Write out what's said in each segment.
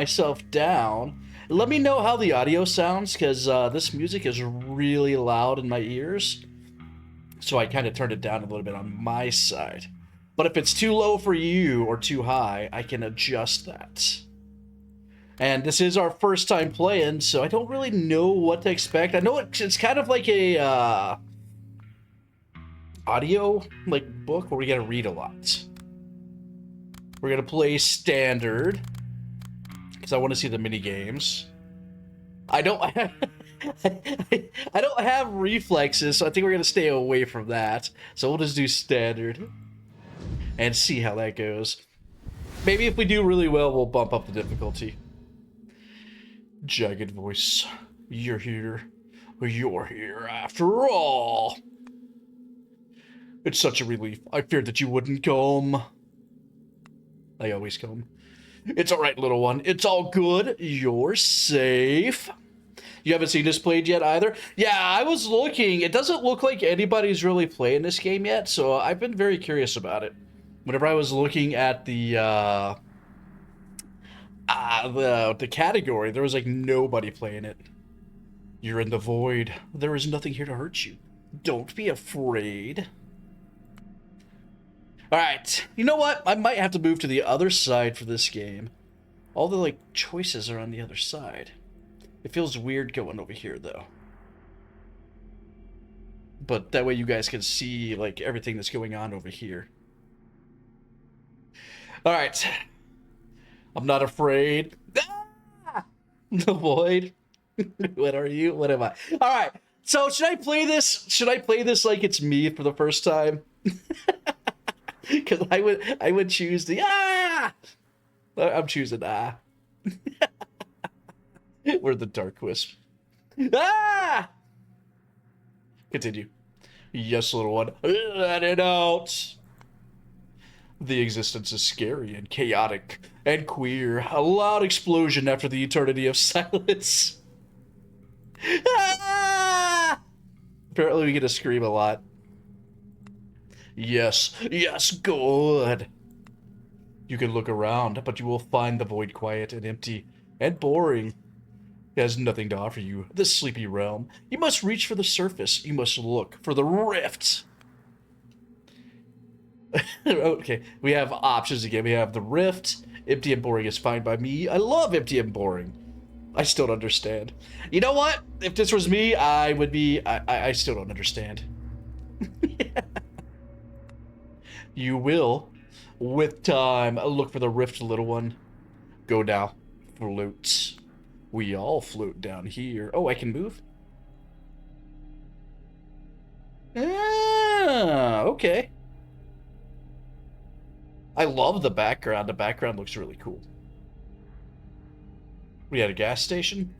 myself down. Let me know how the audio sounds, because this music is really loud in my ears. So I kind of turned it down a little bit on my side. But if it's too low for you or too high, I can adjust that. And this is our first time playing, so I don't really know what to expect. I know it's kind of like a audio book where we gotta read a lot. We're gonna play standard because I want to see the mini games. I don't have, I don't have reflexes, so I think we're gonna stay away from that. So we'll just do standard and see how that goes. Maybe if we do really well, we'll bump up the difficulty. Jagged voice, you're here. You're here after all. It's such a relief. I feared that you wouldn't come. I always come. It's alright, little one. It's all good. You're safe. You haven't seen this played yet either? Yeah, I was looking. It doesn't look like anybody's really playing this game yet, so I've been very curious about it. Whenever I was looking at the category, there was like nobody playing it. You're in the void. There is nothing here to hurt you. Don't be afraid. Alright, you know what? I might have to move to the other side for this game. All the, choices are on the other side. It feels weird going over here, though. But that way you guys can see, everything that's going on over here. Alright. I'm not afraid. Ah! The void. What are you? What am I? Alright, so should I play this? Should I play this like it's me for the first time? Because I would choose the I'm choosing We're the Dark Wisp. Continue. Yes, little one. Let it out. The existence is scary and chaotic and queer. A loud explosion after the eternity of silence. Apparently we get to scream a lot. Yes, yes, good. You can look around, but you will find the void quiet and empty and boring. It has nothing to offer you, this sleepy realm. You must reach for the surface. You must look for the rift. Okay, we have options again. We have the rift. Empty and boring is fine by me. I love empty and boring. I still don't understand. You know what? If this was me, I would be... I still don't understand. You will, with time, look for the rift, little one. Go now. Float. We all float down here. Oh, I can move? Ah, okay. I love the background. The background looks really cool. We had a gas station.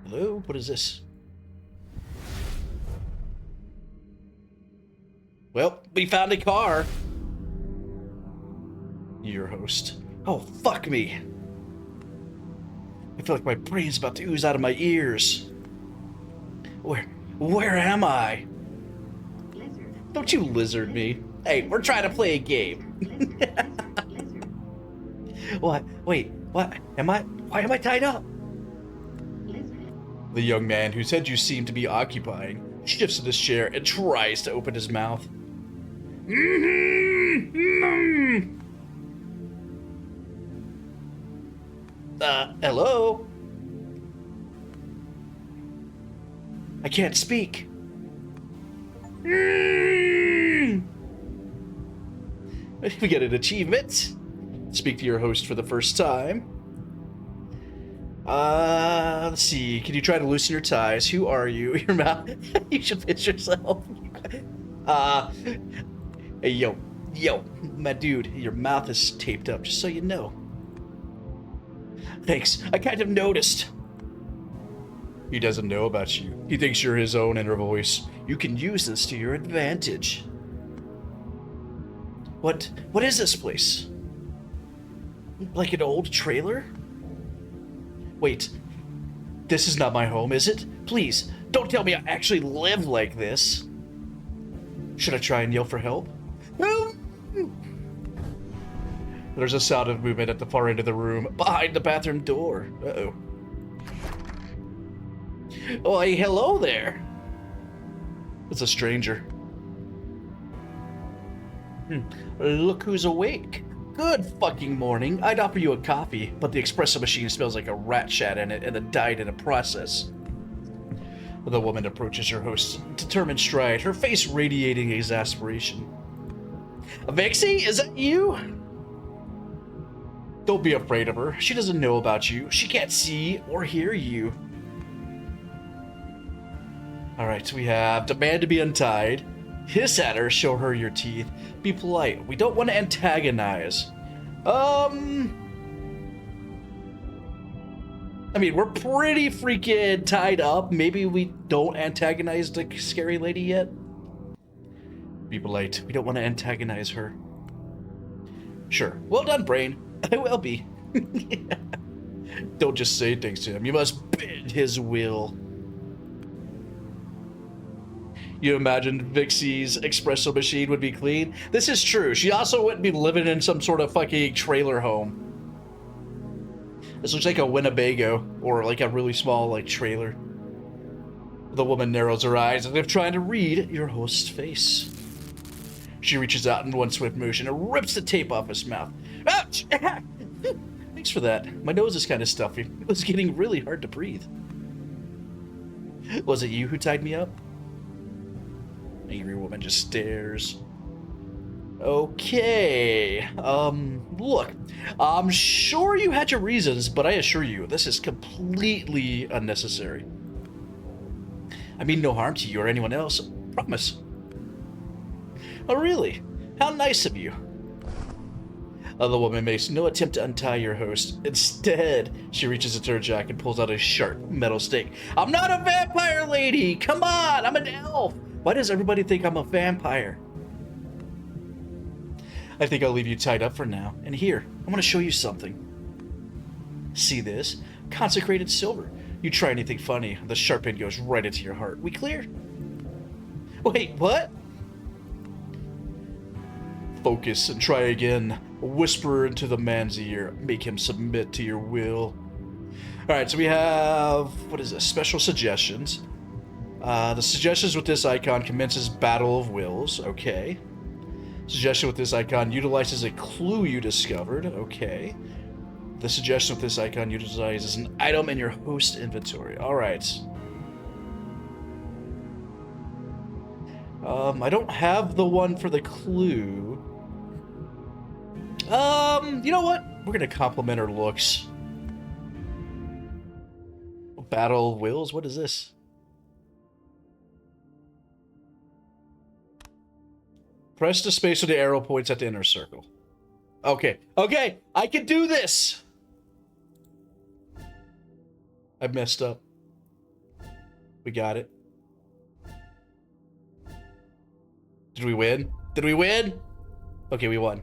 Hello? What is this? Well, we found a car. Your host. Oh, fuck me. I feel like my brain's about to ooze out of my ears. Where am I? Lizard. Don't you lizard me. Hey, we're trying to play a game. What? Wait, what? Why am I tied up? The young man whose head you seem to be occupying shifts in his chair and tries to open his mouth. Hello? I can't speak. We get an achievement. Speak to your host for the first time. Let's see. Can you try to loosen your ties? Who are you? Your mouth. You should pitch yourself. Hey, yo, my dude, your mouth is taped up, just so you know. Thanks, I kind of noticed. He doesn't know about you. He thinks you're his own inner voice. You can use this to your advantage. What is this place? Like an old trailer? Wait, this is not my home, is it? Please, don't tell me I actually live like this. Should I try and yell for help? There's a sound of movement at the far end of the room, behind the bathroom door. Uh-oh. Oh, hey, hello there. It's a stranger. Look who's awake. Good fucking morning. I'd offer you a coffee, but the espresso machine smells like a rat shat in it and then died in a process. The woman approaches her host's determined stride, her face radiating exasperation. Vixie, is that you? Don't be afraid of her. She doesn't know about you. She can't see or hear you. Alright, we have demand to be untied. Hiss at her, show her your teeth. Be polite. We don't want to antagonize. I mean, we're pretty freaking tied up. Maybe we don't antagonize the scary lady yet. Be polite. We don't want to antagonize her. Sure. Well done, brain. I will be. Don't just say things to him. You must bend his will. You imagine Vixie's espresso machine would be clean? This is true. She also wouldn't be living in some sort of fucking trailer home. This looks like a Winnebago, or like a really small, like, trailer. The woman narrows her eyes as if trying to read your host's face. She reaches out in one swift motion and rips the tape off his mouth. Ouch! Thanks for that. My nose is kind of stuffy. It was getting really hard to breathe. Was it you who tied me up? Angry woman just stares. Okay. Look. I'm sure you had your reasons, but I assure you, this is completely unnecessary. I mean no harm to you or anyone else. Promise. Oh, really? How nice of you. The woman makes no attempt to untie your host. Instead, she reaches into her jacket and pulls out a sharp metal stake. I'm not a vampire lady! Come on! I'm an elf! Why does everybody think I'm a vampire? I think I'll leave you tied up for now. And here, I want to show you something. See this? Consecrated silver. You try anything funny, the sharp end goes right into your heart. We clear? Wait, what? Focus and try again. Whisper into the man's ear. Make him submit to your will. Alright, so we have... what is this? Special suggestions. The suggestions with this icon commences Battle of Wills. Okay. Suggestion with this icon utilizes a clue you discovered. Okay. The suggestion with this icon utilizes an item in your host inventory. Alright. I don't have the one for the clue. You know what? We're gonna compliment her looks. Battle of Wills? What is this? Press the space where the arrow points at the inner circle. Okay. Okay! I can do this! I messed up. We got it. Did we win? Did we win? Okay, we won.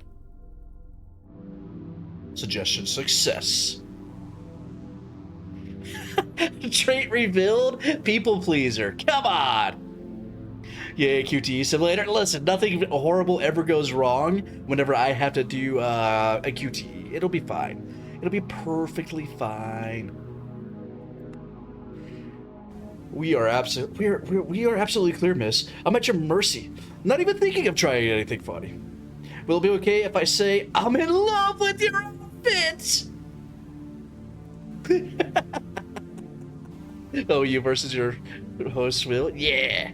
Suggestion success. Trait revealed? People pleaser. Come on! Yay, QTE simulator. Listen, nothing horrible ever goes wrong whenever I have to do a QTE. It'll be fine. It'll be perfectly fine. We are absolutely clear, miss. I'm at your mercy. Not even thinking of trying anything funny. Will it be okay if I say I'm in love with your outfit? Oh, you versus your host, Will? Yeah.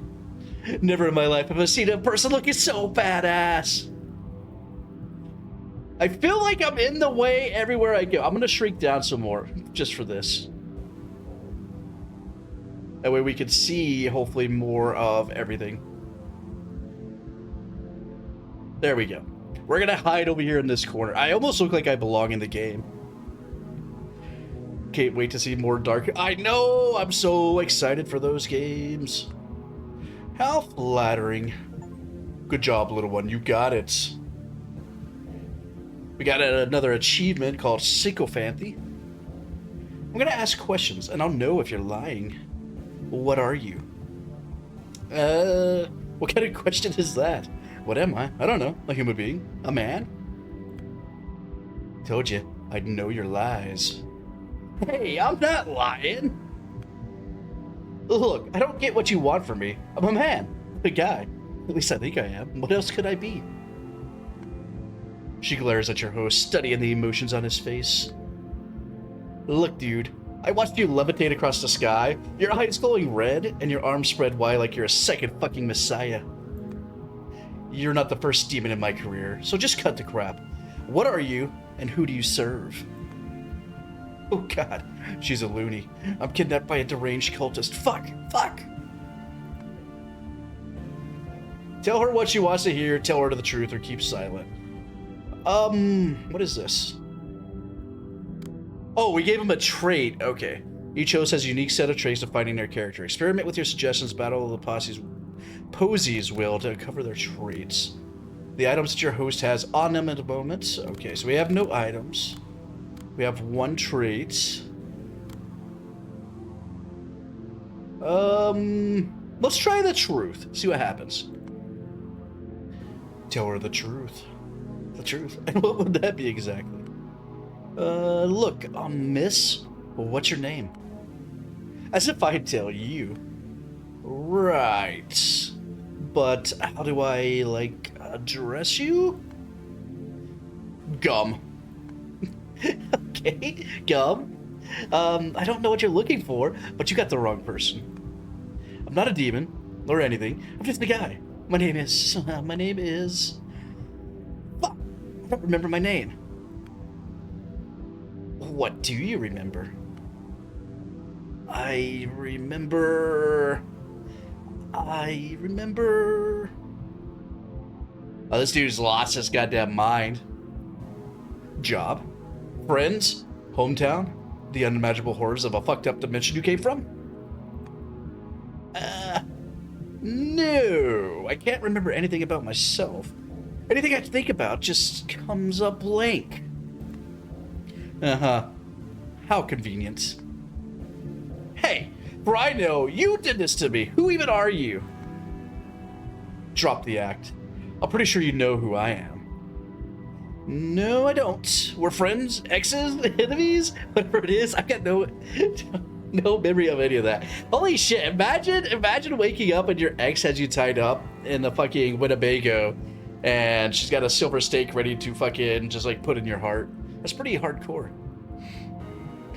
Never in my life have I seen a person looking so badass. I feel like I'm in the way everywhere I go. I'm gonna shrink down some more just for this. That way we can see, hopefully, more of everything. There we go. We're gonna hide over here in this corner. I almost look like I belong in the game. Can't wait to see more dark. I know! I'm so excited for those games. How flattering. Good job, little one. You got it. We got another achievement called Sycophancy. I'm gonna ask questions, and I'll know if you're lying. What are you? What kind of question is that? What am I? I don't know. A human being? A man? Told you, I'd know your lies. Hey, I'm not lying. Look, I don't get what you want from me. I'm a man, a guy. At least I think I am. What else could I be? She glares at your host, studying the emotions on his face. Look, dude, I watched you levitate across the sky, your eyes glowing red, and your arms spread wide like you're a second fucking messiah. You're not the first demon in my career, so just cut the crap. What are you, and who do you serve? Oh god, she's a loony. I'm kidnapped by a deranged cultist. Fuck! Tell her what she wants to hear, tell her the truth, or keep silent. What is this? Oh, we gave him a trait. Okay. Each host has a unique set of traits defining their character. Experiment with your suggestions, battle the Posie's will to uncover their traits. The items that your host has on them at the moment. Okay, so we have no items. We have one trait. Let's try the truth. See what happens. Tell her the truth. The truth. And what would that be exactly? Look, miss, what's your name? As if I'd tell you. Right. But how do I, like, address you? Gum. Okay, Gum. I don't know what you're looking for, but you got the wrong person. I'm not a demon, or anything. I'm just a guy. My name is... Fuck, I don't remember my name. What do you remember? I remember... Oh, this dude's lost his goddamn mind. Job? Friends? Hometown? The unimaginable horrors of a fucked up dimension you came from? No. I can't remember anything about myself. Anything I think about just comes up blank. Uh-huh. How convenient. Hey, for I know you did this to me. Who even are you? Drop the act. I'm pretty sure you know who I am. No, I don't. We're friends, exes, enemies, whatever it is. I've got no memory of any of that. Holy shit! Imagine waking up and your ex has you tied up in the fucking Winnebago, and she's got a silver stake ready to fucking just like put in your heart. That's pretty hardcore.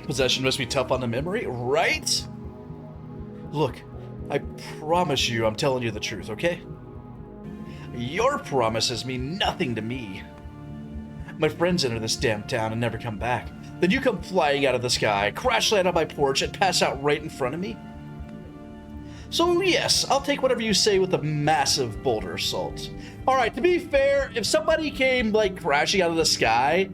Possession must be tough on the memory, right? Look, I promise you I'm telling you the truth, okay? Your promises mean nothing to me. My friends enter this damn town and never come back. Then you come flying out of the sky, crash land on my porch, and pass out right in front of me? So yes, I'll take whatever you say with a massive boulder of salt. Alright, to be fair, if somebody came, like, crashing out of the sky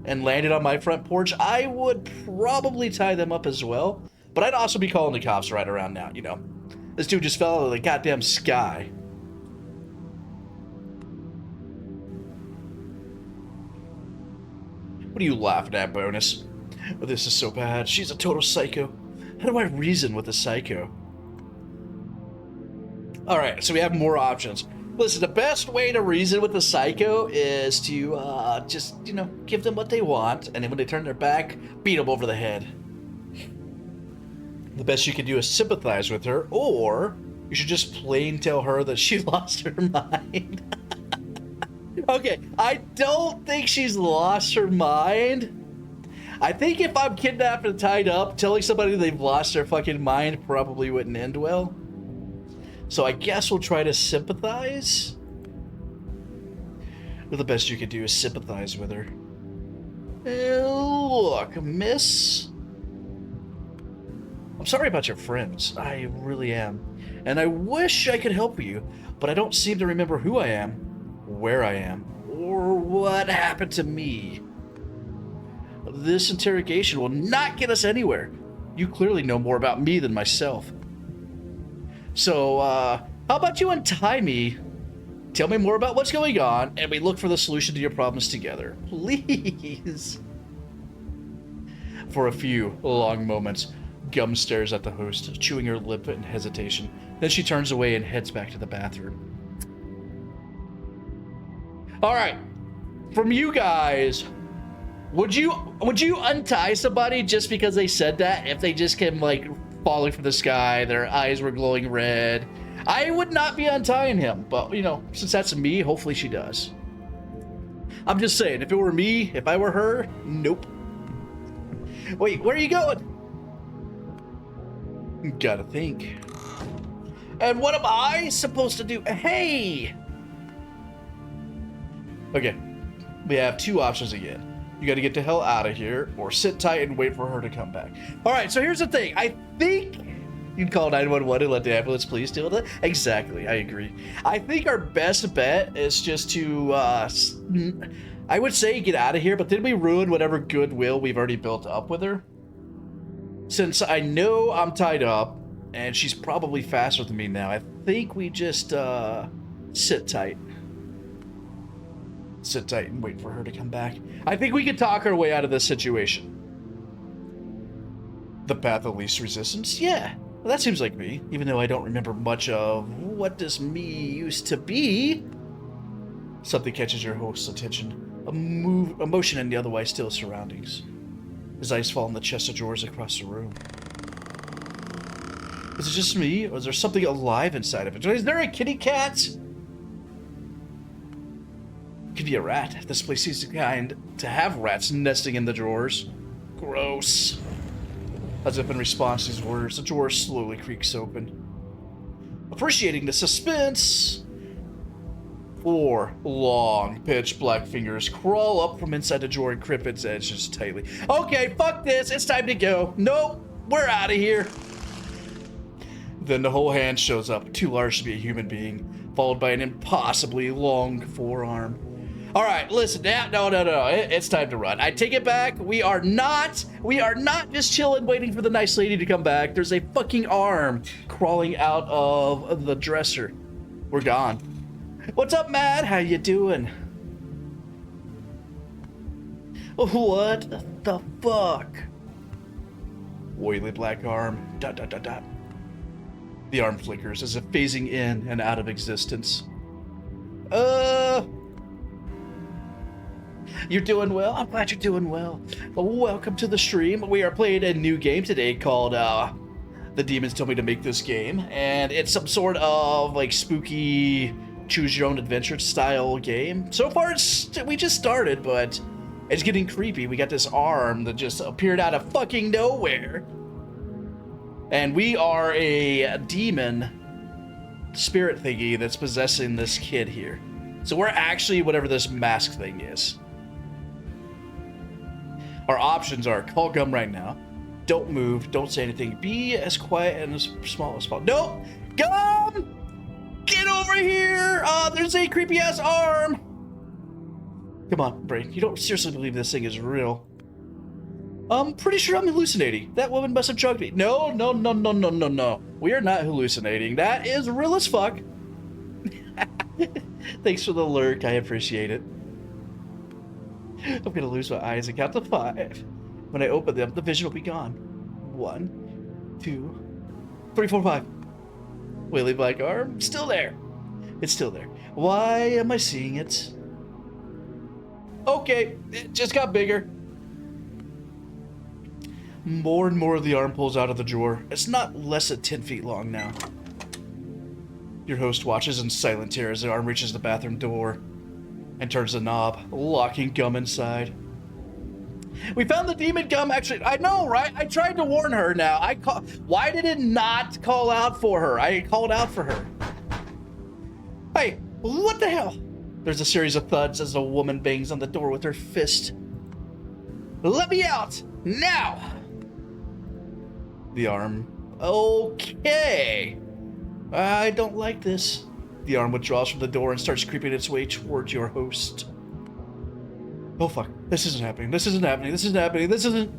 and landed on my front porch, I would probably tie them up as well. But I'd also be calling the cops right around now, you know. This dude just fell out of the goddamn sky. What are you laughing at, Bonus? Oh, this is so bad. She's a total psycho. How do I reason with a psycho? Alright, so we have more options. Listen, the best way to reason with a psycho is to just, you know, give them what they want, and then when they turn their back, beat them over the head. The best you can do is sympathize with her, or you should just plain tell her that she lost her mind. Okay, I don't think she's lost her mind. I think if I'm kidnapped and tied up, telling somebody they've lost their fucking mind probably wouldn't end well. So I guess we'll try to sympathize. Well, the best you can do is sympathize with her. Look, miss. I'm sorry about your friends. I really am. And I wish I could help you, but I don't seem to remember who I am, where I am, or what happened to me. This interrogation will not get us anywhere. You clearly know more about me than myself. So, how about you untie me, tell me more about what's going on, and we look for the solution to your problems together. Please. For a few long moments, Gum stares at the host, chewing her lip in hesitation. Then she turns away and heads back to the bathroom. Alright, from you guys, Would you untie somebody just because they said that? If they just came like falling from the sky, their eyes were glowing red, I would not be untying him. But you know, since that's me, hopefully she does. I'm just saying, if it were me, if I were her, nope. Wait, where are you going? Gotta think. And what am I supposed to do? Hey! Okay, we have two options again. You gotta get the hell out of here, or sit tight and wait for her to come back. All right, so here's the thing. I think you can call 911 and let the ambulance please deal with it. Exactly, I agree. I think our best bet is just to, I would say get out of here, but then we ruin whatever goodwill we've already built up with her. Since I know I'm tied up, and she's probably faster than me now, I think we just, sit tight. Sit tight and wait for her to come back. I think we can talk our way out of this situation. The path of least resistance? Yeah, well, that seems like me, even though I don't remember much of what this me used to be. Something catches your host's attention. A motion in the otherwise still surroundings. His eyes fall on the chest of drawers across the room. Is it just me, or is there something alive inside of it? Is there a kitty cat? Could be a rat. This place seems kind to have rats nesting in the drawers. Gross. As if in response to these words, the drawer slowly creaks open. Appreciating the suspense, 4 long, pitch black fingers crawl up from inside the drawer and grip its edges tightly. Okay, fuck this. It's time to go. Nope, we're out of here. Then the whole hand shows up, too large to be a human being, followed by an impossibly long forearm. All right, listen, no, it's time to run. I take it back. We are not just chilling waiting for the nice lady to come back. There's a fucking arm crawling out of the dresser. We're gone. What's up, Matt? How you doing? What the fuck? Oily black arm. ... The arm flickers as if phasing in and out of existence. You're doing well? I'm glad you're doing well. Welcome to the stream. We are playing a new game today called, The Demons Told Me to Make This Game. And it's some sort of, like, spooky, choose-your-own-adventure style game. So far, we just started, but it's getting creepy. We got this arm that just appeared out of fucking nowhere. And we are a demon spirit thingy that's possessing this kid here. So we're actually whatever this mask thing is. Our options are call Gum right now. Don't move. Don't say anything. Be as quiet and as small as possible. No! Gum! Get over here! There's a creepy ass arm! Come on, Brain. You don't seriously believe this thing is real. I'm pretty sure I'm hallucinating. That woman must have drugged me. No. We are not hallucinating. That is real as fuck. Thanks for the lurk. I appreciate it. I'm gonna lose my eyes and count to 5. When I open them, the vision will be gone. 1, 2, 3, 4, 5. Willy black arm, still there. It's still there. Why am I seeing it? Okay, it just got bigger. More and more of the arm pulls out of the drawer. It's not less than 10 feet long now. Your host watches in silent terror as the arm reaches the bathroom door and turns the knob, locking Gum inside. We found the demon, Gum. Actually, I know, right? I tried to warn her now. Why did it not call out for her? I called out for her. Hey, what the hell? There's a series of thuds as a woman bangs on the door with her fist. Let me out, now! The arm. Okay. I don't like this. The arm withdraws from the door and starts creeping its way towards your host. Oh fuck. This isn't happening. This isn't happening. This isn't happening. This isn't...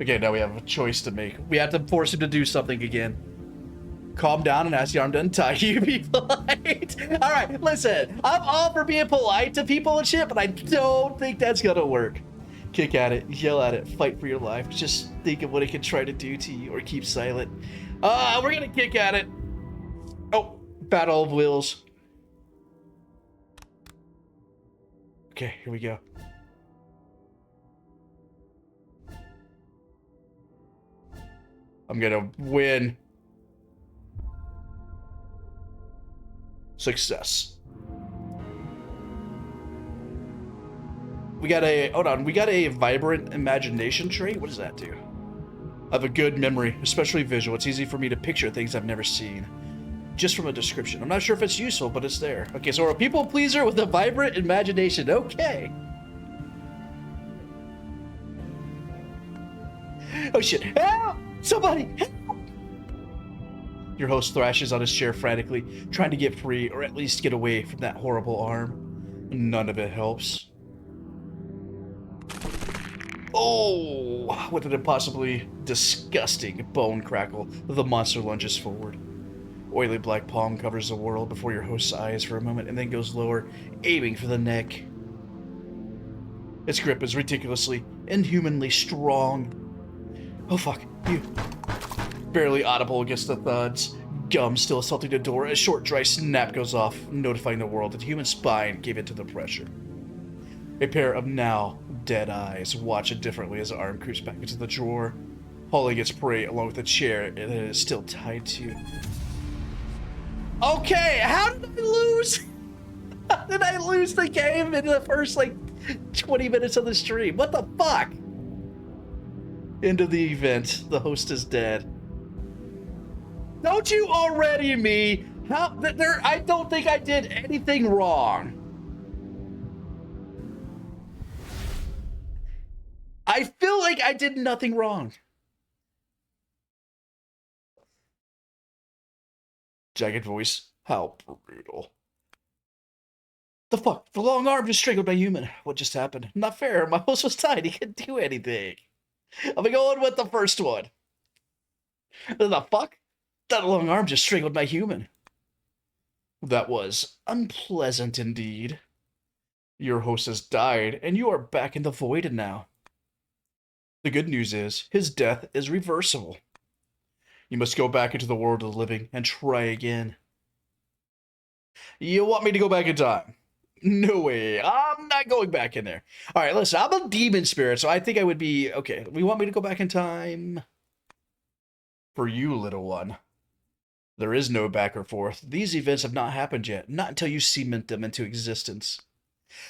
Okay, now we have a choice to make. We have to force him to do something again. Calm down and ask the arm to untie you. Be polite. Alright, listen. I'm all for being polite to people and shit, but I don't think that's gonna work. Kick at it, yell at it, fight for your life. Just think of what it can try to do to you or keep silent. We're gonna kick at it. Oh, battle of wills. Okay, here we go. I'm gonna win. Success. We got a, hold on, we got a vibrant imagination trait? What does that do? I have a good memory, especially visual. It's easy for me to picture things I've never seen. Just from a description. I'm not sure if it's useful, but it's there. Okay, so we're a people pleaser with a vibrant imagination. Okay. Oh shit. Help! Somebody! Help! Your host thrashes on his chair frantically, trying to get free or at least get away from that horrible arm. None of it helps. Oh! With an impossibly disgusting bone crackle, the monster lunges forward. Oily black palm covers the world before your host's eyes for a moment and then goes lower, aiming for the neck. Its grip is ridiculously, inhumanly strong. Oh fuck, you. Barely audible against the thuds. Gum still assaulting the door. A short, dry snap goes off, notifying the world that the human spine gave into the pressure. A pair of now dead eyes watch it differently as the arm creeps back into the drawer, hauling its prey along with the chair that it is still tied to. Okay, how did I lose? How did I lose the game in the first, like, 20 minutes of the stream? What the fuck? End of the event. The host is dead. Don't you already me? How there? I don't think I did anything wrong. I feel like I did nothing wrong. Jagged voice. How brutal. The fuck? The long arm just strangled my human. What just happened? Not fair. My host was tied. He couldn't do anything. I'll be going with the first one. The fuck? That long arm just strangled my human. That was unpleasant indeed. Your host has died, and you are back in the void now. The good news is, his death is reversible. You must go back into the world of the living and try again. You want me to go back in time? No way. I'm not going back in there. All right, listen, I'm a demon spirit, so I think I would be... Okay, we want me to go back in time? For you, little one. There is no back or forth. These events have not happened yet. Not until you cement them into existence.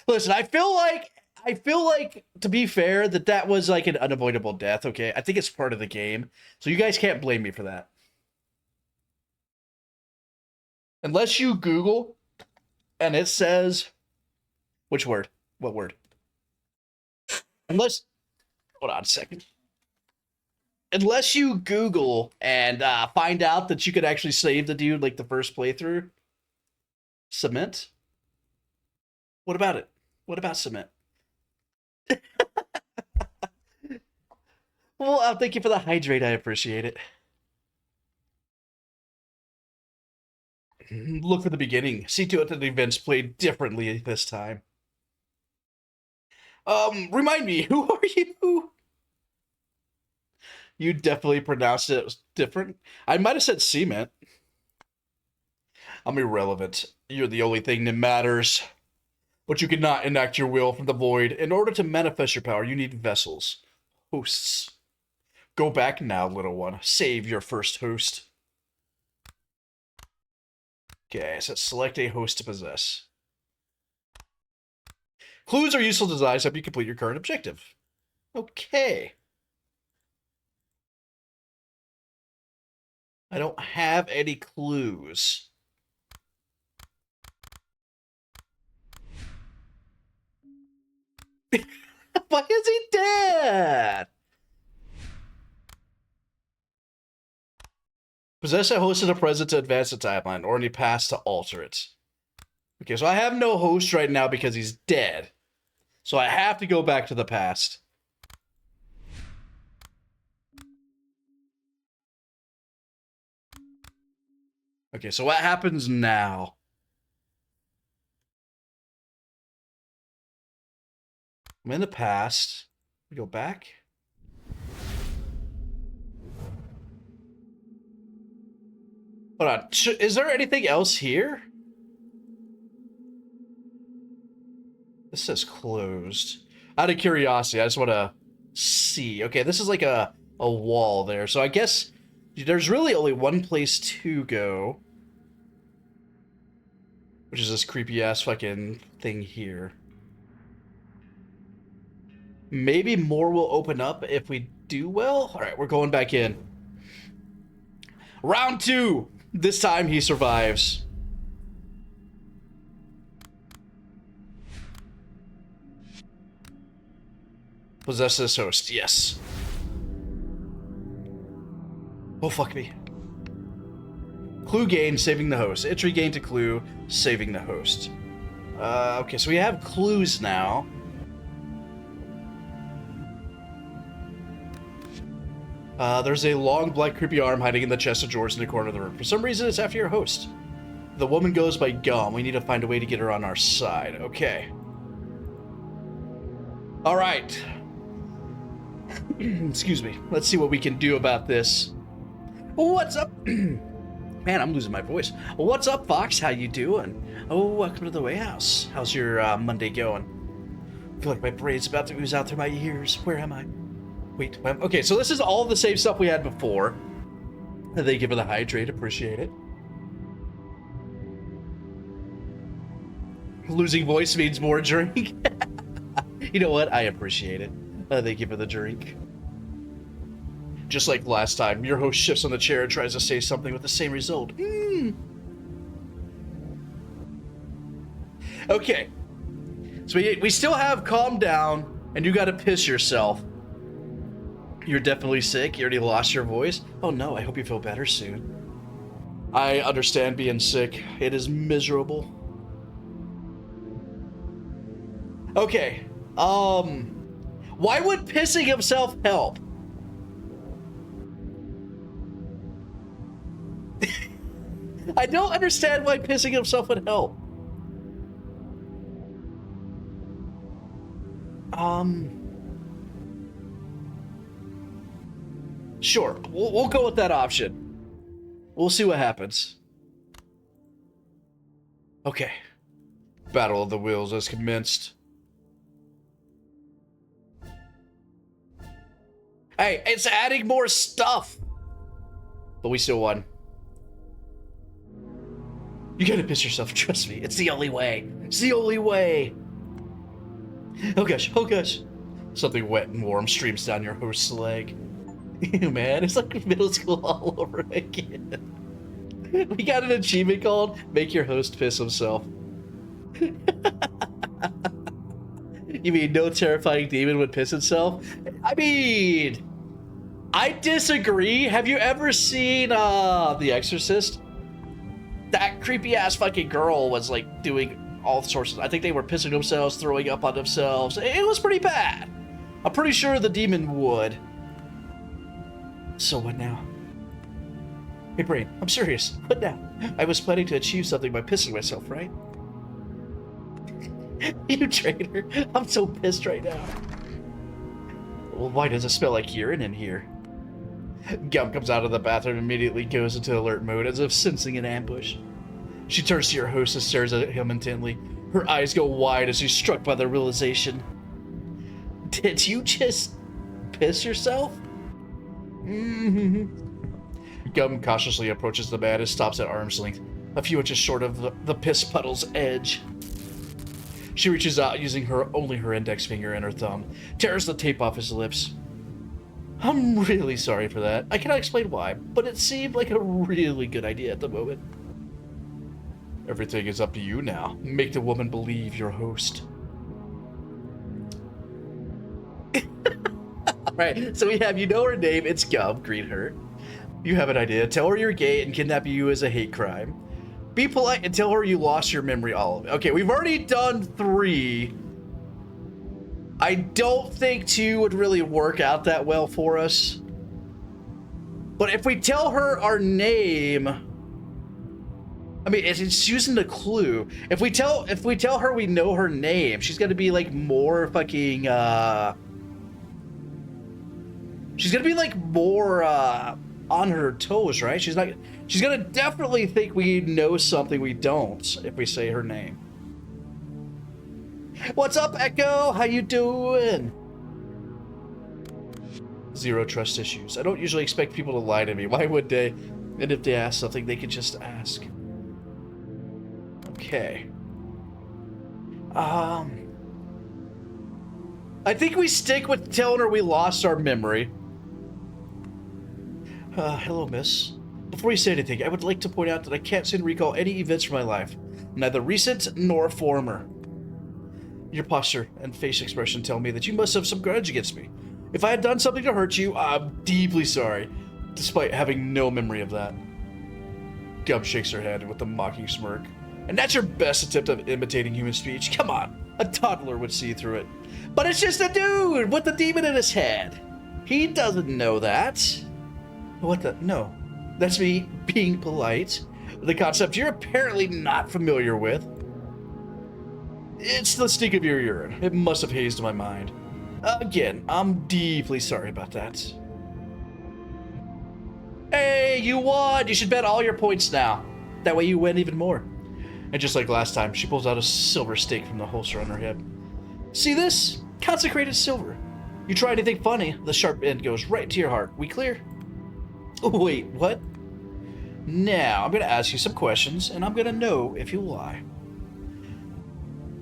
Listen, I feel like, to be fair, that was like an unavoidable death, okay? I think it's part of the game. So you guys can't blame me for that. Unless you Google and it says... Which word? What word? Unless... Hold on a second. Unless you Google and find out that you could actually save the dude like the first playthrough. Cement? What about it? What about cement? Well, thank you for the hydrate. I appreciate it. Look for the beginning. See to it that the events played differently this time. Remind me, who are you? You definitely pronounced it different. I might have said cement. I'm irrelevant. You're the only thing that matters. But you cannot enact your will from the void. In order to manifest your power, you need vessels. Hosts. Go back now, little one. Save your first host. Okay, so select a host to possess. Clues are useful designs to help you complete your current objective. Okay. I don't have any clues. Why is he dead? Possess a host in the present to advance the timeline, or any past to alter it. Okay, so I have no host right now because he's dead. So I have to go back to the past. Okay, so what happens now? I'm in the past. We go back. Hold on. Is there anything else here? This says closed. Out of curiosity, I just want to see. Okay, this is like a wall there. So I guess There's really only one place to go, which is this creepy ass fucking thing here. Maybe more will open up if we do well. All right, we're going back in. Round 2. This time he survives. Possess this host. Yes. Oh, fuck me. Clue gained, saving the host. Entry gained to clue, saving the host. Okay, so we have clues now. There's a long, black, creepy arm hiding in the chest of drawers in the corner of the room. For some reason, it's after your host. The woman goes by Gum. We need to find a way to get her on our side. Okay. All right. Excuse me. Let's see what we can do about this. What's up? Man, I'm losing my voice. What's up, Fox? How you doing? Oh, welcome to the Way House. How's your Monday going? I feel like my brain's about to ooze out through my ears. Where am I? Wait, okay, so this is all the same stuff we had before. Thank you for the hydrate, appreciate it. Losing voice means more drink. You know what? I appreciate it. Thank you for the drink. Just like last time, your host shifts on the chair and tries to say something with the same result. Okay. So we still have calm down, and you gotta piss yourself. You're definitely sick. You already lost your voice. Oh no, I hope you feel better soon. I understand being sick. It is miserable. Okay. Why would pissing himself help? I don't understand why pissing himself would help. Sure, we'll go with that option. We'll see what happens. Okay. Battle of the Wills has commenced. Hey, it's adding more stuff! But we still won. You gotta piss yourself, trust me. It's the only way. It's the only way. Oh gosh, oh gosh. Something wet and warm streams down your host's leg. Man, it's like middle school all over again. We got an achievement called Make Your Host Piss Himself. You mean no terrifying demon would piss himself? I mean, I disagree. Have you ever seen The Exorcist? That creepy ass fucking girl was like doing all sorts of, I think they were pissing themselves, throwing up on themselves. It was pretty bad. I'm pretty sure the demon would. So what now? Hey Brain, I'm serious. What now? I was planning to achieve something by pissing myself, right? You traitor. I'm so pissed right now. Well, why does it smell like urine in here? Gum comes out of the bathroom and immediately goes into alert mode as if sensing an ambush. She turns to your host and stares at him intently. Her eyes go wide as she's struck by the realization. Did you just piss yourself? Gum cautiously approaches the man and stops at arm's length, a few inches short of the piss puddle's edge. She reaches out using only her index finger and her thumb, tears the tape off his lips. I'm really sorry for that. I cannot explain why, but it seemed like a really good idea at the moment. Everything is up to you now. Make the woman believe your host. Alright, so we have, you know her name, it's Gum, greet her. You have an idea, tell her you're gay and kidnapping you is a hate crime. Be polite and tell her you lost your memory, all of it. Okay, we've already done 3. I don't think 2 would really work out that well for us. But if we tell her our name, I mean, it's using the clue. If we tell her we know her name, she's gonna be like more fucking she's gonna be like more on her toes, right? She's gonna definitely think we know something we don't if we say her name. What's up, Echo? How you doing? Zero trust issues. I don't usually expect people to lie to me. Why would they? And if they ask something, they could just ask. Okay. I think we stick with telling her we lost our memory. Hello, miss. Before you say anything, I would like to point out that I can't seem to recall any events from my life, neither recent nor former. Your posture and face expression tell me that you must have some grudge against me. If I had done something to hurt you, I'm deeply sorry, despite having no memory of that. Gub shakes her head with a mocking smirk. And that's your best attempt at imitating human speech? Come on, a toddler would see through it. But it's just a dude with the demon in his head. He doesn't know that. What the? No. That's me being polite. The concept you're apparently not familiar with. It's the stink of your urine. It must have hazed my mind. Again, I'm deeply sorry about that. Hey, you won! You should bet all your points now. That way you win even more. And just like last time, she pulls out a silver stake from the holster on her hip. See this? Consecrated silver. You try anything funny, the sharp end goes right to your heart. We clear? Oh, wait, what? Now, I'm going to ask you some questions, and I'm going to know if you lie.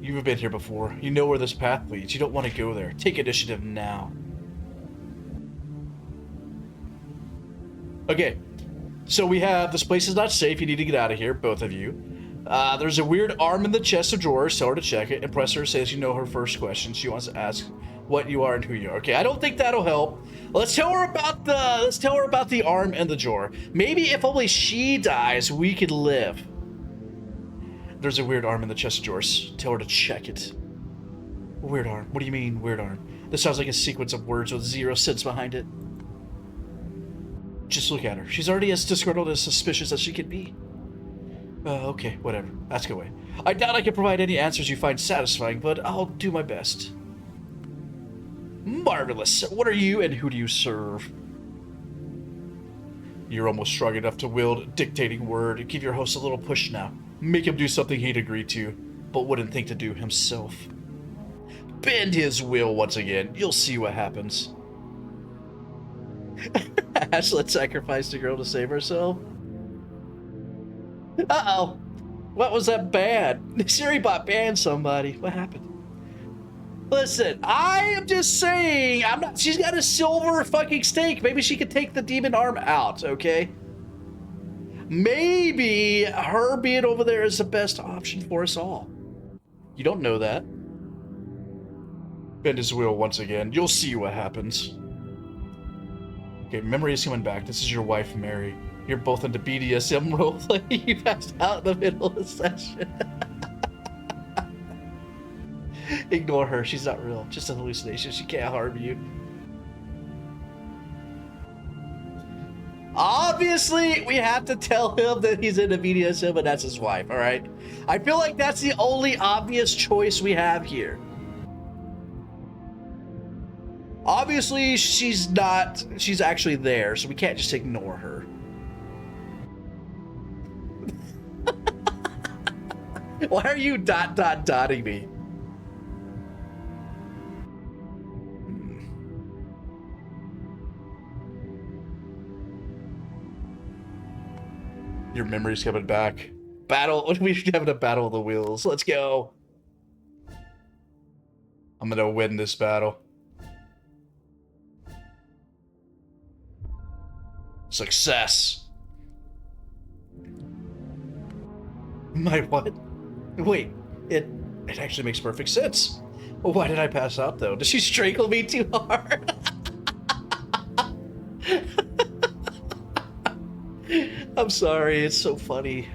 You've been here before. You know where this path leads. You don't want to go there. Take initiative now. Okay. So we have, this place is not safe. You need to get out of here, both of you. There's a weird arm in the chest of drawers. Tell her to check it. Impress her, says you know her first question. She wants to ask what you are and who you are. Okay, I don't think that'll help. Let's tell her about the arm and the drawer. Maybe if only she dies, we could live. There's a weird arm in the chest of drawers. Tell her to check it. Weird arm. What do you mean, weird arm? This sounds like a sequence of words with zero sense behind it. Just look at her. She's already as disgruntled and suspicious as she could be. Okay, whatever. Ask away. I doubt I can provide any answers you find satisfying, but I'll do my best. Marvelous. What are you and who do you serve? You're almost strong enough to wield a dictating word. Give your host a little push now. Make him do something he'd agree to, but wouldn't think to do himself. Bend his will once again. You'll see what happens. Ashlet sacrificed a girl to save herself. Uh-oh. What was that bad? Siribot banned somebody. What happened? Listen, I am just saying, she's got a silver fucking stake. Maybe she could take the demon arm out, okay? Maybe her being over there is the best option for us all. You don't know that. Bend his will once again. You'll see what happens. Okay, memory is coming back. This is your wife, Mary. You're both into BDSM roleplay. You passed out in the middle of the session. Ignore her. She's not real. Just a hallucination. She can't harm you. Obviously, we have to tell him that he's into BDSM and that's his wife, alright? I feel like that's the only obvious choice we have here. Obviously, she's not. She's actually there, so we can't just ignore her. Why are you dotting me? Your memory's coming back. Battle. We should have a battle of the wheels. Let's go. I'm gonna win this battle. Success. My what? Wait, it actually makes perfect sense. Why did I pass out though? Did she strangle me too hard? I'm sorry, it's so funny.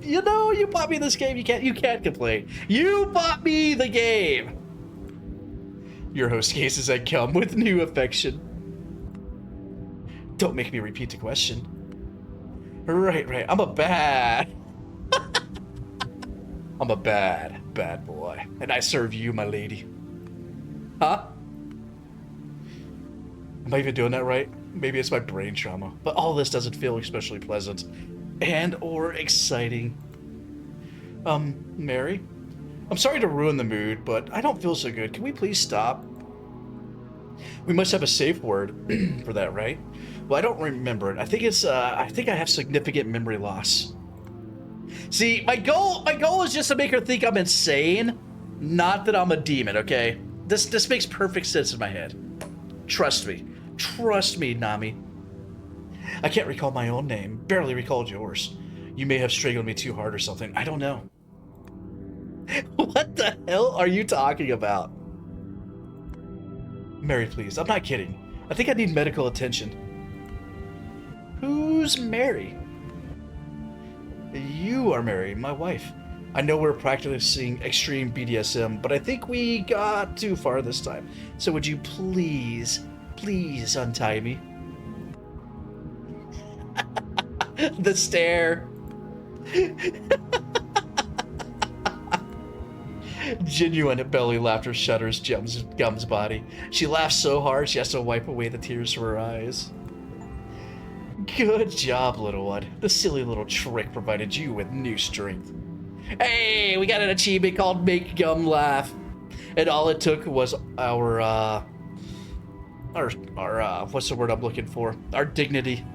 You know, you bought me this game, you can't complain. You bought me the game. Your host cases I come with new affection. Don't make me repeat the question. Right. I'm a bad boy. And I serve you, my lady. Huh? Am I even doing that right? Maybe it's my brain trauma. But all this doesn't feel especially pleasant. And or exciting. Mary? I'm sorry to ruin the mood, but I don't feel so good. Can we please stop? We must have a safe word for that, right? Well, I don't remember it. I think it's, I think I have significant memory loss. See, my goal is just to make her think I'm insane, not that I'm a demon, okay? This makes perfect sense in my head. Trust me. Trust me, Nami. I can't recall my own name. Barely recalled yours. You may have strangled me too hard or something. I don't know. What the hell are you talking about? Mary, please. I'm not kidding. I think I need medical attention. Who's Mary? You are Mary, my wife. I know we're practicing extreme BDSM, but I think we got too far this time. So would you please untie me? The stare. Genuine belly laughter shudders Gum's body. She laughs so hard she has to wipe away the tears from her eyes. Good job, little one. The silly little trick provided you with new strength. Hey, we got an achievement called Make Gum Laugh. And all it took was our what's the word I'm looking for? Our dignity.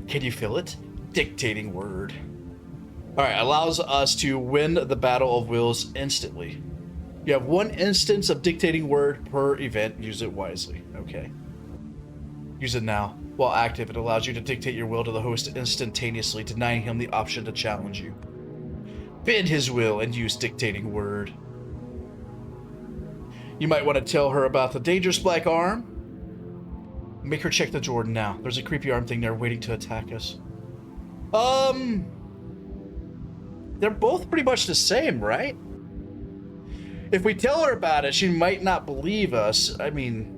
Can you feel it? Dictating word. Alright, allows us to win the Battle of Wills instantly. You have one instance of dictating word per event. Use it wisely. Okay. Use it now. While active, it allows you to dictate your will to the host instantaneously, denying him the option to challenge you. Bend his will and use dictating word. You might want to tell her about the dangerous black arm. Make her check the drawer now. There's a creepy arm thing there waiting to attack us. They're both pretty much the same, right? If we tell her about it, she might not believe us. I mean...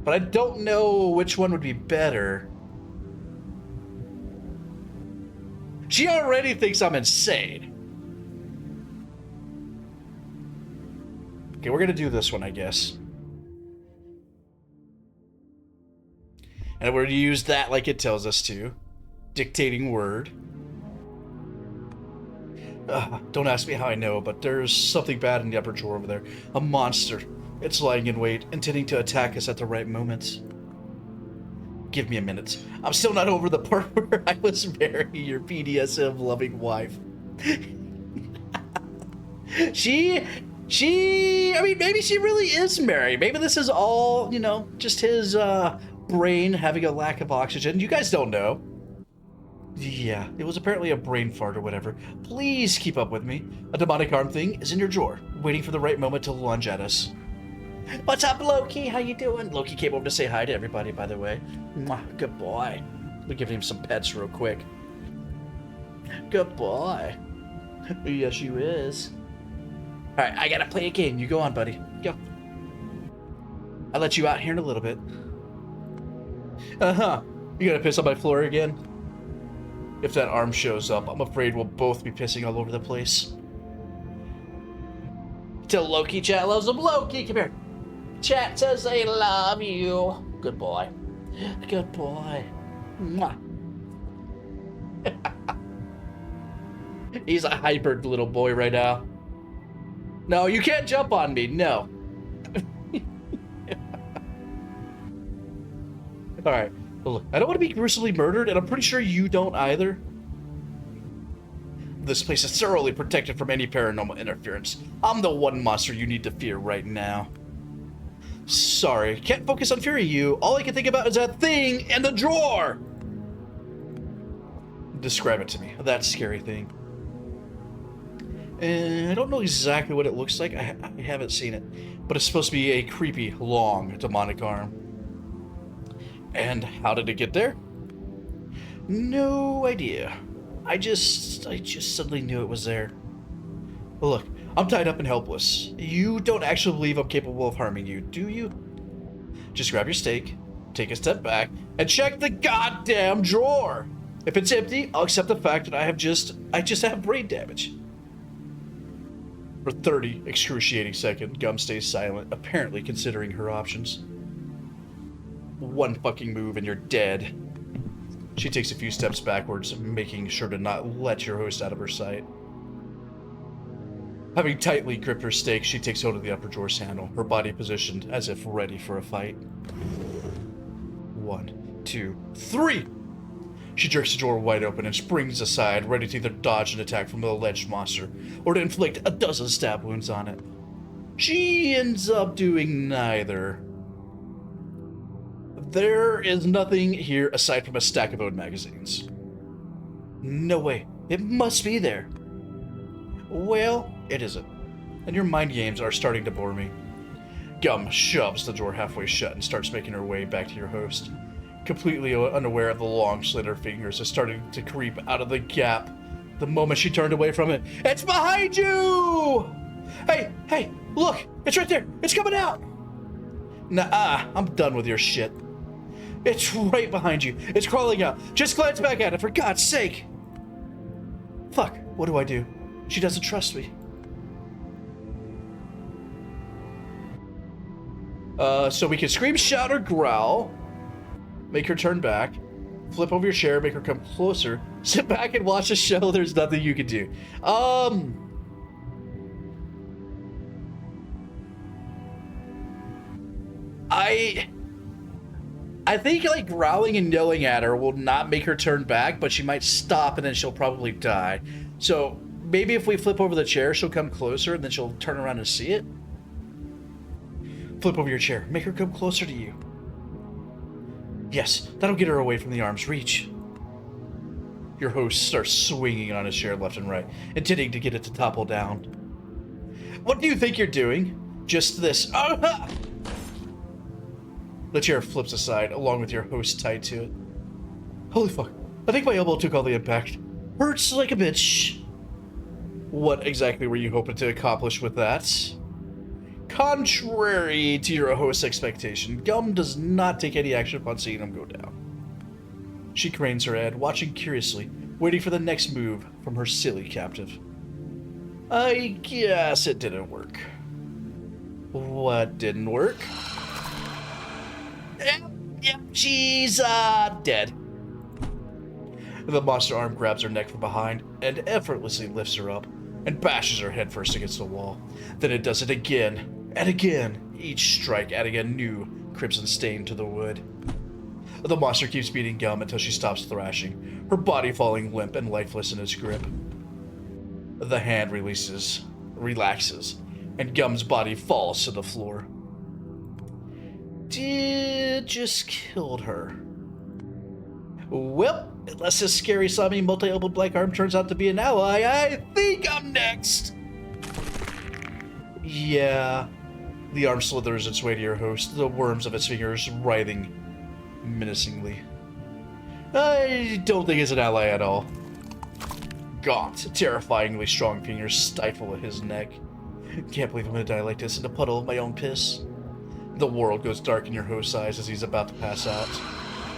But I don't know which one would be better. She already thinks I'm insane. Okay, we're gonna do this one, I guess. And we're gonna use that like it tells us to. Dictating word. Don't ask me how I know, but there's something bad in the upper drawer over there. A monster. It's lying in wait, intending to attack us at the right moment. Give me a minute. I'm still not over the part where I was marrying your BDSM-loving wife. I mean, maybe she really is married. Maybe this is all, you know, just his brain having a lack of oxygen. You guys don't know. Yeah, it was apparently a brain fart or whatever. Please keep up with me. A demonic arm thing is in your drawer, waiting for the right moment to lunge at us. What's up, Loki? How you doing? Loki came over to say hi to everybody, by the way. Mwah, good boy. We'll give him some pets real quick. Good boy. Yes, you is. Alright, I gotta play a game. You go on, buddy. Go. I'll let you out here in a little bit. Uh-huh. You gonna piss on my floor again? If that arm shows up, I'm afraid we'll both be pissing all over the place. Till Loki chat loves him. Loki, come here. Chat says they love you. Good boy. Good boy. Mwah. He's a hyper little boy right now. No, you can't jump on me. No. Alright. Look, I don't want to be gruesomely murdered, and I'm pretty sure you don't either. This place is thoroughly protected from any paranormal interference. I'm the one monster you need to fear right now. Sorry, can't focus on fearing you. All I can think about is that thing in the drawer! Describe it to me, that scary thing. I don't know exactly what it looks like. I haven't seen it. But it's supposed to be a creepy, long, demonic arm. And how did it get there? No idea. I just suddenly knew it was there. Well, look, I'm tied up and helpless. You don't actually believe I'm capable of harming you, do you? Just grab your stake, take a step back, and check the goddamn drawer. If it's empty, I'll accept the fact that I just have brain damage. For 30 excruciating seconds, Gum stays silent, apparently considering her options. One fucking move and you're dead. She takes a few steps backwards, making sure to not let your host out of her sight. Having tightly gripped her stake, she takes hold of the upper drawer's handle, her body positioned as if ready for a fight. 1, 2, 3! She jerks the drawer wide open and springs aside, ready to either dodge an attack from the alleged monster or to inflict a dozen stab wounds on it. She ends up doing neither. There is nothing here aside from a stack of old magazines. No way. It must be there. Well, it isn't. And your mind games are starting to bore me. Gum shoves the drawer halfway shut and starts making her way back to your host. Completely unaware of the long slit her fingers is starting to creep out of the gap the moment she turned away from it. It's behind you! Hey, look! It's right there! It's coming out! Nah, I'm done with your shit. It's right behind you. It's crawling out. Just glance back at it, for God's sake! Fuck, what do I do? She doesn't trust me. So we can scream, shout, or growl. Make her turn back. Flip over your chair, make her come closer. Sit back and watch the show. There's nothing you can do. I think like growling and yelling at her will not make her turn back, but she might stop and then she'll probably die. So maybe if we flip over the chair, she'll come closer and then she'll turn around and see it. Flip over your chair. Make her come closer to you. Yes, that'll get her away from the arm's reach. Your host starts swinging on his chair left and right, intending to get it to topple down. What do you think you're doing? Just this. Oh, the chair flips aside, along with your host tied to it. Holy fuck. I think my elbow took all the impact. Hurts like a bitch. What exactly were you hoping to accomplish with that? Contrary to your host's expectation, Gum does not take any action upon seeing him go down. She cranes her head, watching curiously, waiting for the next move from her silly captive. I guess it didn't work. What didn't work? Yep, she's, dead. The monster arm grabs her neck from behind and effortlessly lifts her up and bashes her head first against the wall. Then it does it again and again, each strike adding a new crimson stain to the wood. The monster keeps beating Gum until she stops thrashing, her body falling limp and lifeless in its grip. The hand relaxes, and Gum's body falls to the floor. It just killed her. Well, unless this scary, slimy, multi-elbowed black arm turns out to be an ally, I think I'm next! Yeah. The arm slithers its way to your host, the worms of its fingers writhing menacingly. I don't think it's an ally at all. Gaunt, terrifyingly strong fingers stifle his neck. Can't believe I'm gonna die like this in a puddle of my own piss. The world goes dark in your host's eyes as he's about to pass out.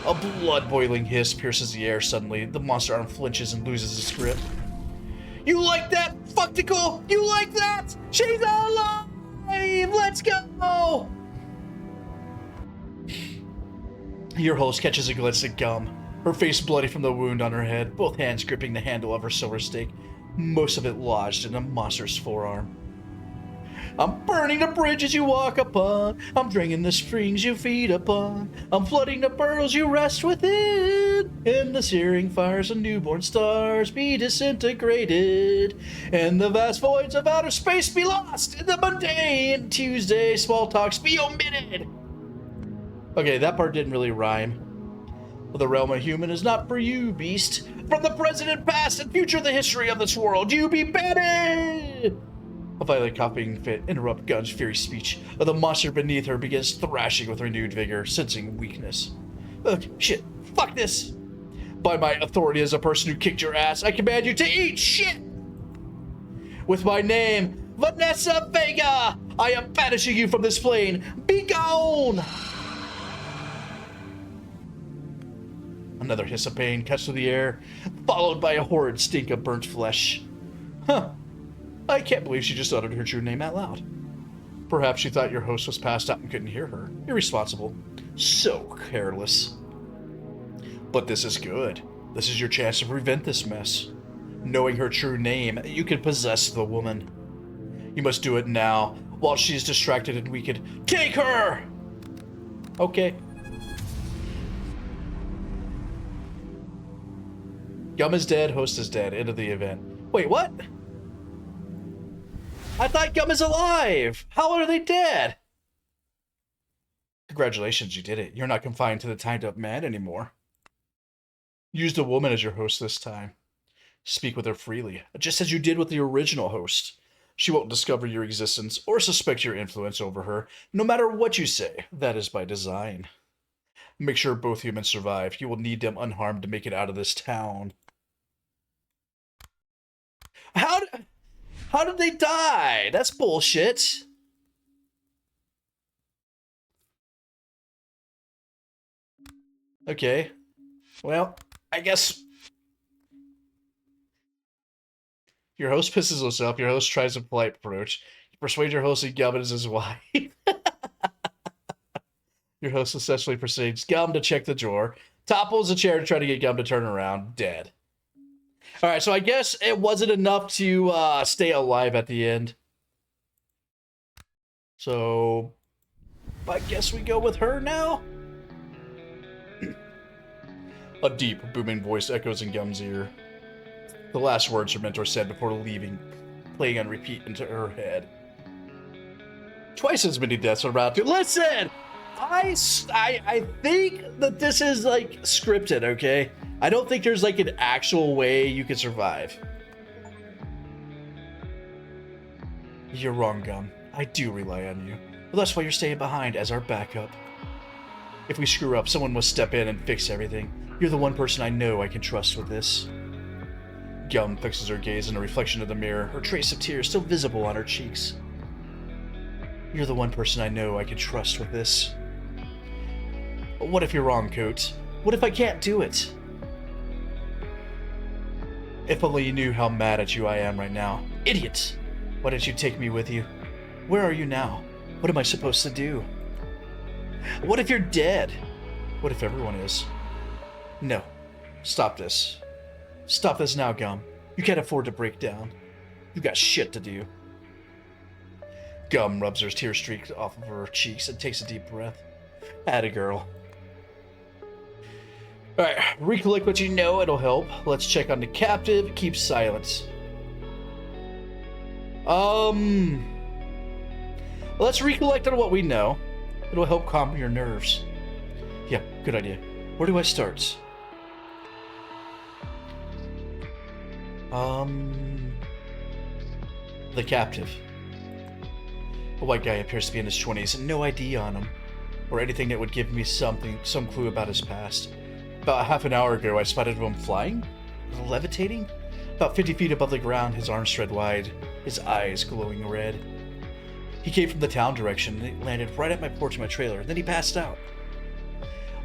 A blood-boiling hiss pierces the air suddenly. The monster arm flinches and loses its grip. You like that, fuckticle? You like that? She's alive! Let's go! Your host catches a glimpse of Gum, her face bloody from the wound on her head, both hands gripping the handle of her silver stake, most of it lodged in the monster's forearm. I'm burning the bridges you walk upon. I'm draining the springs you feed upon. I'm flooding the burrows you rest within. In the searing fires of newborn stars be disintegrated. And the vast voids of outer space be lost. In the mundane Tuesday small talks be omitted. Okay, that part didn't really rhyme. Well, the realm of human is not for you, beast. From the present, past, and future of the history of this world, you be banned! A violent coughing fit interrupts Gun's fierce speech. The monster beneath her begins thrashing with renewed vigor, sensing weakness. Ugh, shit, fuck this! By my authority as a person who kicked your ass, I command you to eat shit! With my name, Vanessa Vega, I am banishing you from this plane. Be gone! Another hiss of pain cuts through the air, followed by a horrid stink of burnt flesh. Huh. I can't believe she just uttered her true name out loud. Perhaps she thought your host was passed out and couldn't hear her. Irresponsible. So careless. But this is good. This is your chance to prevent this mess. Knowing her true name, you can possess the woman. You must do it now, while she is distracted and weakened. Take her! Okay. Gum is dead, host is dead. End of the event. Wait, what? I thought Gum is alive! How are they dead? Congratulations, you did it. You're not confined to the tied-up man anymore. Use the woman as your host this time. Speak with her freely, just as you did with the original host. She won't discover your existence or suspect your influence over her, no matter what you say. That is by design. Make sure both humans survive. You will need them unharmed to make it out of this town. How did they die? That's bullshit. Okay. Well, I guess your host pisses us up. Your host tries a polite approach. You persuade your host that Gum is his wife. Your host essentially persuades Gum to check the drawer, topples a chair to try to get Gum to turn around, dead. Alright, so I guess it wasn't enough to stay alive at the end. So, I guess we go with her now? A deep, booming voice echoes in Gum's ear. The last words her mentor said before leaving, playing on repeat into her head. Twice as many deaths are about to... Listen! I think that this is, like, scripted, okay? I don't think there's, like, an actual way you can survive. You're wrong, Gum. I do rely on you. But that's why you're staying behind as our backup. If we screw up, someone must step in and fix everything. You're the one person I know I can trust with this. Gum fixes her gaze in a reflection of the mirror, her trace of tears still visible on her cheeks. You're the one person I know I can trust with this. But what if you're wrong, Coat? What if I can't do it? If only you knew how mad at you I am right now. Idiot! Why didn't you take me with you? Where are you now? What am I supposed to do? What if you're dead? What if everyone is? No. Stop this. Stop this now, Gum. You can't afford to break down. You've got shit to do. Gum rubs her tear streak off of her cheeks and takes a deep breath. Atta girl. Alright, recollect what you know, it'll help. Let's check on the captive. Keep silence. Let's recollect on what we know. It'll help calm your nerves. Yeah, good idea. Where do I start? The captive. A white guy appears to be in his 20s and no ID on him, or anything that would give me some clue about his past. About half an hour ago, I spotted him flying? Levitating? About 50 feet above the ground, his arms spread wide, his eyes glowing red. He came from the town direction and he landed right at my porch of my trailer, then he passed out.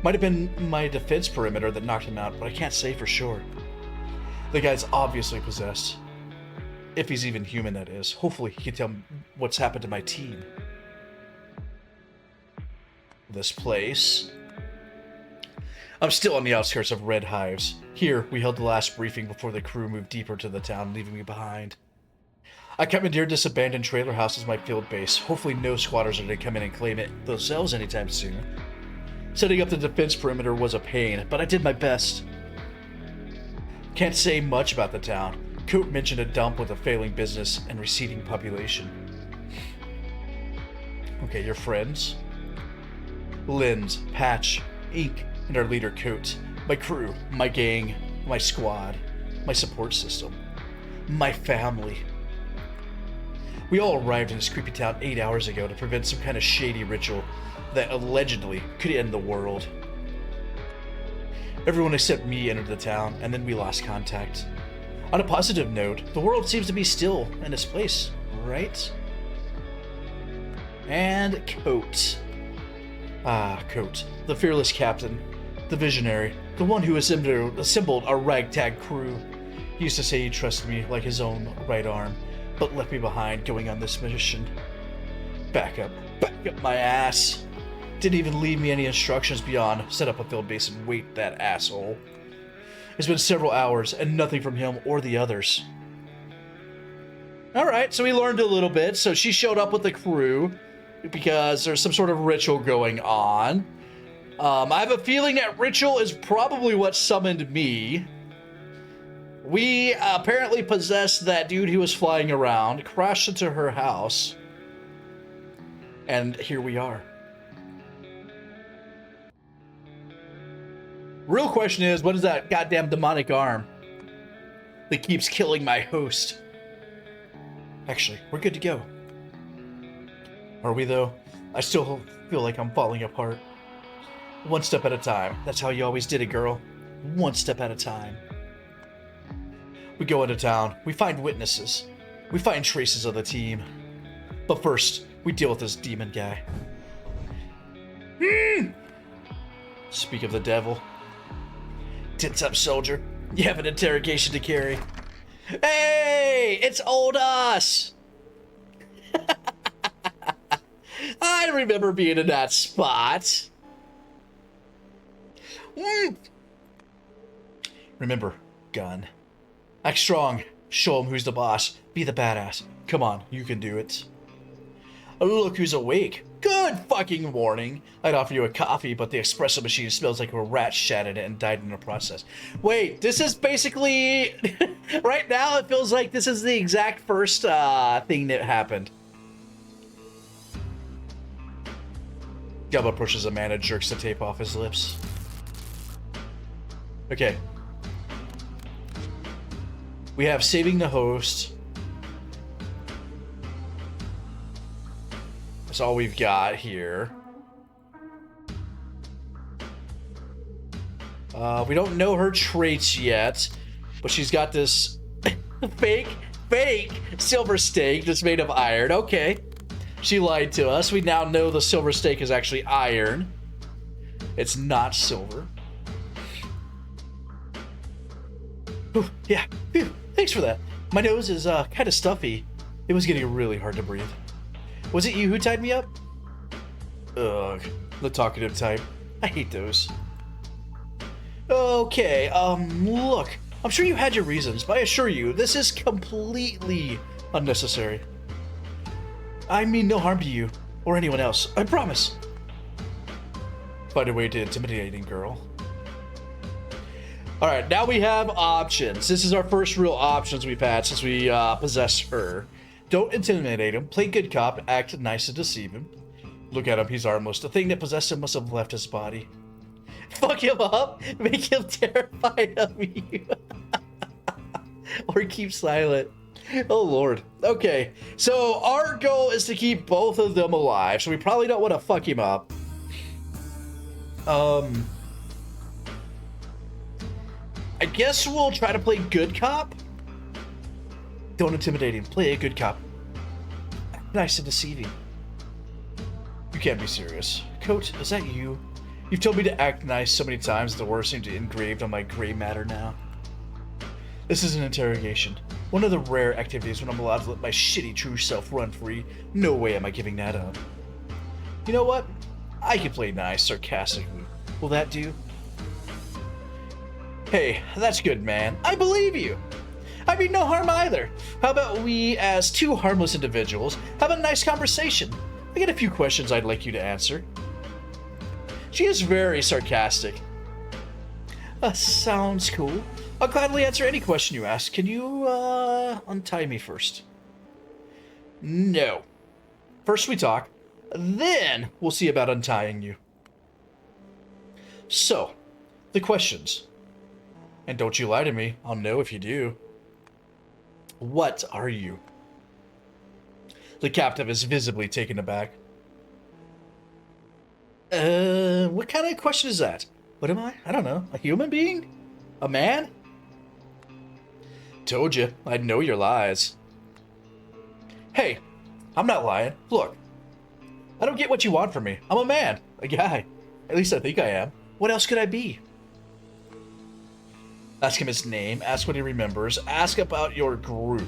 Might have been my defense perimeter that knocked him out, but I can't say for sure. The guy's obviously possessed. If he's even human, that is. Hopefully he can tell me what's happened to my team. This place. I'm still on the outskirts of Red Hives. Here, we held the last briefing before the crew moved deeper to the town, leaving me behind. I commandeered this abandoned trailer house as my field base. Hopefully no squatters are going to come in and claim it themselves anytime soon. Setting up the defense perimeter was a pain, but I did my best. Can't say much about the town. Coot mentioned a dump with a failing business and receding population. Okay, your friends? Linz, Patch, Ink, and our leader Coot. My crew, my gang, my squad, my support system, my family. We all arrived in this creepy town 8 hours ago to prevent some kind of shady ritual that allegedly could end the world. Everyone except me entered the town, and then we lost contact. On a positive note, the world seems to be still in its place, right? And Coat. Ah, Coat, the fearless captain, the visionary, the one who assembled our ragtag crew. He used to say he trusted me like his own right arm, but left me behind going on this mission. Back up my ass. Didn't even leave me any instructions beyond set up a field base and wait, that asshole. It's been several hours and nothing from him or the others. All right, so we learned a little bit. So she showed up with the crew because there's some sort of ritual going on. I have a feeling that ritual is probably what summoned me. We apparently possessed that dude who was flying around, crashed into her house, and here we are. Real question is, what is that goddamn demonic arm that keeps killing my host? Actually, we're good to go. Are we, though? I still feel like I'm falling apart. One step at a time. That's how you always did it, girl. One step at a time. We go into town. We find witnesses. We find traces of the team. But first, we deal with this demon guy. Speak of the devil. Tits up, soldier. You have an interrogation to carry. Hey! It's old us! I remember being in that spot. Remember, gun. Act strong. Show him who's the boss. Be the badass. Come on, you can do it. Look who's awake. Good fucking morning. I'd offer you a coffee, but the espresso machine smells like a rat shat in it and died in the process. Wait, this is basically... right now, it feels like this is the exact first thing that happened. Gubba pushes a man and jerks the tape off his lips. Okay. We have saving the host. That's all we've got here. We don't know her traits yet, but she's got this fake silver stake that's made of iron. Okay. She lied to us. We now know the silver stake is actually iron. It's not silver. Ooh, yeah. Phew. Thanks for that. My nose is kind of stuffy. It was getting really hard to breathe. Was it you who tied me up? Ugh, the talkative type. I hate those. Okay, look. I'm sure you had your reasons, but I assure you, this is completely unnecessary. I mean no harm to you, or anyone else, I promise. Find a way to intimidating girl. Alright, now we have options. This is our first real options we've had since we possessed her. Don't intimidate him, play good cop, act nice and deceive him. Look at him, he's harmless. The thing that possessed him must have left his body. Fuck him up, make him terrified of you. Or keep silent. Oh lord. Okay, so our goal is to keep both of them alive, so we probably don't want to fuck him up. I guess we'll try to play good cop. Don't intimidate him. Play a good cop. Nice and deceiving. You can't be serious. Coat, is that you? You've told me to act nice so many times the words seem to engraved on my gray matter now. This is an interrogation. One of the rare activities when I'm allowed to let my shitty true self run free. No way am I giving that up. You know what? I can play nice sarcastically. Will that do? Hey, that's good, man. I believe you. I mean no harm either. How about we, as two harmless individuals, have a nice conversation? I got a few questions I'd like you to answer. She is very sarcastic. Sounds cool. I'll gladly answer any question you ask. Can you, untie me first? No. First we talk, then we'll see about untying you. So, the questions. And don't you lie to me. I'll know if you do. What are you? The captive is visibly taken aback. What kind of question is that? What am I? I don't know. A human being? A man? Told you, I'd know your lies. Hey, I'm not lying. Look, I don't get what you want from me. I'm a man, a guy. At least I think I am. What else could I be? Ask him his name, ask what he remembers, ask about your group.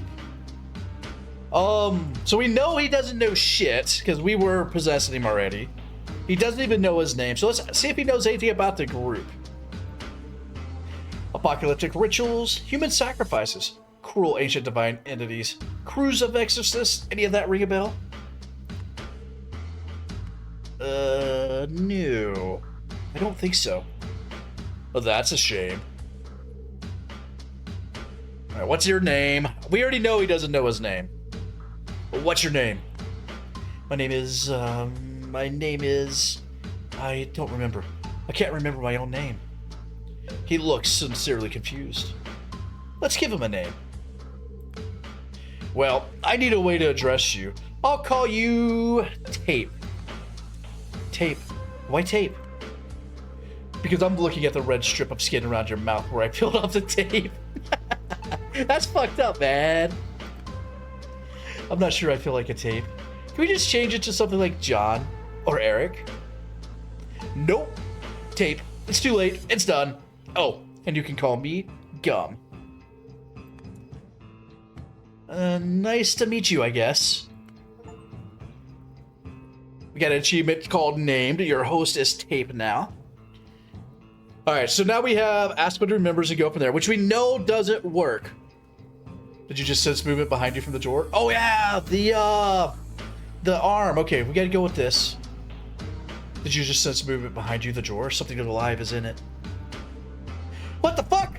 So we know he doesn't know shit, because we were possessing him already. He doesn't even know his name, so let's see if he knows anything about the group. Apocalyptic rituals, human sacrifices. cruel ancient divine entities. Cruise of exorcists? Any of that ring a bell? No. I don't think so. Well, that's a shame. Alright, what's your name? We already know he doesn't know his name. But what's your name? My name is, I don't remember. I can't remember my own name. He looks sincerely confused. Let's give him a name. Well, I need a way to address you. I'll call you Tape. Tape. Why Tape? Because I'm looking at the red strip of skin around your mouth where I peeled off the tape. That's fucked up, man. I'm not sure I feel like a tape. Can we just change it to something like John or Eric? Nope. Tape. It's too late. It's done. Oh, and you can call me Gum. Nice to meet you, I guess. We got an achievement called Named. Your host is Tape now. Alright, so now we have ask what remembers and go from there, which we know doesn't work. Did you just sense movement behind you from the door? Oh yeah, the arm. Okay, we gotta go with this. Did you just sense movement behind you, the drawer? Something alive is in it. What the fuck?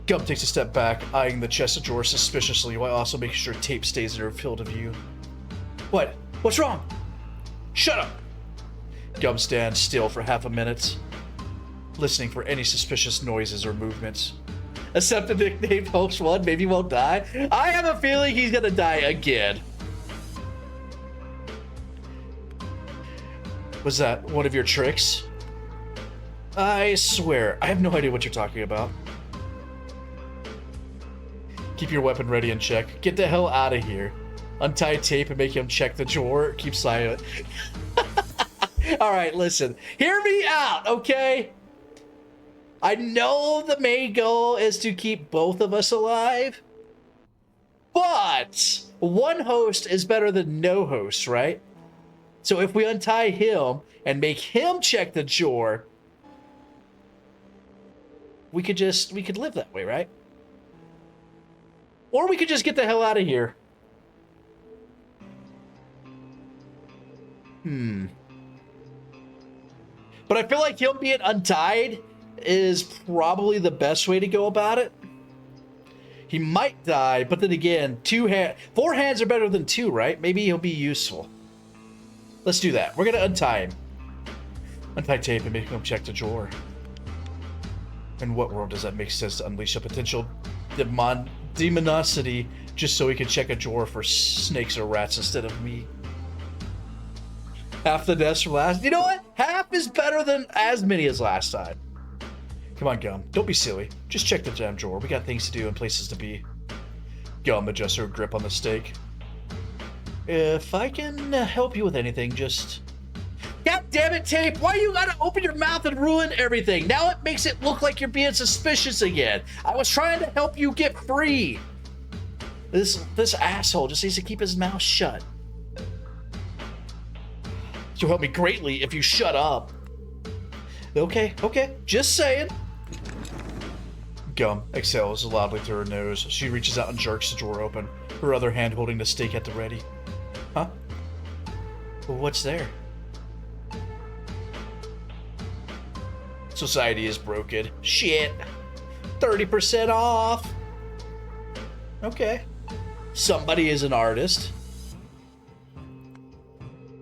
Gum takes a step back, eyeing the chest of drawers suspiciously while also making sure Tape stays in her field of view. What? What's wrong? Shut up! Gum stands still for half a minute, listening for any suspicious noises or movements. Accept the nickname Host 1, maybe won't die. I have a feeling he's gonna die again. Was that one of your tricks? I swear, I have no idea what you're talking about. Keep your weapon ready and check. Get the hell out of here. Untie Tape and make him check the drawer. Keep silent. Alright, listen. Hear me out, okay? I know the main goal is to keep both of us alive, but one host is better than no host, right? So if we untie him and make him check the drawer, we could live that way, right? Or we could just get the hell out of here. But I feel like him being untied is probably the best way to go about it. He might die, but then again, 4 hands are better than 2, right? Maybe he'll be useful. Let's do that. We're gonna untie him. Untie Tape and make him check the drawer. In what world does that make sense to unleash a potential demonicity just so he can check a drawer for snakes or rats instead of me? Half the deaths from last. You know what? Half is better than as many as last time. Come on, Gum. Don't be silly. Just check the damn drawer. We got things to do and places to be. Gum adjusts her grip on the stake. If I can help you with anything, just... God damn it, Tape! Why you gotta open your mouth and ruin everything? Now it makes it look like you're being suspicious again. I was trying to help you get free. This asshole just needs to keep his mouth shut. You'll help me greatly if you shut up. Okay, just saying. Gum exhales loudly through her nose. She reaches out and jerks the drawer open, her other hand holding the stake at the ready. Huh? Well, what's there? Society is broken. Shit. 30% off. Okay. Somebody is an artist.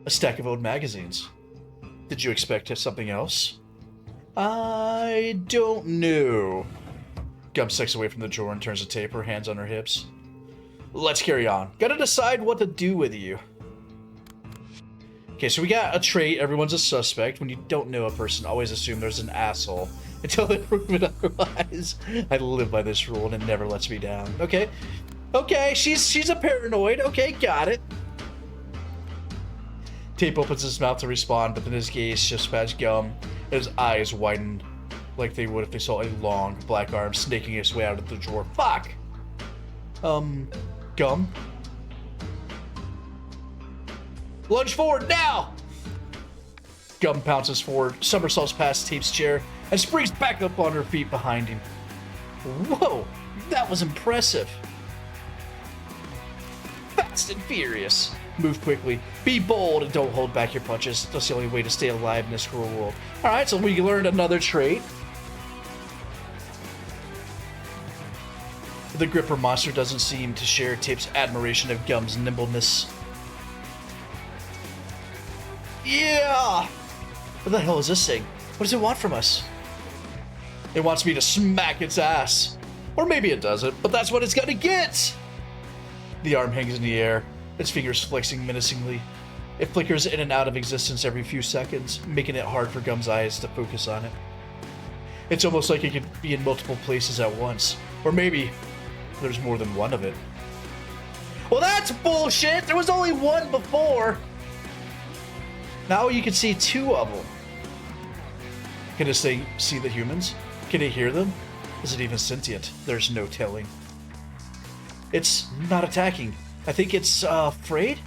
A stack of old magazines. Did you expect something else? I don't know. Gum steps away from the drawer and turns to Tape, her hands on her hips. Let's carry on. Gotta decide what to do with you. Okay, so we got a trait. Everyone's a suspect. When you don't know a person, always assume there's an asshole until they're proven otherwise. I live by this rule and it never lets me down. Okay. Okay, she's a paranoid. Okay, got it. Tape opens his mouth to respond, but then his gaze shifts past Gum, and his eyes widen like they would if they saw a long, black arm snaking its way out of the drawer. Fuck! Gum? Lunge forward, now! Gum pounces forward, somersaults past Tape's chair, and springs back up on her feet behind him. Whoa! That was impressive. Fast and furious. Move quickly. Be bold and don't hold back your punches. That's the only way to stay alive in this cruel world. Alright, so we learned another trait. The Gripper monster doesn't seem to share Tape's admiration of Gum's nimbleness. Yeah! What the hell is this thing? What does it want from us? It wants me to smack its ass. Or maybe it doesn't, but that's what it's gonna get! The arm hangs in the air, its fingers flexing menacingly. It flickers in and out of existence every few seconds, making it hard for Gum's eyes to focus on it. It's almost like it could be in multiple places at once. Or maybe there's more than one of it. Well, that's bullshit! There was only one before! Now you can see two of them. Can this thing see the humans? Can it hear them? Is it even sentient? There's no telling. It's not attacking. I think it's afraid?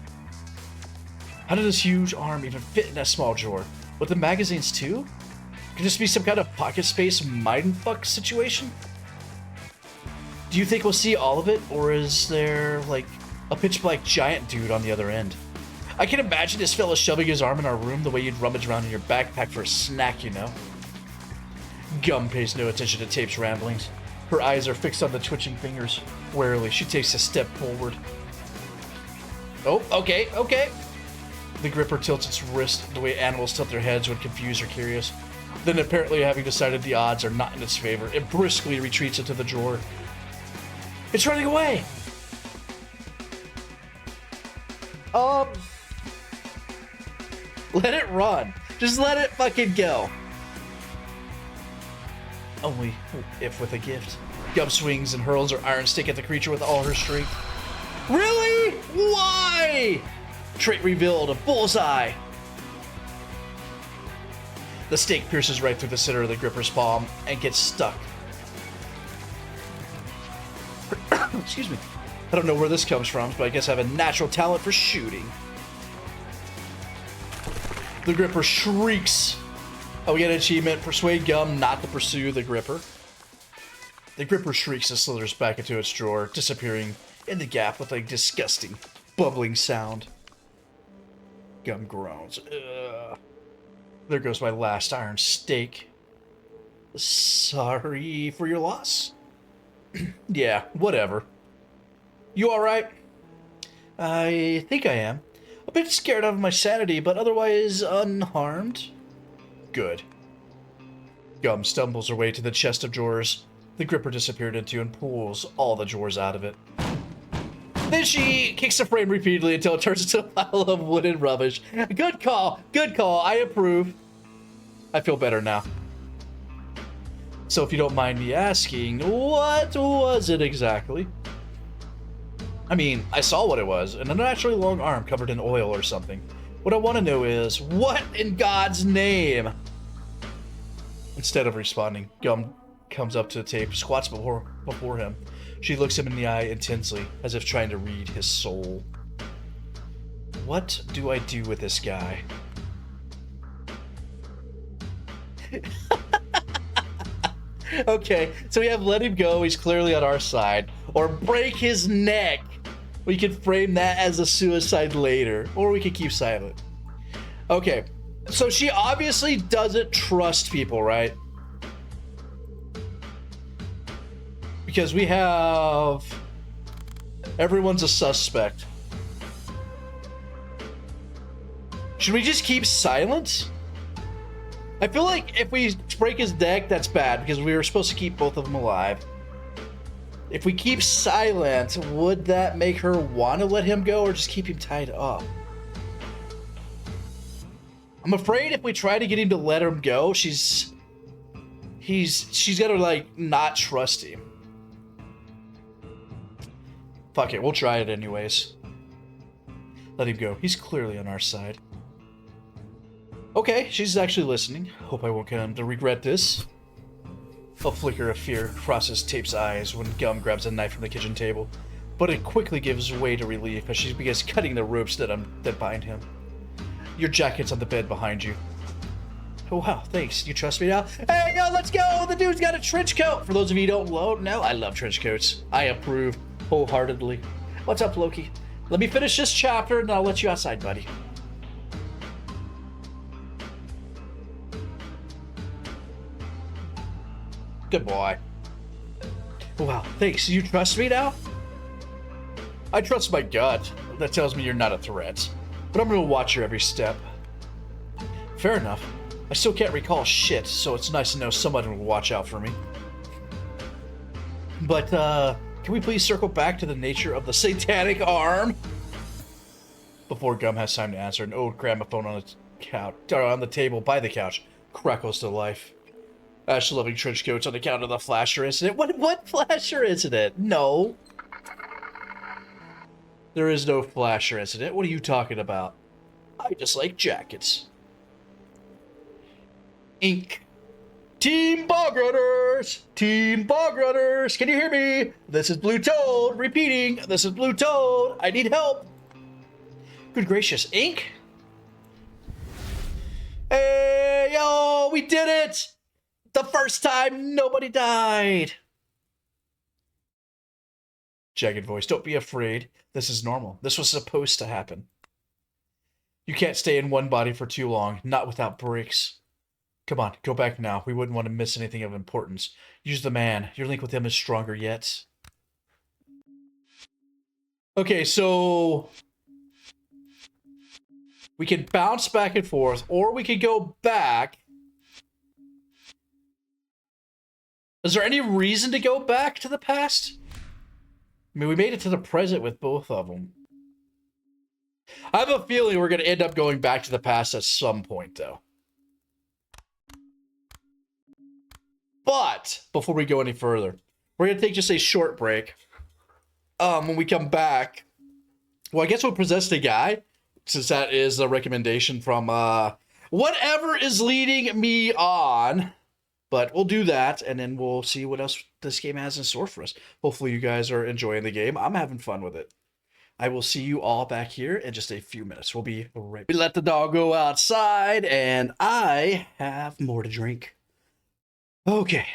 How did this huge arm even fit in that small drawer? With the magazines too? Could this be some kind of pocket space mindfuck situation? Do you think we'll see all of it? Or is there, like, a pitch black giant dude on the other end? I can imagine this fella shoving his arm in our room the way you'd rummage around in your backpack for a snack, you know? Gum pays no attention to Tape's ramblings. Her eyes are fixed on the twitching fingers. Warily, she takes a step forward. Oh, okay. The Gripper tilts its wrist the way animals tilt their heads when confused or curious. Then, apparently having decided the odds are not in its favor, it briskly retreats into the drawer. It's running away! Let it run. Just let it fucking go. Only if with a gift. Gum swings and hurls her iron stick at the creature with all her strength. Really? Why? Trait revealed, a bullseye. The stake pierces right through the center of the Gripper's palm and gets stuck. Excuse me. I don't know where this comes from, but I guess I have a natural talent for shooting. The Gripper shrieks. Oh, we get an achievement. Persuade Gum not to pursue the Gripper. The Gripper shrieks and slithers back into its drawer, disappearing in the gap with a disgusting, bubbling sound. Gum groans. Ugh. There goes my last iron stake. Sorry for your loss? Yeah, whatever. You alright? I think I am. A bit scared out of my sanity, but otherwise unharmed. Good. Gum stumbles her way to the chest of drawers the Gripper disappeared into and pulls all the drawers out of it. Then she kicks the frame repeatedly until it turns into a pile of wooden rubbish. Good call, I approve. I feel better now. So if you don't mind me asking, what was it exactly? I mean, I saw what it was, an unnaturally long arm covered in oil or something. What I want to know is, what in God's name? Instead of responding, Gum comes up to the Tape, squats before him. She looks him in the eye intensely, as if trying to read his soul. What do I do with this guy? Okay, so we have let him go, he's clearly on our side. Or break his neck. We could frame that as a suicide later. Or we could keep silent. Okay, so she obviously doesn't trust people, right? Because we have... everyone's a suspect. Should we just keep silent? I feel like if we break his neck, that's bad, because we were supposed to keep both of them alive. If we keep silent, would that make her want to let him go, or just keep him tied up? I'm afraid if we try to get him to let him go, she's gonna, like, not trust him. Fuck it, we'll try it anyways. Let him go. He's clearly on our side. Okay, she's actually listening. Hope I won't come to regret this. A flicker of fear crosses Tape's eyes when Gum grabs a knife from the kitchen table, but it quickly gives way to relief as she begins cutting the ropes that bind him. Your jacket's on the bed behind you. Oh, wow, thanks. You trust me now? Hey, yo, let's go! The dude's got a trench coat! For those of you who don't know, I love trench coats. I approve wholeheartedly. What's up, Loki? Let me finish this chapter, and I'll let you outside, buddy. Good boy. Oh, wow, thanks. You trust me now? I trust my gut. That tells me you're not a threat. But I'm gonna watch your every step. Fair enough. I still can't recall shit, so it's nice to know someone will watch out for me. But, can we please circle back to the nature of the satanic arm? Before Gum has time to answer, an old gramophone on the couch, or on the table by the couch, crackles to life. Ash loving trench coats on account of the flasher incident. What flasher incident? No. There is no flasher incident. What are you talking about? I just like jackets. Ink. Team Bog Runners! Team Bog Runners! Can you hear me? This is Blue Toad. Repeating, this is Blue Toad. I need help. Good gracious, Ink? Hey, yo, we did it! The first time nobody died. Jagged voice, don't be afraid. This is normal. This was supposed to happen. You can't stay in one body for too long, not without breaks. Come on, go back now. We wouldn't want to miss anything of importance. Use the man. Your link with him is stronger yet. Okay, so we can bounce back and forth, or we could go back. Is there any reason to go back to the past? I mean, we made it to the present with both of them. I have a feeling we're going to end up going back to the past at some point, though. But before we go any further, we're going to take just a short break. When we come back, well, I guess we'll possess the guy, since that is a recommendation from whatever is leading me on. But we'll do that, and then we'll see what else this game has in store for us. Hopefully you guys are enjoying the game. I'm having fun with it. I will see you all back here in just a few minutes. We'll be right back. We let the dog go outside, and I have more to drink. Okay.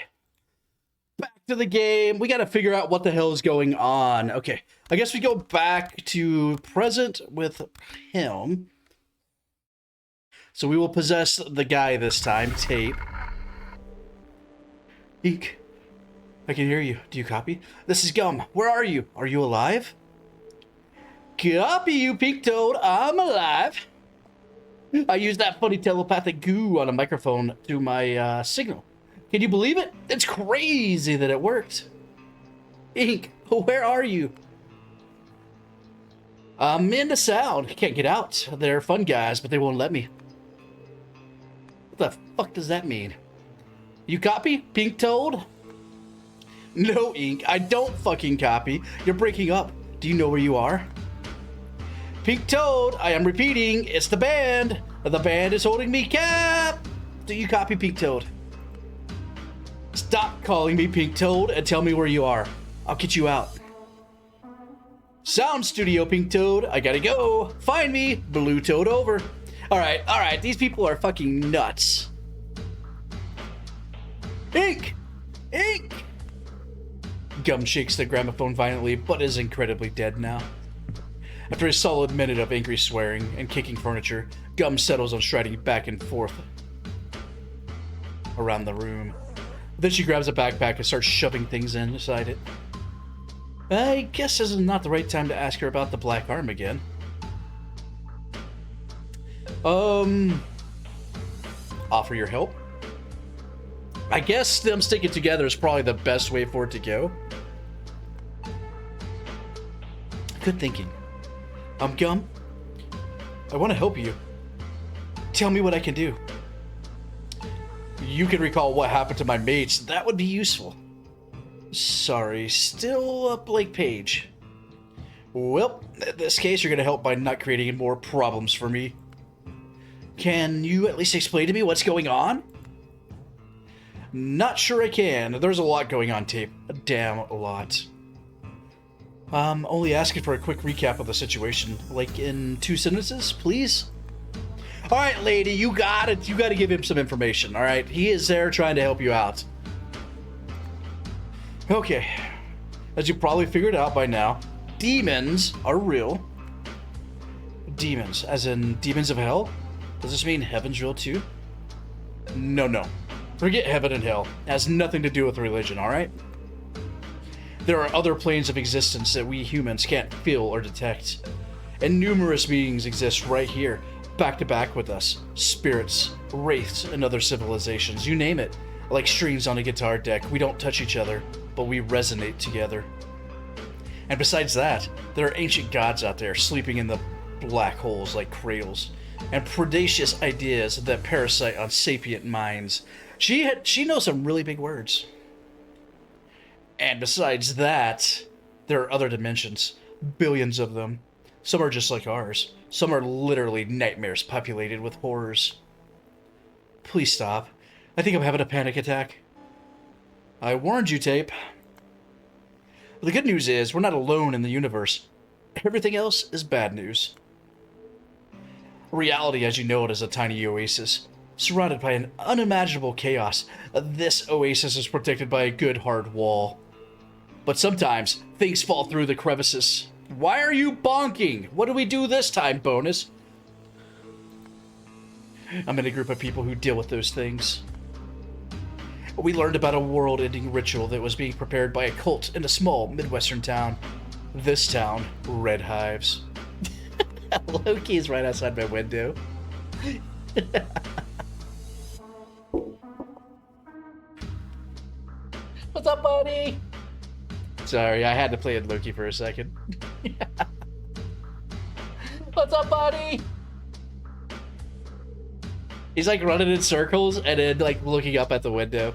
Back to the game. We got to figure out what the hell is going on. Okay. I guess we go back to present with him. So we will possess the guy this time. Tape. Eek. I can hear you. Do you copy? This is Gum. Where are you? Are you alive? Copy you, Pink Toad. I'm alive. I used that funny telepathic goo on a microphone through my signal. Can you believe it? It's crazy that it worked. Ink, where are you? I'm in the sound. Can't get out. They're fun guys, but they won't let me. What the fuck does that mean? You copy, Pink Toad? No, Ink, I don't fucking copy. You're breaking up. Do you know where you are? Pink Toad, I am repeating, it's the band. The band is holding me cap. Do you copy, Pink Toad? Stop calling me Pink Toad and tell me where you are. I'll get you out. Sound Studio, Pink Toad. I gotta go. Find me. Blue Toad over. All right. These people are fucking nuts. Ink! Ink! Gum shakes the gramophone violently, but is incredibly dead now. After a solid minute of angry swearing and kicking furniture, Gum settles on striding back and forth around the room. Then she grabs a backpack and starts shoving things inside it. I guess this is not the right time to ask her about the black arm again. Offer your help? I guess them sticking together is probably the best way for it to go. Good thinking. Gum, I want to help you. Tell me what I can do. You can recall what happened to my mates. That would be useful. Sorry, still a blank page. Well, in this case, you're going to help by not creating any more problems for me. Can you at least explain to me what's going on? Not sure I can. There's a lot going on, Tape. A damn lot. Only asking for a quick recap of the situation. Like in 2 sentences, please? All right, lady, you got it. You got to give him some information. All right, he is there trying to help you out. Okay, as you probably figured out by now, demons are real. Demons, as in demons of hell? Does this mean heaven's real too? No. Forget heaven and hell. It has nothing to do with religion, all right? There are other planes of existence that we humans can't feel or detect. And numerous beings exist right here, back to back with us. Spirits, wraiths, and other civilizations, you name it. Like strings on a guitar deck, we don't touch each other, but we resonate together. And besides that, there are ancient gods out there sleeping in the black holes like cradles, and predacious ideas that parasite on sapient minds. She knows some really big words. And besides that, there are other dimensions, billions of them. Some are just like ours. Some are literally nightmares populated with horrors. Please stop. I think I'm having a panic attack. I warned you, Tape. The good news is, we're not alone in the universe. Everything else is bad news. Reality, as you know it, is a tiny oasis, surrounded by an unimaginable chaos. This oasis is protected by a good hard wall. But sometimes, things fall through the crevices. Why are you bonking? What do we do this time, bonus? I'm in a group of people who deal with those things. We learned about a world-ending ritual that was being prepared by a cult in a small Midwestern town. This town, Red Hives. Loki's right outside my window. What's up, buddy? Sorry, I had to play it Loki for a second. What's up, buddy? He's like running in circles and then like looking up at the window.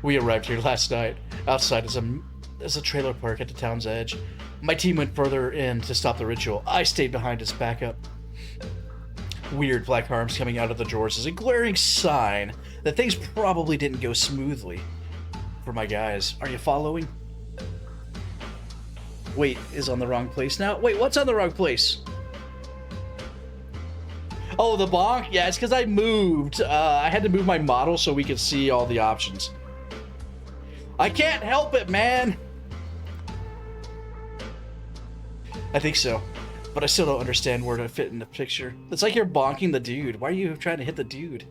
We arrived here last night. Outside is a trailer park at the town's edge. My team went further in to stop the ritual. I stayed behind as backup. Weird black arms coming out of the drawers is a glaring sign that things probably didn't go smoothly for my guys. Are you following? Wait, is on the wrong place now? Wait, what's on the wrong place? Oh, the bonk? Yeah, it's because I moved. I had to move my model so we could see all the options. I can't help it, man. I think so, but I still don't understand where to fit in the picture. It's like you're bonking the dude. Why are you trying to hit the dude?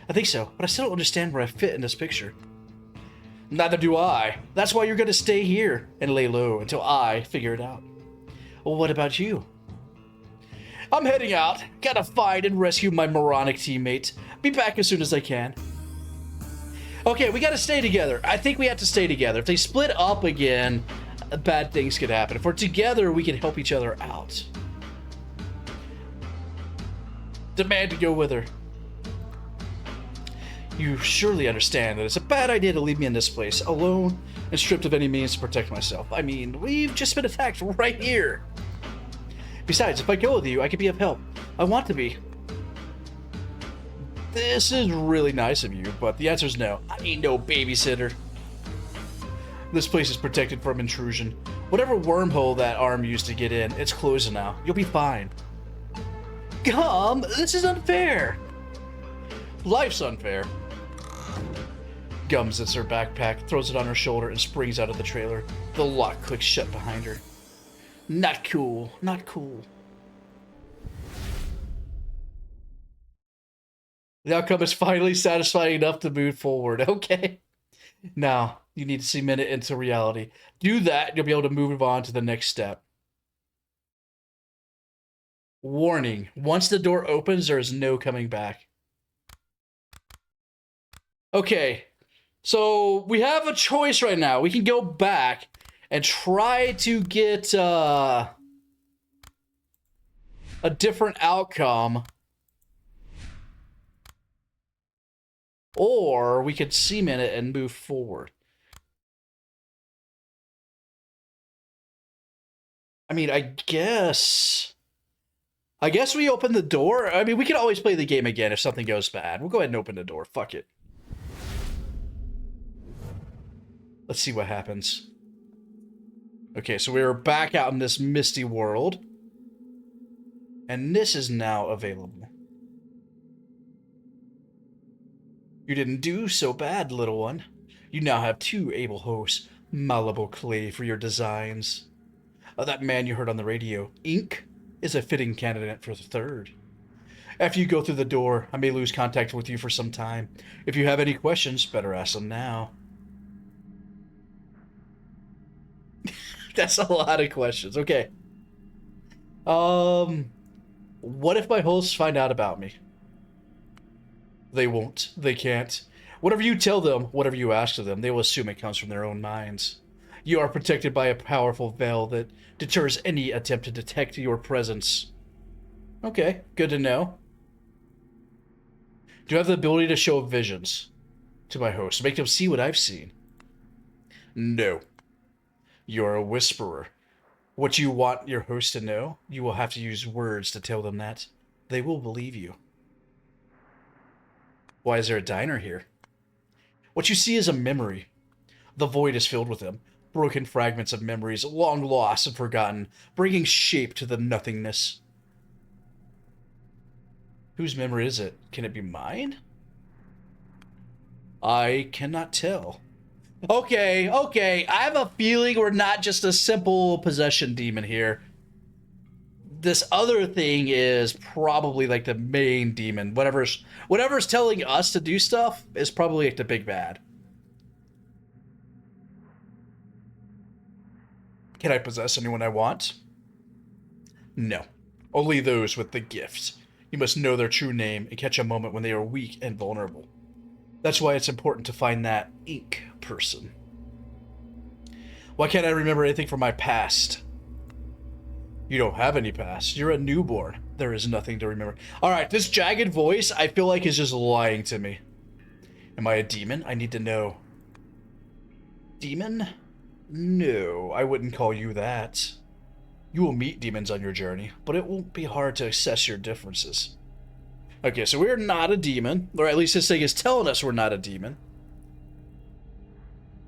I think so, but I still don't understand where I fit in this picture. Neither do I. That's why you're gonna stay here and lay low until I figure it out. Well, what about you? I'm heading out. Gotta find and rescue my moronic teammate. Be back as soon as I can. Okay, we gotta stay together. I think we have to stay together. If they split up again, bad things could happen. If we're together, we can help each other out. Demand to go with her. You surely understand that it's a bad idea to leave me in this place, alone and stripped of any means to protect myself. I mean, we've just been attacked right here. Besides, if I go with you, I could be of help. I want to be. This is really nice of you, but the answer is no. I ain't no babysitter. This place is protected from intrusion. Whatever wormhole that arm used to get in, it's closed now. You'll be fine. Come, this is unfair. Life's unfair. Gums zits her backpack, throws it on her shoulder, and springs out of the trailer. The lock clicks shut behind her. Not cool. Not cool. The outcome is finally satisfying enough to move forward. Okay. Now, you need to cement it into reality. Do that, you'll be able to move on to the next step. Warning. Once the door opens, there is no coming back. Okay. So, we have a choice right now. We can go back and try to get a different outcome. Or we could cement it and move forward. I mean, I guess we open the door. I mean, we can always play the game again if something goes bad. We'll go ahead and open the door. Fuck it. Let's see what happens. Okay, so we're back out in this misty world. and this is now available. You didn't do so bad, little one. You now have 2 able hosts, malleable clay for your designs. That man you heard on the radio, Ink, is a fitting candidate for the 3rd. After you go through the door, I may lose contact with you for some time. If you have any questions, better ask them now. That's a lot of questions. Okay. What if my hosts find out about me? They won't. They can't. Whatever you tell them, whatever you ask of them, they will assume it comes from their own minds. You are protected by a powerful veil that deters any attempt to detect your presence. Okay, good to know. Do you have the ability to show visions to my hosts, make them see what I've seen? No. You're a whisperer. What you want your host to know, you will have to use words to tell them that. They will believe you. Why is there a diner here? What you see is a memory. The void is filled with them. Broken fragments of memories, long lost and forgotten, bringing shape to the nothingness. Whose memory is it? Can it be mine? I cannot tell. Okay. I have a feeling we're not just a simple possession demon here. This other thing is probably like the main demon. Whatever's telling us to do stuff is probably like the big bad. Can I possess anyone I want? No. Only those with the gift. You must know their true name and catch a moment when they are weak and vulnerable. That's why it's important to find that ink person. Why can't I remember anything from my past? You don't have any past. You're a newborn. There is nothing to remember. Alright, this jagged voice, I feel like is just lying to me. Am I a demon? I need to know. Demon? No, I wouldn't call you that. You will meet demons on your journey, but it won't be hard to assess your differences. Okay, so we're not a demon, or at least this thing is telling us we're not a demon.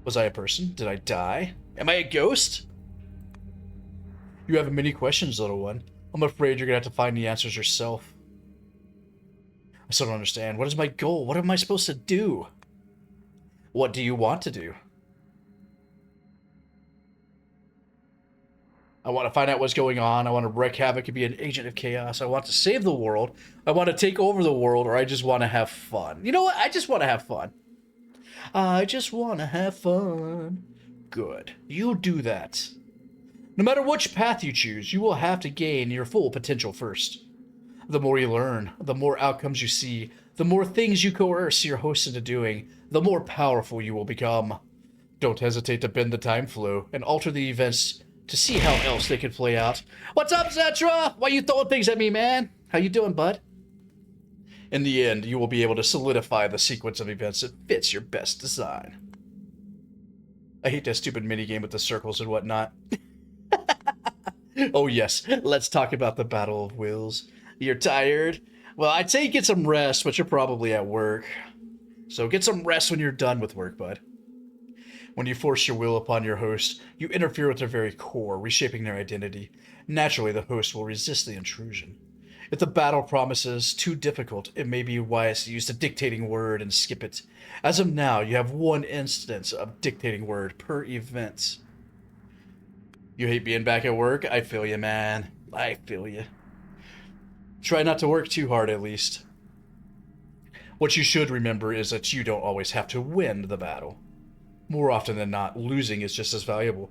Was I a person? Did I die? Am I a ghost? You have many questions, little one. I'm afraid you're gonna have to find the answers yourself. I still don't understand. What is my goal? What am I supposed to do? What do you want to do? I want to find out what's going on. I want to wreak havoc and be an agent of chaos. I want to save the world. I want to take over the world, or I just want to have fun. You know what? I just want to have fun. I just want to have fun. Good. You do that. No matter which path you choose, you will have to gain your full potential first. The more you learn, the more outcomes you see, the more things you coerce your host into doing, the more powerful you will become. Don't hesitate to bend the time flow and alter the events to see how else they could play out. What's up, Zetra? Why you throwing things at me, man? How you doing, bud? In the end, you will be able to solidify the sequence of events that fits your best design. I hate that stupid minigame with the circles and whatnot. Oh yes, let's talk about the Battle of Wills. You're tired? Well, I'd say get some rest, but you're probably at work. So get some rest when you're done with work, bud. When you force your will upon your host, you interfere with their very core, reshaping their identity. Naturally, the host will resist the intrusion. If the battle promises too difficult, it may be wise to use the dictating word and skip it. As of now, you have 1 instance of dictating word per event. You hate being back at work? I feel you, man. I feel you. Try not to work too hard, at least. What you should remember is that you don't always have to win the battle. More often than not, losing is just as valuable.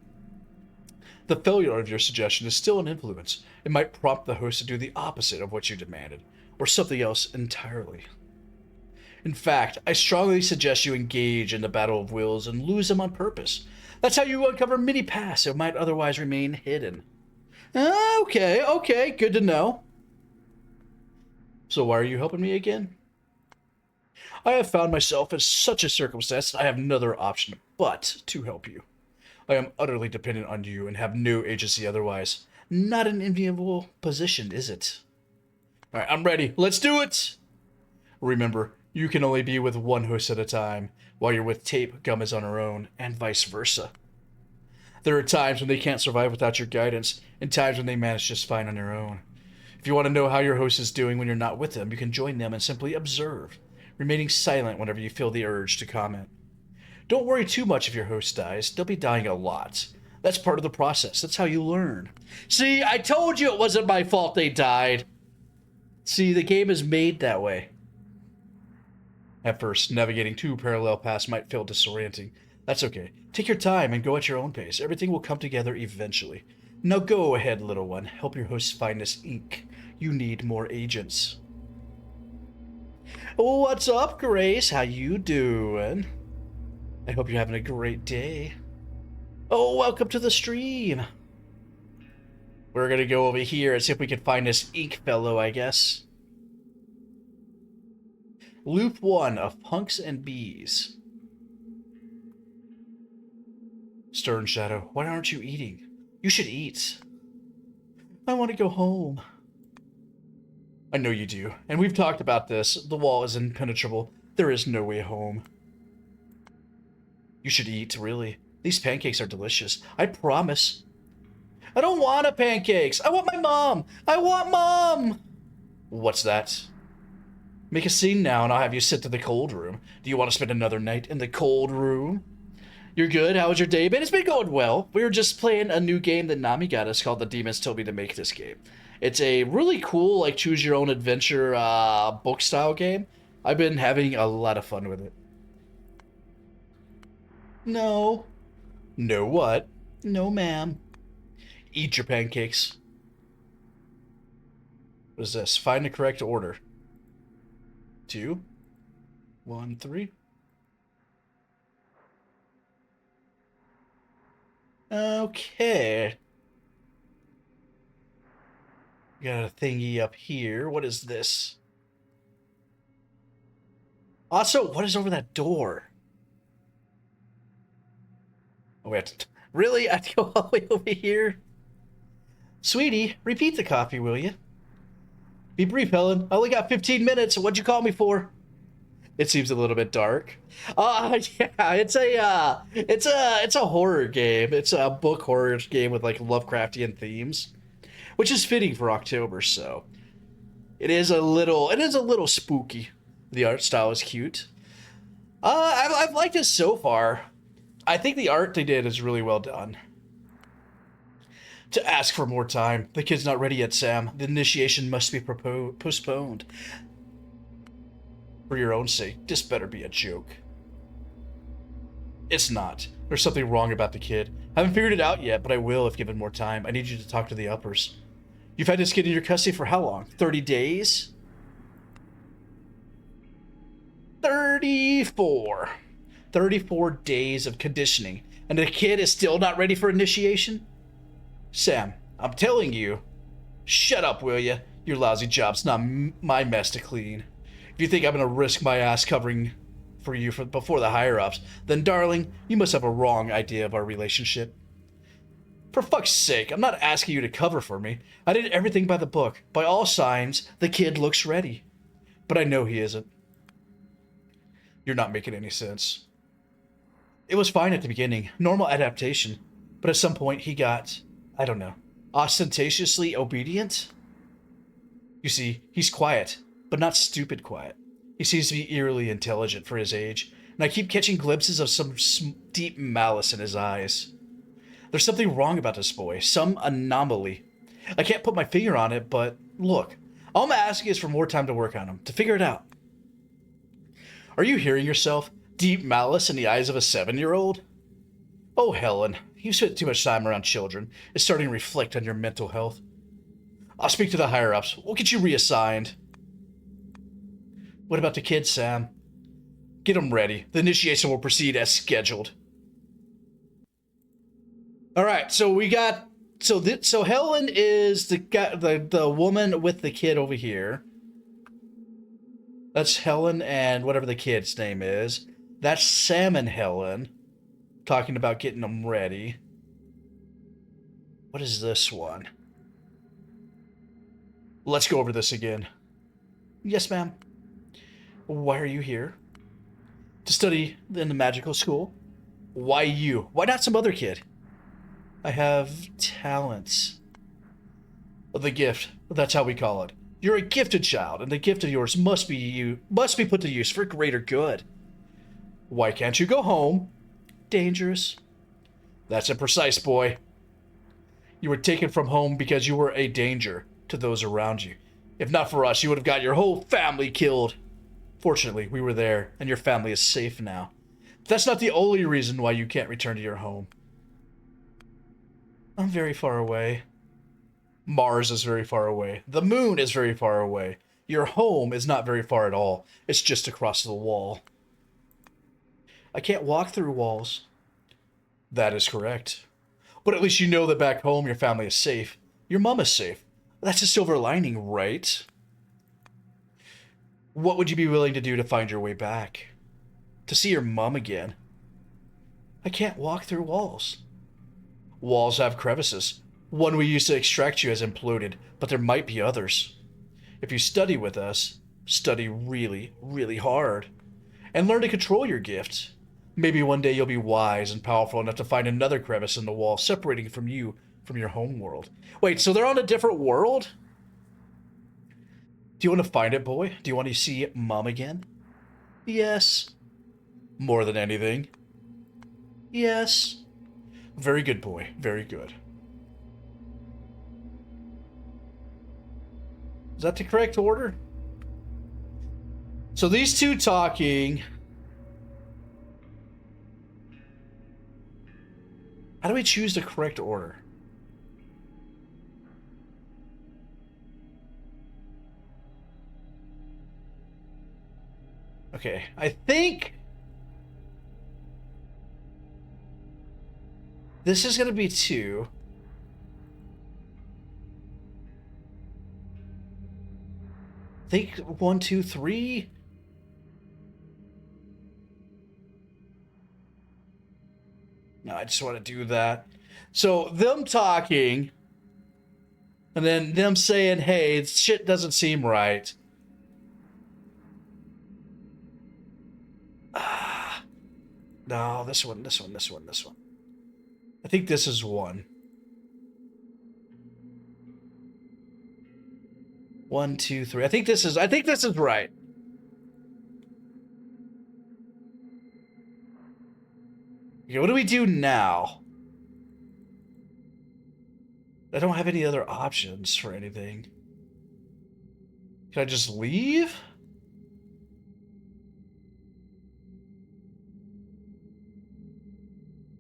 The failure of your suggestion is still an influence. It might prompt the host to do the opposite of what you demanded, or something else entirely. In fact, I strongly suggest you engage in the Battle of Wills and lose them on purpose. That's how you uncover many paths that might otherwise remain hidden. Okay, good to know. So why are you helping me again? I have found myself in such a circumstance that I have another option but to help you. I am utterly dependent on you and have no agency otherwise. Not an enviable position, is it? Alright, I'm ready. Let's do it! Remember, you can only be with one host at a time, while you're with Tape, Gum is on her own, and vice versa. There are times when they can't survive without your guidance, and times when they manage just fine on their own. If you want to know how your host is doing when you're not with them, you can join them and simply observe, remaining silent whenever you feel the urge to comment. Don't worry too much if your host dies. They'll be dying a lot. That's part of the process. That's how you learn. See, I told you it wasn't my fault they died. See, the game is made that way. At first, navigating two parallel paths might feel disorienting. That's okay. Take your time and go at your own pace. Everything will come together eventually. Now go ahead, little one. Help your host find this ink. You need more agents. What's up, Grace? How you doing? I hope you're having a great day. Oh, welcome to the stream. We're gonna go over here and see if we can find this ink fellow, I guess. Loop 1 of Punks and Bees. Stern Shadow, why aren't you eating? You should eat. I want to go home. I know you do, and we've talked about this. The wall is impenetrable. There is no way home. You should eat, really. These pancakes are delicious. I promise. I don't want a pancakes. I want my mom. I want mom. What's that? Make a scene now and I'll have you sit to the cold room. Do you want to spend another night in the cold room? You're good? How was your day? Man, it's been going well. We were just playing a new game that Nami got us called The Demons Told Me to Make This Game. It's a really cool, like, choose-your-own-adventure book-style game. I've been having a lot of fun with it. No. No what? No, ma'am. Eat your pancakes. What is this? Find the correct order. 2, 1, 3. Okay. Got a thingy up here. What is this? Also, what is over that door? Oh, we have to... Really? I have to go all the way over here? Sweetie, repeat the copy, will you? Be brief, Helen. I only got 15 minutes. What'd you call me for? It seems a little bit dark. Yeah, it's a horror game. It's a book horror game with like Lovecraftian themes, which is fitting for October. So it is a little spooky. The art style is cute. I've liked it so far. I think the art they did is really well done. To ask for more time. The kid's not ready yet, Sam. The initiation must be postponed. For your own sake, this better be a joke. It's not. There's something wrong about the kid. I haven't figured it out yet, but I will if given more time. I need you to talk to the uppers. You've had this kid in your custody for how long? 30 days? 34. 34 days of conditioning, and the kid is still not ready for initiation? Sam, I'm telling you. Shut up, will ya? Your lousy job's not my mess to clean. If you think I'm gonna risk my ass covering for you before the higher-ups, then darling, you must have a wrong idea of our relationship. For fuck's sake, I'm not asking you to cover for me. I did everything by the book. By all signs, the kid looks ready. But I know he isn't. You're not making any sense. It was fine at the beginning, normal adaptation, but at some point he got, I don't know, ostentatiously obedient? You see, he's quiet, but not stupid quiet. He seems to be eerily intelligent for his age, and I keep catching glimpses of some deep malice in his eyes. There's something wrong about this boy, some anomaly. I can't put my finger on it, but look, all I'm asking is for more time to work on him, to figure it out. Are you hearing yourself? Deep malice in the eyes of a 7-year-old? Oh, Helen, you've spent too much time around children. It's starting to reflect on your mental health. I'll speak to the higher-ups. We'll get you reassigned. What about the kids, Sam? Get them ready. The initiation will proceed as scheduled. All right, so we got... So Helen is the woman with the kid over here. That's Helen and whatever the kid's name is. That's Sam and Helen talking about getting them ready. What is this one? Let's go over this again. Yes, ma'am. Why are you here? To study in the magical school. Why you? Why not some other kid? I have talents. The gift. That's how we call it. You're a gifted child, and the gift of yours must be put to use for greater good. Why can't you go home? Dangerous. That's imprecise, boy. You were taken from home because you were a danger to those around you. If not for us, you would have got your whole family killed. Fortunately, we were there, and your family is safe now. That's not the only reason why you can't return to your home. I'm very far away. Mars is very far away. The moon is very far away. Your home is not very far at all. It's just across the wall. I can't walk through walls. That is correct. But at least you know that back home your family is safe. Your mom is safe. That's a silver lining, right? What would you be willing to do to find your way back? To see your mom again? I can't walk through walls. Walls have crevices. One we used to extract you has imploded, but there might be others. If you study with us, study really, really hard, and learn to control your gift. Maybe one day you'll be wise and powerful enough to find another crevice in the wall separating from you from your home world. Wait, so they're on a different world? Do you want to find it, boy? Do you want to see Mom again? Yes. More than anything? Yes. Very good, boy. Very good. Is that the correct order? So these two talking... How do we choose the correct order? Okay, I think... This is going to be 2. I think 1, 2, 3. No, I just want to do that. So, them talking, and then them saying, hey, shit doesn't seem right. No, this one. I think this is 1. 1, 2, 3. I think this is right. Okay, what do we do now? I don't have any other options for anything. Can I just leave?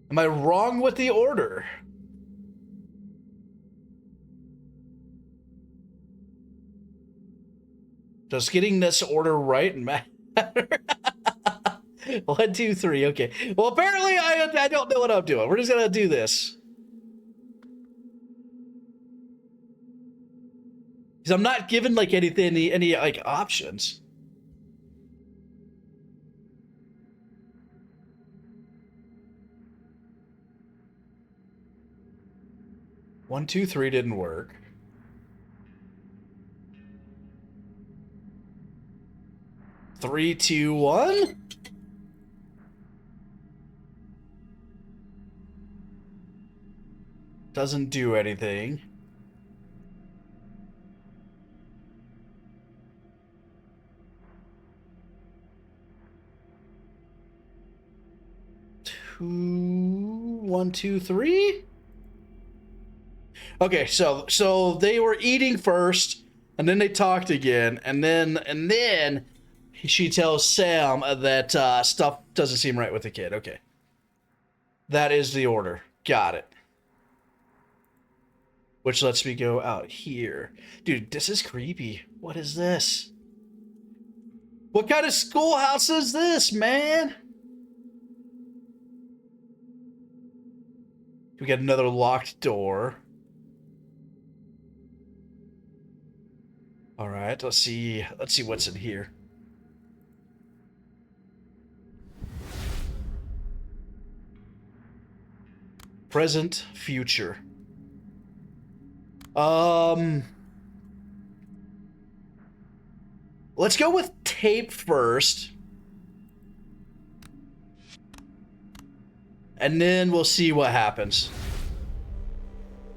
Am I wrong with the order? Does getting this order right matter? 1, 2, 3. Okay. Well, apparently I don't know what I'm doing. We're just gonna do this. Because I'm not given like anything, any like options. One, 2, 3 didn't work. Three, 2, 1. Doesn't do anything. One, 2, 3. Okay, so they were eating first, and then they talked again, and then she tells Sam that stuff doesn't seem right with the kid. Okay, that is the order. Got it. Which lets me go out here. Dude, this is creepy. What is this? What kind of schoolhouse is this, man? We got another locked door. All right, let's see what's in here. Present, future. Let's go with tape first. And then we'll see what happens.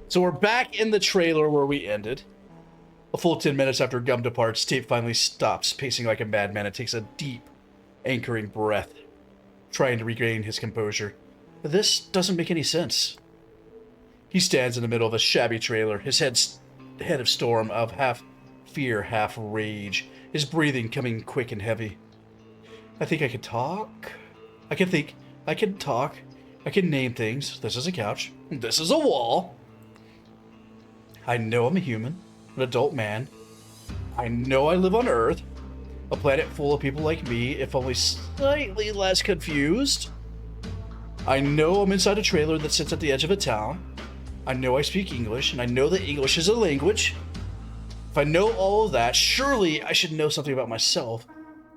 So we're back in the trailer where we ended. A full 10 minutes after Gum departs, Tate finally stops, pacing like a madman, and takes a deep, anchoring breath, trying to regain his composure. This doesn't make any sense. He stands in the middle of a shabby trailer, his head of storm of half fear, half rage, his breathing coming quick and heavy. I think I can talk. I can think. I can talk. I can name things. This is a couch. This is a wall. I know I'm a human, an adult man. I know I live on Earth, a planet full of people like me, if only slightly less confused. I know I'm inside a trailer that sits at the edge of a town. I know I speak English, and I know that English is a language. If I know all of that, surely I should know something about myself.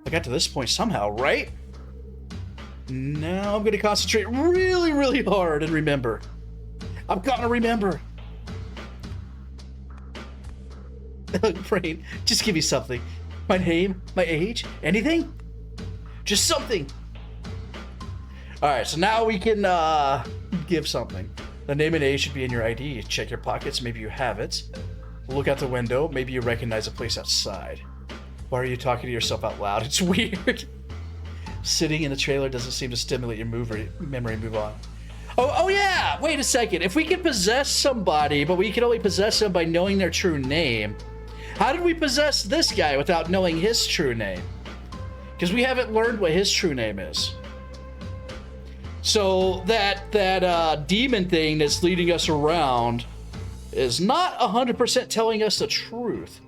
I got to this point somehow, right? Now I'm gonna concentrate really, really hard and remember. I'm gonna remember. Brain, just give me something. My name, my age, anything? Just something. Alright, so now we can give something. The name and age should be in your ID. Check your pockets, maybe you have it. Look out the window, maybe you recognize a place outside. Why are you talking to yourself out loud? It's weird. Sitting in the trailer doesn't seem to stimulate your memory. Move on. Oh yeah! Wait a second. If we can possess somebody, but we can only possess them by knowing their true name, how did we possess this guy without knowing his true name? Because we haven't learned what his true name is. So that demon thing that's leading us around is not 100% telling us the truth.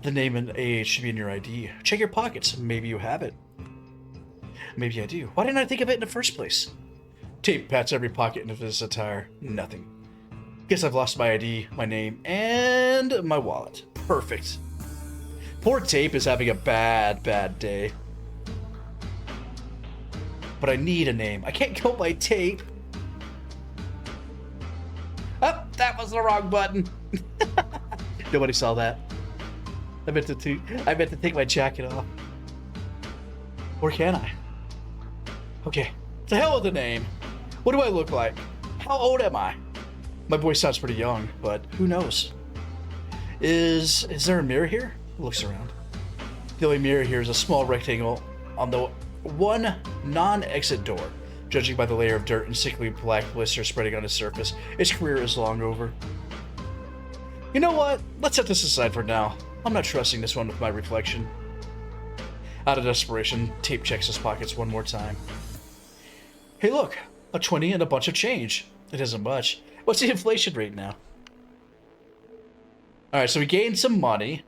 The name and age should be in your ID. Check your pockets. Maybe you have it. Maybe I do. Why didn't I think of it in the first place? Tape pats every pocket of his attire. Nothing. Guess I've lost my ID, my name, and my wallet. Perfect. Poor Tape is having a bad day. But I need a name. I can't go by Tape. Oh, that was the wrong button. Nobody saw that. I meant to take my jacket off. Or can I? Okay. To hell with the name. What do I look like? How old am I? My voice sounds pretty young, but who knows? Is there a mirror here? Looks around. The only mirror here is a small rectangle on the one non-exit door. Judging by the layer of dirt and sickly black blisters spreading on its surface, its career is long over. You know what? Let's set this aside for now. I'm not trusting this one with my reflection. Out of desperation, Tape checks his pockets one more time. Hey look, a 20 and a bunch of change. It isn't much. What's the inflation rate now? Alright, so we gained some money.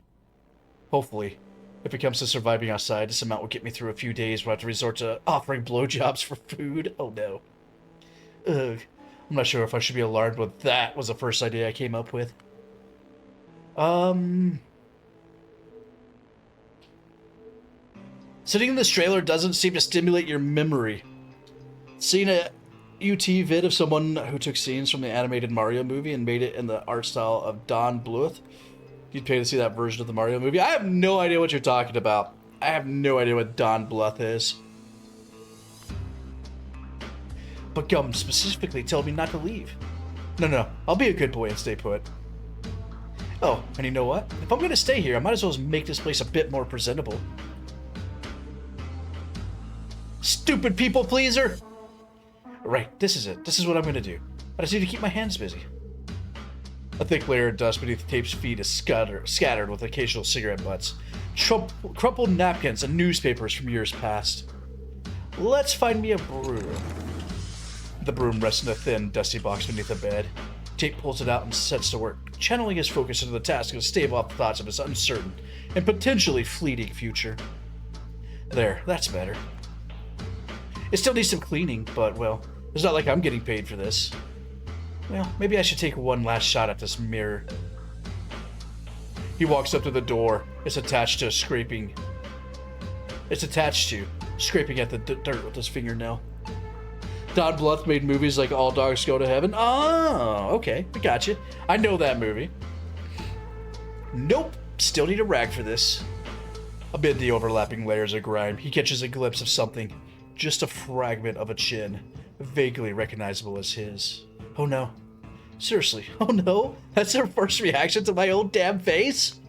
Hopefully. If it comes to surviving outside, this amount will get me through a few days where I have to resort to offering blowjobs for food. Oh no. Ugh. I'm not sure if I should be alarmed, but that was the first idea I came up with. Sitting in this trailer doesn't seem to stimulate your memory. Seen a UT vid of someone who took scenes from the animated Mario movie and made it in the art style of Don Bluth. You'd pay to see that version of the Mario movie. I have no idea what you're talking about. I have no idea what Don Bluth is. But Gum specifically told me not to leave. No, I'll be a good boy and stay put. Oh, and you know what? If I'm gonna stay here, I might as well make this place a bit more presentable. Stupid people pleaser! Right, this is it. This is what I'm gonna do. I just need to keep my hands busy. A thick layer of dust beneath Tape's feet is scattered with occasional cigarette butts, crumpled napkins, and newspapers from years past. Let's find me a broom. The broom rests in a thin, dusty box beneath the bed. Tape pulls it out and sets to work, channeling his focus into the task of stave off the thoughts of his uncertain and potentially fleeting future. There, that's better. It still needs some cleaning, but, well, it's not like I'm getting paid for this. Well, maybe I should take one last shot at this mirror. He walks up to the door. It's attached to scraping at the dirt with his fingernail. Don Bluth made movies like All Dogs Go to Heaven. Oh, okay, I got you. I know that movie. Nope, still need a rag for this. Amid the overlapping layers of grime, he catches a glimpse of something. Just a fragment of a chin, vaguely recognizable as his. Oh no. Seriously, oh no, that's their first reaction to my own damn face?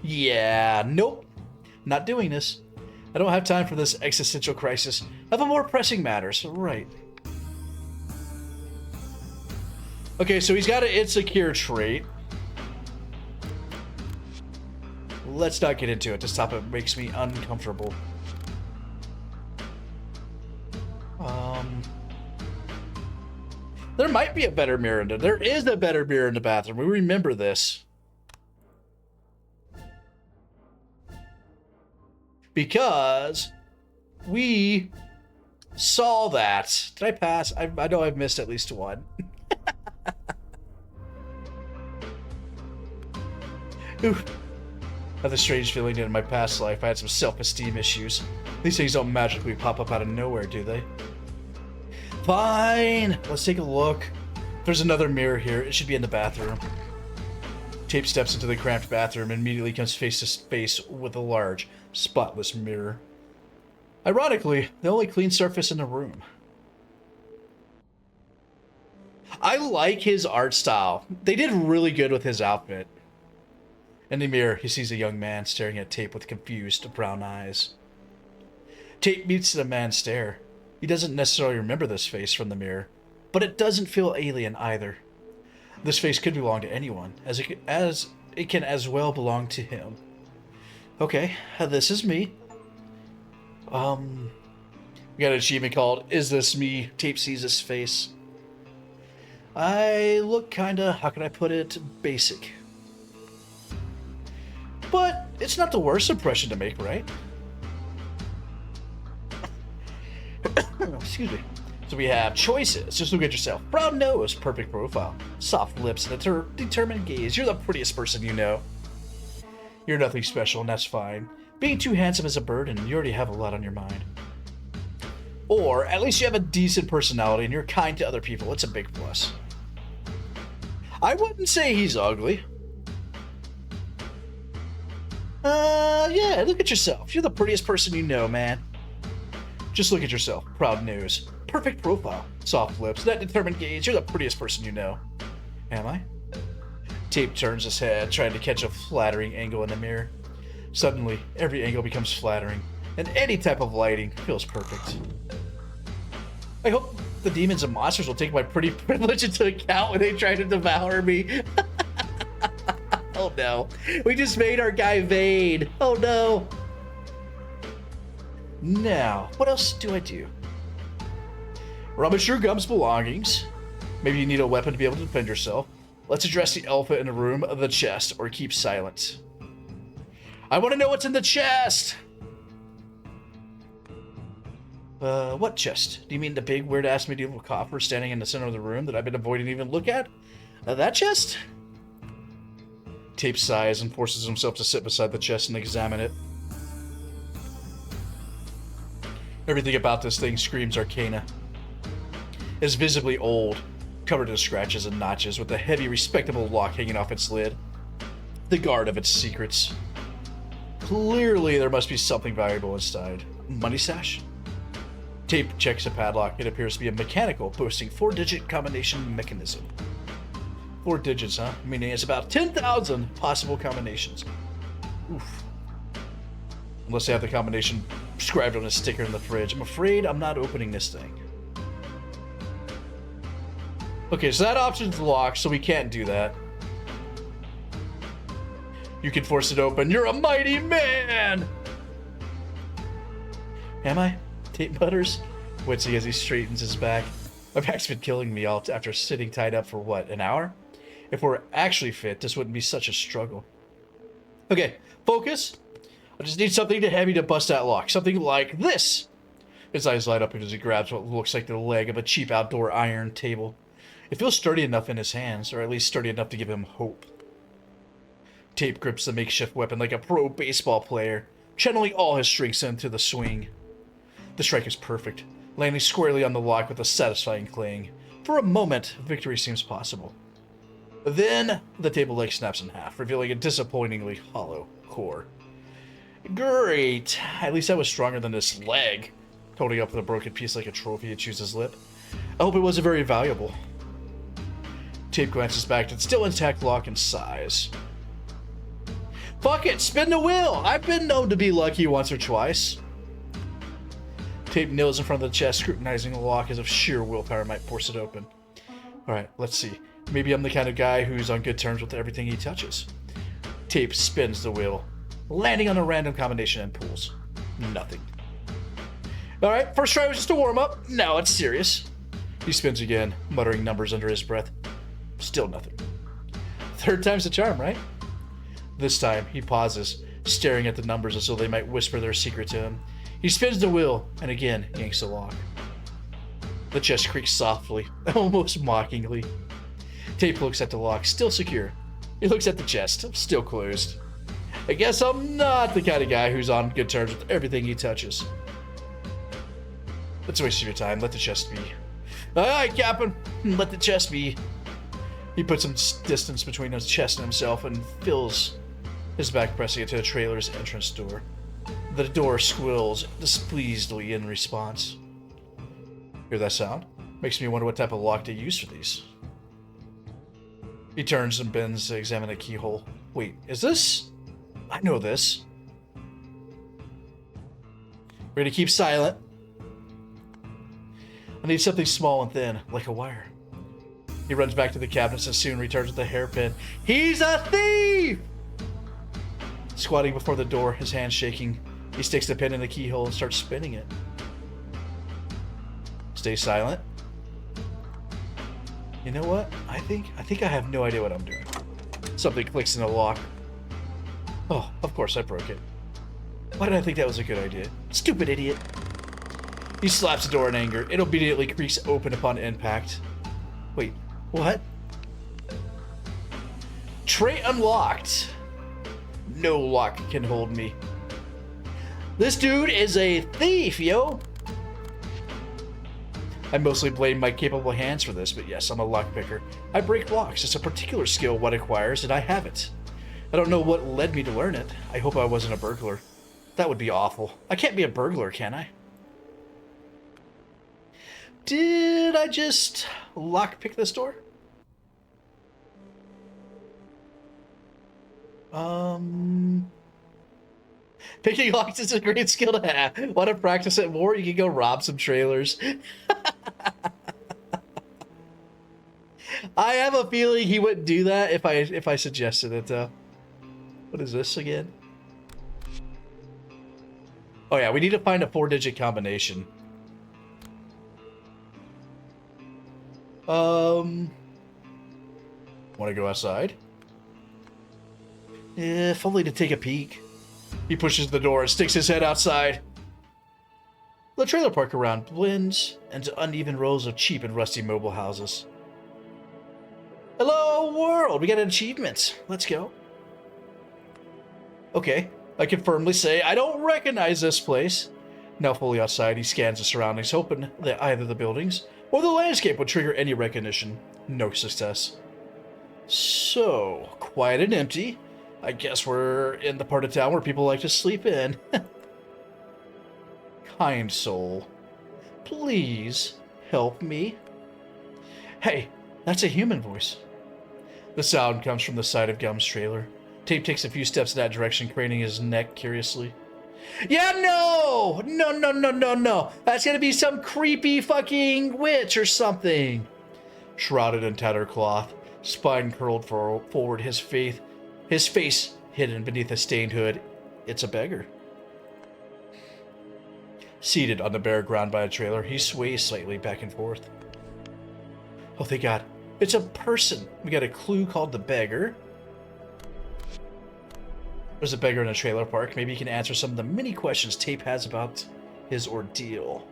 Yeah, nope, not doing this. I don't have time for this existential crisis. I have more pressing matters, right. Okay, so he's got an insecure trait. Let's not get into it. This topic makes me uncomfortable. There might be a better mirror in there. There is a better mirror in the bathroom. We remember this. Because we saw that. Did I pass? I know I've missed at least one. Ooh. I have a strange feeling that in my past life I had some self-esteem issues. These things don't magically pop up out of nowhere, do they? Fine! Let's take a look. There's another mirror here. It should be in the bathroom. Tape steps into the cramped bathroom and immediately comes face to face with a large, spotless mirror. Ironically, the only clean surface in the room. I like his art style. They did really good with his outfit. In the mirror, he sees a young man staring at Tape with confused brown eyes. Tape meets the man's stare. He doesn't necessarily remember this face from the mirror, but it doesn't feel alien either. This face could belong to anyone, as it can as well belong to him. Okay, this is me. We got an achievement called "Is This Me?" Tape sees his face. I look kinda, how can I put it, basic. But it's not the worst impression to make, right? Excuse me. So we have choices. Just look at yourself. Broad nose, perfect profile. Soft lips, and a determined gaze. You're the prettiest person you know. You're nothing special, and that's fine. Being too handsome is a burden. You already have a lot on your mind. Or, at least you have a decent personality and you're kind to other people. It's a big plus. I wouldn't say he's ugly. Yeah, look at yourself. You're the prettiest person you know, man. Just look at yourself. Proud nose. Perfect profile. Soft lips. That determined gaze. You're the prettiest person you know. Am I? Tape turns his head, trying to catch a flattering angle in the mirror. Suddenly, every angle becomes flattering, and any type of lighting feels perfect. I hope the demons and monsters will take my pretty privilege into account when they try to devour me. Oh no. We just made our guy vain. Oh no. Now, what else do I do? Rummage your gum's belongings. Maybe you need a weapon to be able to defend yourself. Let's address the elephant in the room, the chest, or keep silent. I want to know what's in the chest! What chest? Do you mean the big, weird-ass medieval coffer standing in the center of the room that I've been avoiding to even look at? That chest? Tape sighs and forces himself to sit beside the chest and examine it. Everything about this thing screams arcana. It's visibly old, covered in scratches and notches, with a heavy, respectable lock hanging off its lid. The guard of its secrets. Clearly, there must be something valuable inside. Money stash? Tape checks a padlock. It appears to be a mechanical, boasting 4-digit combination mechanism. 4 digits, huh? Meaning it's about 10,000 possible combinations. Oof. Unless they have the combination inscribed on a sticker in the fridge. I'm afraid I'm not opening this thing. Okay, so that option's locked, so we can't do that. You can force it open. You're a mighty man! Am I? Tape mutters, wincing as he straightens his back. My back's been killing me all after sitting tied up for what, an hour? If we're actually fit, this wouldn't be such a struggle. Okay, focus. I just need something to heavy to bust that lock. Something like this. His eyes light up as he grabs what looks like the leg of a cheap outdoor iron table. It feels sturdy enough in his hands, or at least sturdy enough to give him hope. Tape grips the makeshift weapon like a pro baseball player, channeling all his strength into the swing. The strike is perfect, landing squarely on the lock with a satisfying clang. For a moment, victory seems possible. Then, the table leg snaps in half, revealing a disappointingly hollow core. Great! At least I was stronger than this leg. Holding up the broken piece like a trophy, it chews his lip. I hope it wasn't very valuable. Tape glances back to the still intact lock and sighs. Fuck it, spin the wheel! I've been known to be lucky once or twice. Tape kneels in front of the chest, scrutinizing the lock as if sheer willpower might force it open. Alright, let's see. Maybe I'm the kind of guy who's on good terms with everything he touches. Tape spins the wheel, landing on a random combination and pulls. Nothing. Alright, first try was just a warm-up. Now it's serious. He spins again, muttering numbers under his breath. Still nothing. Third time's the charm, right? This time, he pauses, staring at the numbers as though they might whisper their secret to him. He spins the wheel, and again yanks the lock. The chest creaks softly, almost mockingly. Tape looks at the lock, still secure. He looks at the chest, still closed. I guess I'm not the kind of guy who's on good terms with everything he touches. That's a waste of your time. Let the chest be. Alright, Captain. Let the chest be. He puts some distance between his chest and himself and fills his back, pressing it to the trailer's entrance door. The door squeals displeasedly in response. Hear that sound? Makes me wonder what type of lock they use for these. He turns and bends to examine the keyhole. Wait, is this? I know this. We're gonna keep silent. I need something small and thin, like a wire. He runs back to the cabinets and soon returns with a hairpin. He's a thief! Squatting before the door, his hands shaking, he sticks the pin in the keyhole and starts spinning it. Stay silent. You know what? I think I have no idea what I'm doing. Something clicks in the lock. Oh, of course I broke it. Why did I think that was a good idea? Stupid idiot. He slaps the door in anger. It immediately creaks open upon impact. Wait, what? Tray unlocked. No lock can hold me. This dude is a thief, yo. I mostly blame my capable hands for this, but yes, I'm a lockpicker. I break locks. It's a particular skill one acquires, and I have it. I don't know what led me to learn it. I hope I wasn't a burglar. That would be awful. I can't be a burglar, can I? Did I just lockpick this door? Picking locks is a great skill to have. Want to practice it more? You can go rob some trailers. I have a feeling he wouldn't do that if I suggested it, though. What is this again? Oh yeah, we need to find a 4-digit combination. Want to go outside? Yeah, if only to take a peek. He pushes the door and sticks his head outside. The trailer park around blends into uneven rows of cheap and rusty mobile houses. Hello, world! We got an achievement. Let's go. Okay, I can firmly say I don't recognize this place. Now fully outside, he scans the surroundings, hoping that either the buildings or the landscape would trigger any recognition. No success. So, quiet and empty. I guess we're in the part of town where people like to sleep in. Kind soul, please help me. Hey, that's a human voice. The sound comes from the side of Gum's trailer. Tape takes a few steps in that direction, craning his neck curiously. Yeah, no! No. That's gonna be some creepy fucking witch or something. Shrouded in tattered cloth, spine curled forward, his face hidden beneath a stained hood. It's a beggar. Seated on the bare ground by a trailer, he sways slightly back and forth. Oh, thank God. It's a person. We got a clue called the beggar. There's a beggar in a trailer park. Maybe he can answer some of the many questions Tape has about his ordeal.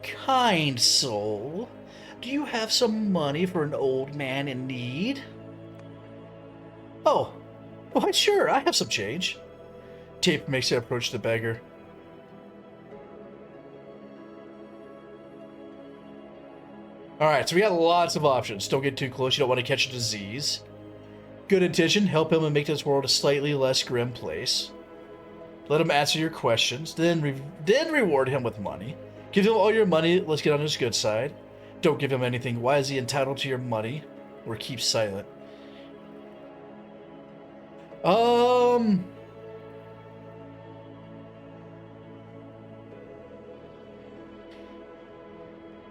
Kind soul, do you have some money for an old man in need? Oh, why sure, I have some change. Tape makes an approach to the beggar. Alright, so we got lots of options. Don't get too close, you don't want to catch a disease. Good intention, help him and make this world a slightly less grim place. Let him answer your questions, then reward him with money. Give him all your money, let's get on his good side. Don't give him anything. Why is he entitled to your money? Or keep silent? I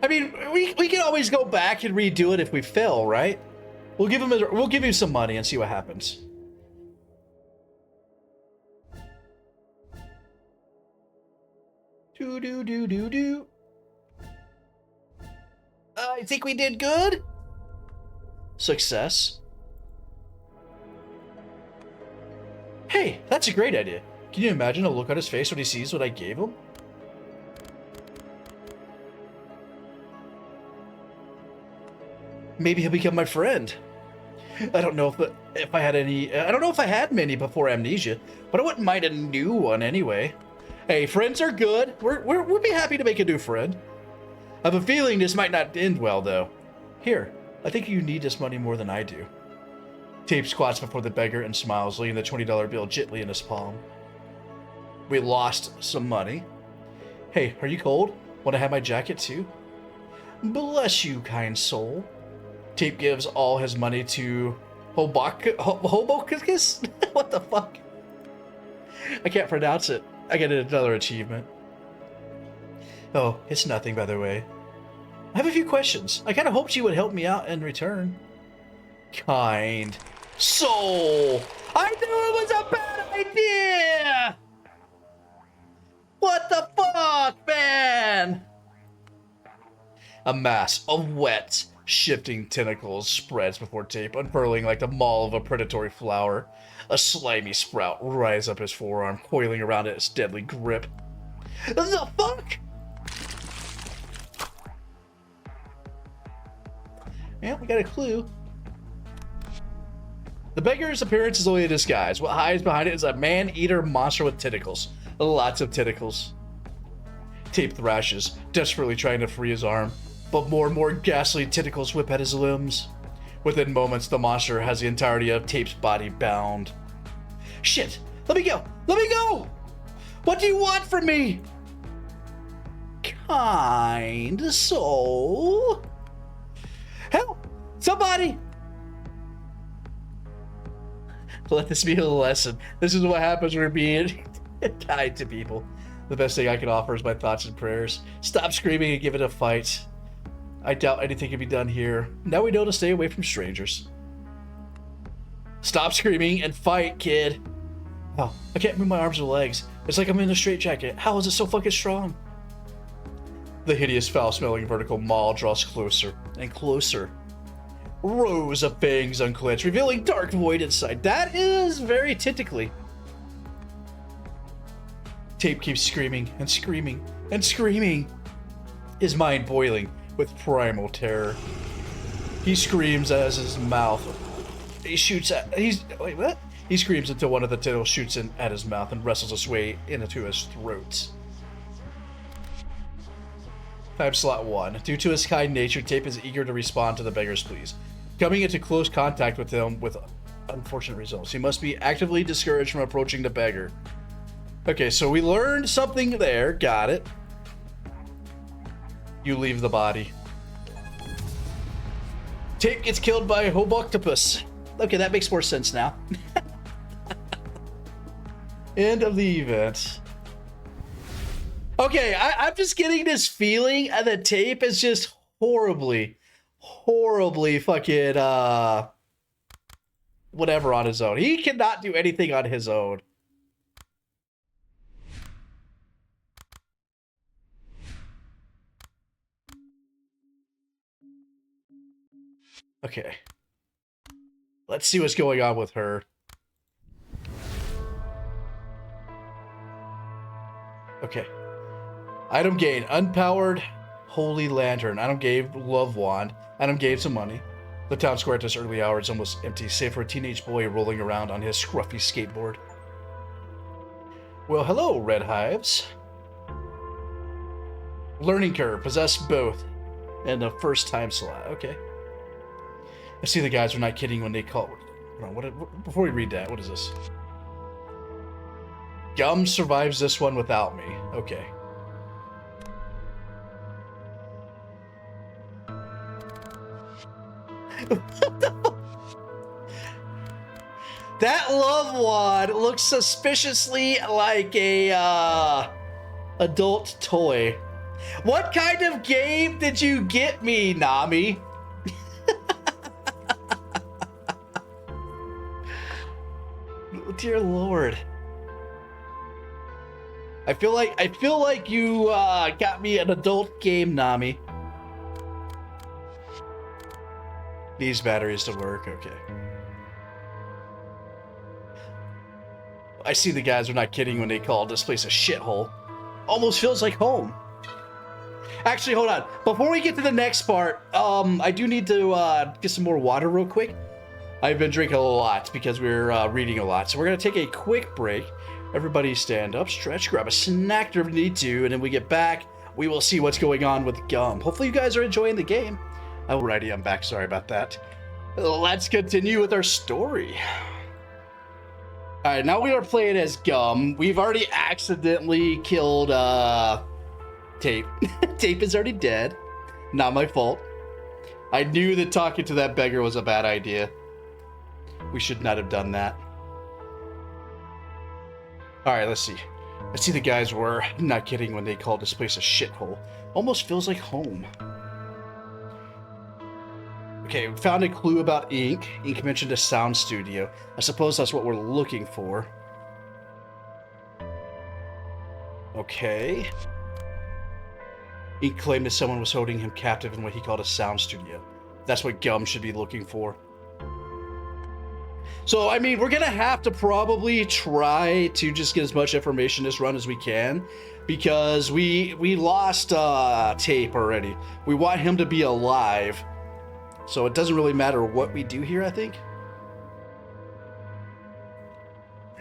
mean, we can always go back and redo it if we fail, right? We'll give him some money and see what happens. Do. I think we did good. Success. Hey, that's a great idea. Can you imagine the look on his face when he sees what I gave him? Maybe he'll become my friend. I don't know if I had any. I don't know if I had many before amnesia, but I wouldn't mind a new one anyway. Hey, friends are good. We'll be happy to make a new friend. I have a feeling this might not end well, though. Here, I think you need this money more than I do. Tape squats before the beggar and smiles, laying the $20 bill gently in his palm. We lost some money. Hey, are you cold? Want to have my jacket too? Bless you, kind soul. Tape gives all his money to Hobokus? What the fuck? I can't pronounce it. I get another achievement. Oh, it's nothing, by the way. I have a few questions. I kind of hoped you would help me out in return. Kind soul. I knew it was a bad idea! What the fuck, man? A mass of wet, shifting tentacles spreads before Tape, unfurling like the maw of a predatory flower. A slimy sprout rises up his forearm, coiling around its deadly grip. The fuck? Yeah, we got a clue. The beggar's appearance is only a disguise. What hides behind it is a man-eater monster with tentacles. Lots of tentacles. Tape thrashes, desperately trying to free his arm, but more and more ghastly tentacles whip at his limbs. Within moments, the monster has the entirety of Tape's body bound. Shit! Let me go! Let me go! What do you want from me? Kind soul? Help! Somebody! Let this be a lesson. This is what happens when we're being kind to people. The best thing I can offer is my thoughts and prayers. Stop screaming and give it a fight. I doubt anything can be done here. Now we know to stay away from strangers. Stop screaming and fight, kid. Oh, I can't move my arms or legs. It's like I'm in a straitjacket. How is it so fucking strong? The hideous, foul-smelling vertical maw draws closer and closer. Rows of fangs unclench, revealing dark void inside. That is very tentacly. Tape keeps screaming and screaming and screaming. His mind boiling with primal terror. He screams as his mouth. He screams until one of the tentacles shoots in at his mouth and wrestles its way into his throat. Time slot 1. Due to his kind nature, Tape is eager to respond to the beggar's pleas, coming into close contact with him with unfortunate results. He must be actively discouraged from approaching the beggar. Okay, so we learned something there. Got it. You leave the body. Tape gets killed by a Hoboctopus. Okay, that makes more sense now. End of the event. Okay, I'm just getting this feeling that Tape is just horribly fucking, whatever on his own. He cannot do anything on his own. Okay. Let's see what's going on with her. Okay. Item gain. Unpowered Holy Lantern. Item gave Love Wand. Item gave some money. The town square at this early hour is almost empty, save for a teenage boy rolling around on his scruffy skateboard. Well, hello, Red Hives. Learning curve. Possess both. And the first time slot. Okay. I see the guys are not kidding when they call... Hold on, before we read that, what is this? Gum survives this one without me. Okay. That love wand looks suspiciously like a adult toy. What kind of game did you get me, Nami? Dear Lord. I feel like you got me an adult game, Nami. These batteries to work, okay. I see the guys are not kidding when they call this place a shithole. Almost feels like home. Actually, hold on. Before we get to the next part, I do need to get some more water real quick. I've been drinking a lot because we're reading a lot. So we're going to take a quick break. Everybody stand up, stretch, grab a snack if you need to, and then we get back, we will see what's going on with Gum. Hopefully you guys are enjoying the game. Alrighty, I'm back. Sorry about that. Let's continue with our story. Alright, now we are playing as Gum. We've already accidentally killed, Tape. Tape is already dead. Not my fault. I knew that talking to that beggar was a bad idea. We should not have done that. Alright, let's see. I see the guys were not kidding when they called this place a shithole. Almost feels like home. Okay, we found a clue about ink. Ink mentioned a sound studio. I suppose that's what we're looking for. Okay. Ink claimed that someone was holding him captive in what he called a sound studio. That's what Gum should be looking for. So, I mean, we're gonna have to probably try to just get as much information this run as we can, because we lost Tape already. We want him to be alive. So it doesn't really matter what we do here, I think.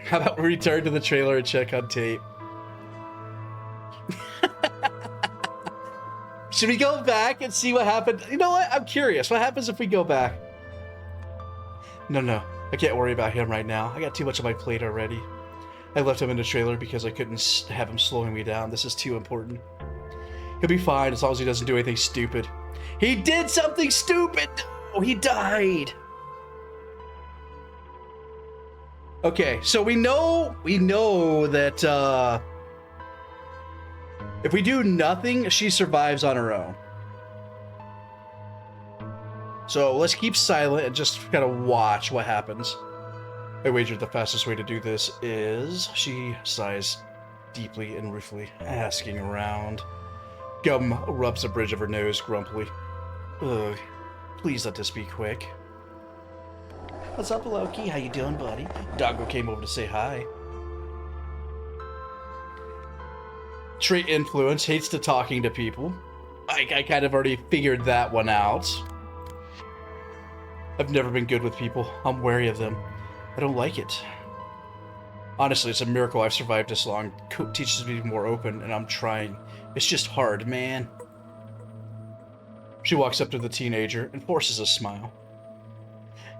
How about we return to the trailer and check on Tape? Should we go back and see what happened? You know what? I'm curious. What happens if we go back? No. I can't worry about him right now. I got too much on my plate already. I left him in the trailer because I couldn't have him slowing me down. This is too important. He'll be fine as long as he doesn't do anything stupid. He did something stupid! Oh, he died! Okay, so we know that, if we do nothing, she survives on her own. So let's keep silent and just kind of watch what happens. I wager the fastest way to do this is... She sighs deeply and ruefully, asking around. Gum rubs the bridge of her nose grumpily. Ugh, please let this be quick. What's up, Loki? How you doing, buddy? Doggo came over to say hi. Trait influence, hates to talking to people. I kind of already figured that one out. I've never been good with people. I'm wary of them. I don't like it. Honestly, it's a miracle I've survived this long. Coop teaches me to be more open, and I'm trying. It's just hard, man. She walks up to the teenager and forces a smile.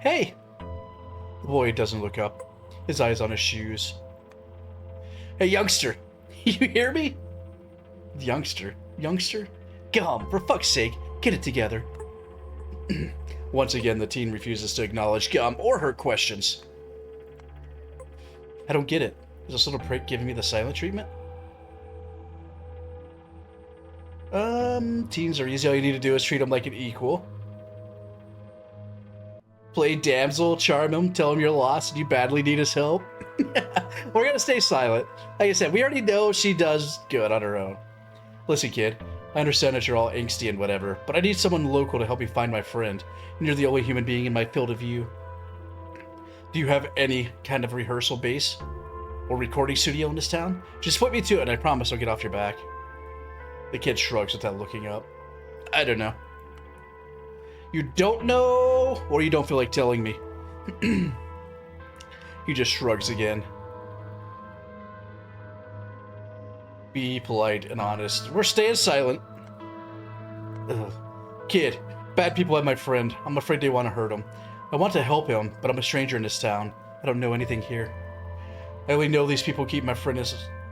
Hey! The boy doesn't look up. His eyes on his shoes. Hey, youngster! You hear me? Youngster? Gum, for fuck's sake, get it together. Once again, the teen refuses to acknowledge Gum or her questions. I don't get it. Is this little prick giving me the silent treatment? Teens are easy. All you need to do is treat them like an equal. Play damsel, charm him, tell him you're lost and you badly need his help. We're gonna stay silent. Like I said, we already know she does good on her own. Listen, kid, I understand that you're all angsty and whatever, but I need someone local to help me find my friend, and you're the only human being in my field of view. Do you have any kind of rehearsal base or recording studio in this town? Just put me to it and I promise I'll get off your back. The kid shrugs without looking up. I don't know. You don't know, or you don't feel like telling me? He just shrugs again. Be polite and honest. We're staying silent. Ugh. Kid, bad people have my friend. I'm afraid they want to hurt him. I want to help him, but I'm a stranger in this town. I don't know anything here. I only know these people keep my friend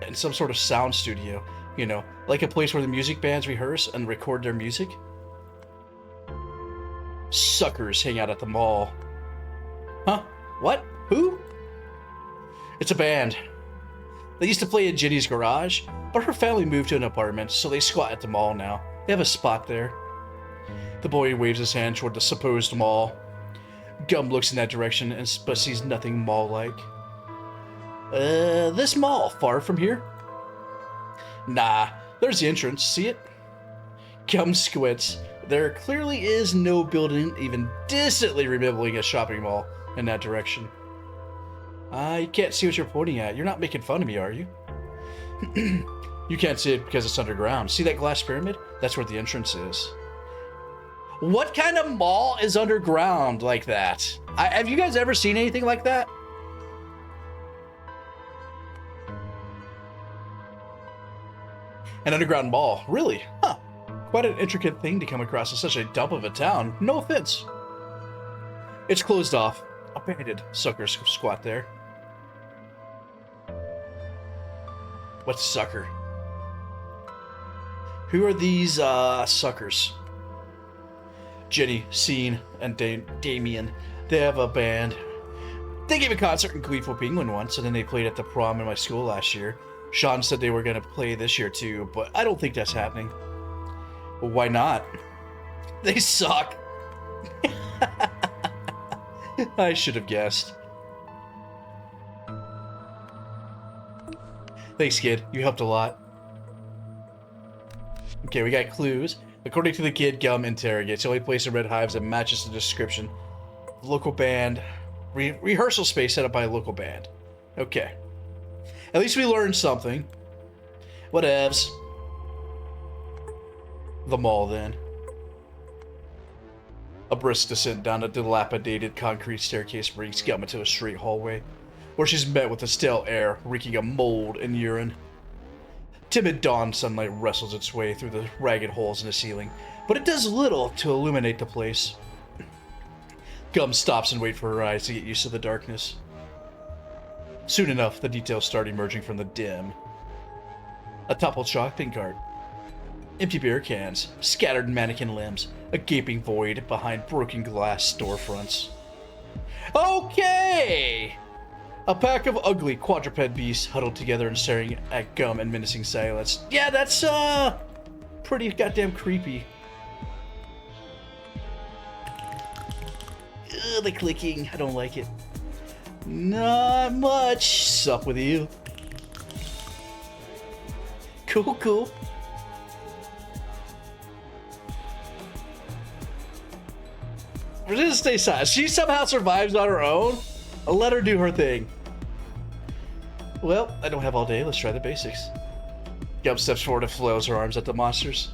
in some sort of sound studio. You know, like a place where the music bands rehearse and record their music. suckers hang out at the mall. Huh? What? Who? It's a band. They used to play in Ginny's garage, but her family moved to an apartment, so they squat at the mall now. They have a spot there. The boy waves his hand toward the supposed mall. Gum looks in that direction, but sees nothing mall-like. This mall, far from here? Nah, there's the entrance, see it? Gum squints. There clearly is no building even distantly resembling a shopping mall in that direction. I can't see what you're pointing at. You're not making fun of me, are you? You can't see it because it's underground. See that glass pyramid? That's where the entrance is. What kind of mall is underground like that? Have you guys ever seen anything like that? An underground mall, really? Huh. Quite an intricate thing to come across in such a dump of a town. No offense. It's closed off. Abandoned. Suckers squat there. What's sucker? Who are these suckers? Jenny, Scene, and Damien. They have a band. They gave a concert in Gleeful Penguin once, and then they played at the prom in my school last year. Sean said they were going to play this year too, but I don't think that's happening. Well, why not? They suck. I should have guessed. Thanks, kid. You helped a lot. Okay, we got clues. According to the kid, Gum interrogates. The only place in Red Hives that matches the description. Local band. Rehearsal space set up by a local band. Okay. At least we learned something. Whatevs. The mall, then. A brisk descent down a dilapidated concrete staircase brings Gum into a straight hallway, where she's met with a stale air reeking of mold and urine. Timid dawn sunlight wrestles its way through the ragged holes in the ceiling, but it does little to illuminate the place. Gum stops and waits for her eyes to get used to the darkness. Soon enough, the details start emerging from the dim. A toppled shopping cart. Empty beer cans, scattered mannequin limbs, a gaping void behind broken glass storefronts. Okay! A pack of ugly quadruped beasts huddled together and staring at Gum in menacing silence. Yeah, that's, pretty goddamn creepy. Ugh, the clicking. I don't like it. Not much. Sup with you? Cool, cool. We're gonna stay silent. She somehow survives on her own? I'll let her do her thing. Well, I don't have all day. Let's try the basics. Gum steps forward and flails her arms at the monsters.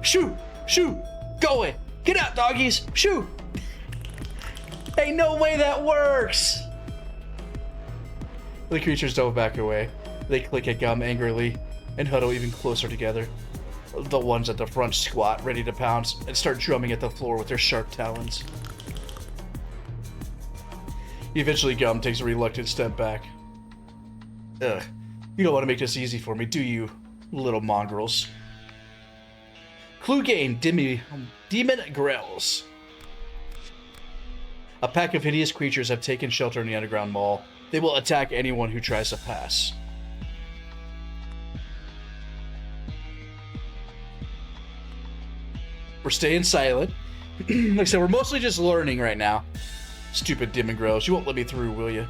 Shoo! Shoo! Go away! Get out, doggies! Shoo! Hey, no way that works! The creatures don't back away. They click at Gum angrily and huddle even closer together. The ones at the front squat, ready to pounce, and start drumming at the floor with their sharp talons. Eventually, Gum takes a reluctant step back. Ugh, you don't want to make this easy for me, do you, little mongrels? Clue game, Demon Grells. A pack of hideous creatures have taken shelter in the underground mall. They will attack anyone who tries to pass. We're staying silent. Like I said, we're mostly just learning right now. Stupid Demon Grells, you won't let me through, will you?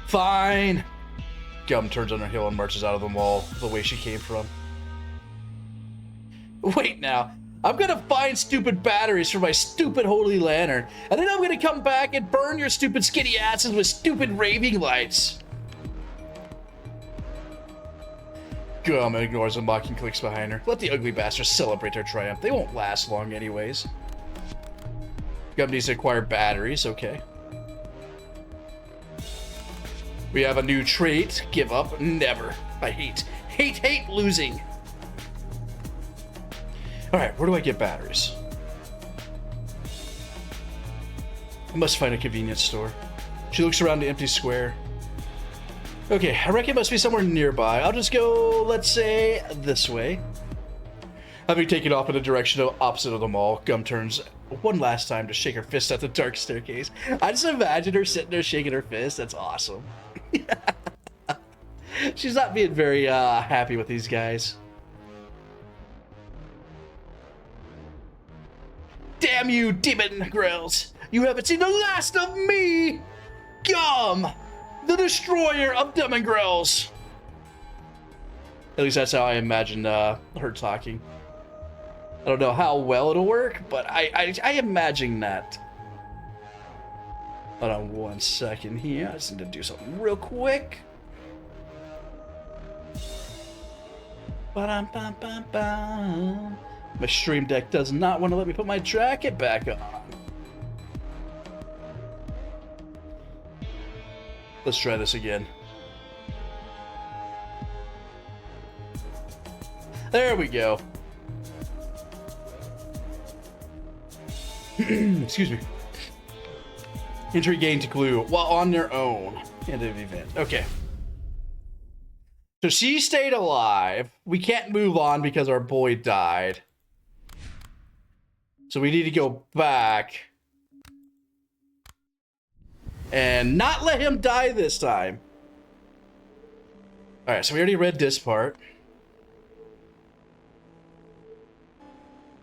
Fine! Gum turns on her heel and marches out of the mall the way she came from. Wait now. I'm gonna find stupid batteries for my stupid holy lantern, and then I'm gonna come back and burn your stupid skinny asses with stupid raving lights. Gum ignores the mocking clicks behind her. Let the ugly bastards celebrate their triumph. They won't last long anyways. Gum needs to acquire batteries, okay. We have a new trait. Give up. Never. I hate losing. Alright, where do I get batteries? I must find a convenience store. She looks around the empty square. Okay, I reckon it must be somewhere nearby. I'll just go, let's say, this way. Having taken off in the direction opposite of the mall, Gum turns one last time to shake her fist at the dark staircase. I just imagine her sitting there shaking her fist. That's awesome. She's not being very happy with these guys. Damn you, demon grills! You haven't seen the last of me! Gum! The destroyer of demon grills! At least that's how I imagine her talking. I don't know how well it'll work, but I imagine that. Hold on 1 second here. I just need to do something real quick. Ba-dum-bum-bum-bum. My stream deck does not want to let me put my jacket back on. Let's try this again. There we go. Excuse me. Entry gained clue while on their own. End of the event. Okay. So she stayed alive. We can't move on because our boy died. So we need to go back and not let him die this time. All right, so we already read this part.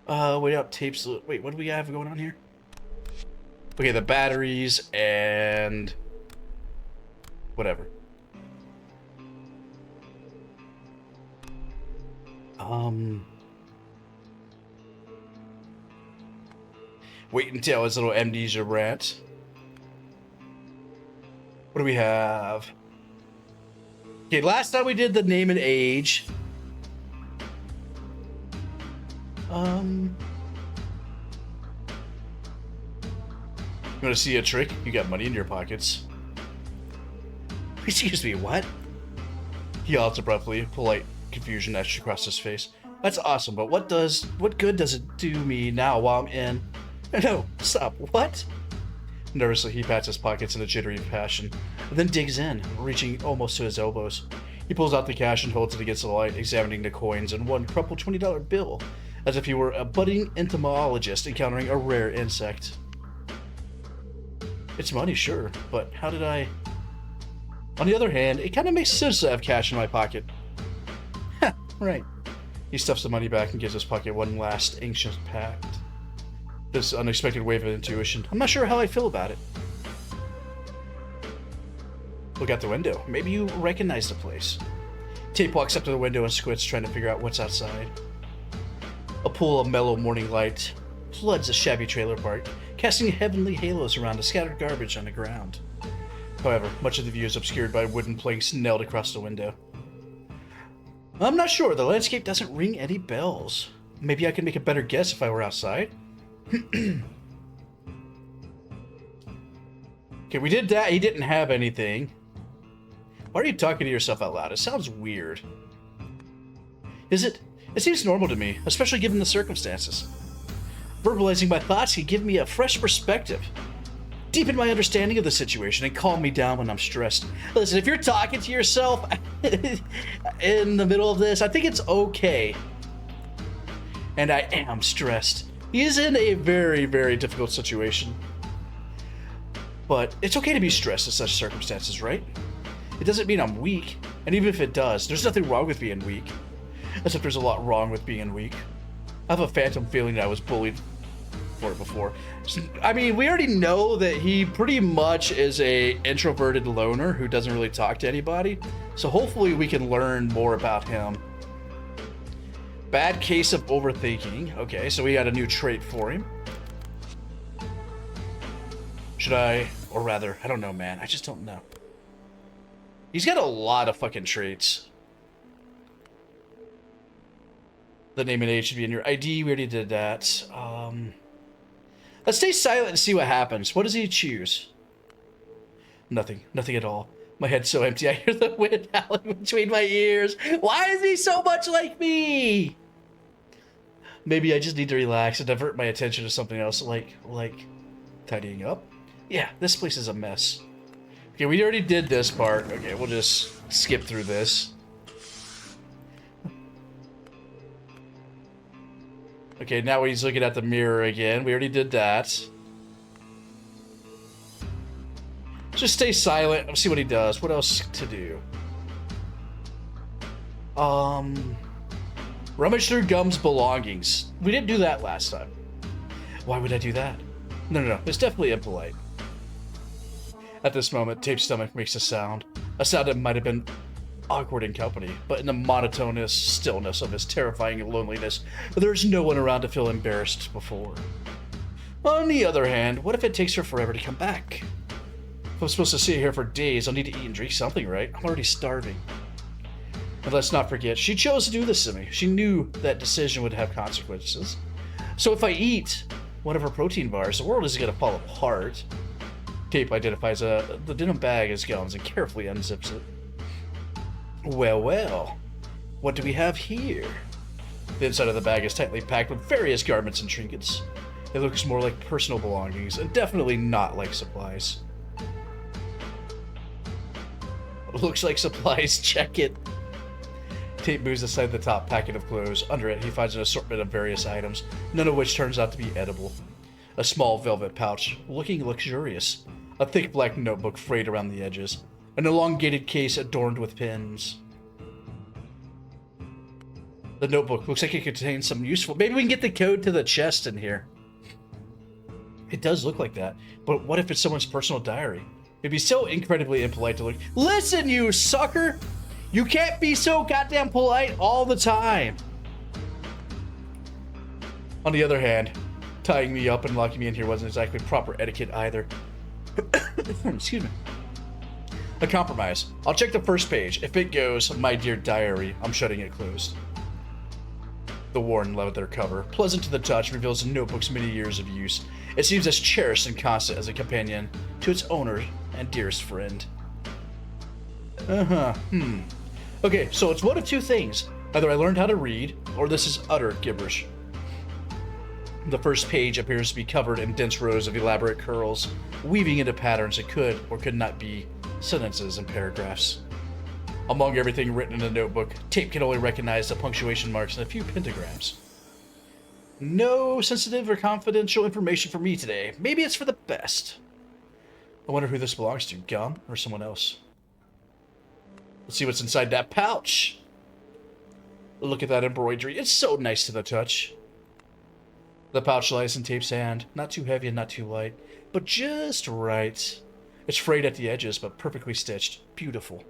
Wait up, tapes. Wait, what do we have going on here? Okay, the batteries and whatever. Wait until his little amnesia rant. What do we have? Okay, last time we did the name and age. You want to see a trick? You got money in your pockets. Excuse me, what? He halts abruptly, polite confusion etched across his face. That's awesome, but what good does it do me now while I'm in? No, stop, what? Nervously, he pats his pockets in a jittery passion, and then digs in, reaching almost to his elbows. He pulls out the cash and holds it against the light, examining the coins and one crumpled $20 bill, as if he were a budding entomologist encountering a rare insect. It's money, sure, but how did I... On the other hand, it kind of makes sense to have cash in my pocket. Ha, right. He stuffs the money back and gives his pocket one last anxious pat. This unexpected wave of intuition. I'm not sure how I feel about it. Look out the window. Maybe you recognize the place. Tape walks up to the window and squints, trying to figure out what's outside. A pool of mellow morning light floods a shabby trailer park, casting heavenly halos around the scattered garbage on the ground. However, much of the view is obscured by wooden planks nailed across the window. I'm not sure. The landscape doesn't ring any bells. Maybe I could make a better guess if I were outside. Okay, we did that. He didn't have anything. Why are you talking to yourself out loud? It sounds weird. Is it? It seems normal to me, especially given the circumstances. Verbalizing my thoughts can give me a fresh perspective, deepen my understanding of the situation, and calm me down when I'm stressed. Listen, if you're talking to yourself in the middle of this, I think it's okay. And I am stressed. He is in a very, very difficult situation. But it's okay to be stressed in such circumstances, right? It doesn't mean I'm weak. And even if it does, there's nothing wrong with being weak. Except there's a lot wrong with being weak. I have a phantom feeling that I was bullied for it before. I mean, we already know that he pretty much is a introverted loner who doesn't really talk to anybody. So hopefully we can learn more about him. Bad case of overthinking. Okay, so we got a new trait for him. Should I, or rather, I don't know, man. I just don't know. He's got a lot of fucking traits. The name and age should be in your ID. We already did that. Let's stay silent and see what happens. What does he choose? Nothing. Nothing at all. My head's so empty. I hear the wind howling between my ears. Why is he so much like me? Maybe I just need to relax and divert my attention to something else, like tidying up. Yeah, this place is a mess. Okay, we already did this part. Okay, we'll just skip through this. Okay, now he's looking at the mirror again. We already did that. Just stay silent. Let's see what he does. What else to do? Rummage through Gum's belongings. We didn't do that last time. Why would I do that? No. It's definitely impolite. At this moment, Tape's stomach makes a sound. A sound that might have been awkward in company, but in the monotonous stillness of his terrifying loneliness, there's no one around to feel embarrassed before. On the other hand, what if it takes her forever to come back? If I'm supposed to sit here for days, I'll need to eat and drink something, right? I'm already starving. And let's not forget, she chose to do this to me. She knew that decision would have consequences. So if I eat one of her protein bars, the world isn't going to fall apart. Tape identifies the denim bag as Gum's and carefully unzips it. Well. What do we have here? The inside of the bag is tightly packed with various garments and trinkets. It looks more like personal belongings, and definitely not like supplies. Looks like supplies, check it. Tape moves aside the top packet of clothes. Under it, he finds an assortment of various items, none of which turns out to be edible. A small velvet pouch, looking luxurious. A thick black notebook frayed around the edges. An elongated case adorned with pins. The notebook looks like it contains some useful... Maybe we can get the code to the chest in here. It does look like that, but what if it's someone's personal diary? It'd be so incredibly impolite to look... Listen, you sucker! You can't be so goddamn polite all the time! On the other hand, tying me up and locking me in here wasn't exactly proper etiquette either. Excuse me. A compromise. I'll check the first page. If it goes, my dear diary, I'm shutting it closed. The worn leather cover, pleasant to the touch, reveals the notebook's many years of use. It seems as cherished and constant as a companion to its owner and dearest friend. Okay, so it's one of two things. Either I learned how to read, or this is utter gibberish. The first page appears to be covered in dense rows of elaborate curls, weaving into patterns that could or could not be sentences and paragraphs. Among everything written in the notebook, Tape can only recognize the punctuation marks and a few pentagrams. No sensitive or confidential information for me today. Maybe it's for the best. I wonder who this belongs to, Gum or someone else. Let's see what's inside that pouch. Look at that embroidery. It's so nice to the touch. The pouch lies in Tape's hand. Not too heavy and not too light, but just right. It's frayed at the edges, but perfectly stitched. Beautiful.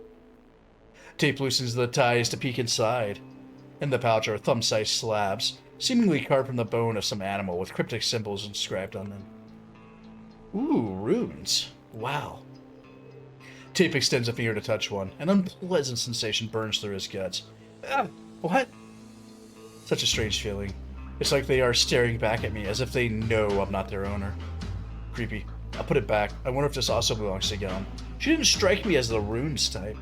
Tape loosens the ties to peek inside. In the pouch are thumb-sized slabs, seemingly carved from the bone of some animal with cryptic symbols inscribed on them. Ooh, runes. Wow. Tape extends a finger to touch one. An unpleasant sensation burns through his guts. What? Such a strange feeling. It's like they are staring back at me, as if they know I'm not their owner. Creepy. I'll put it back. I wonder if this also belongs to Gum. She didn't strike me as the runes type.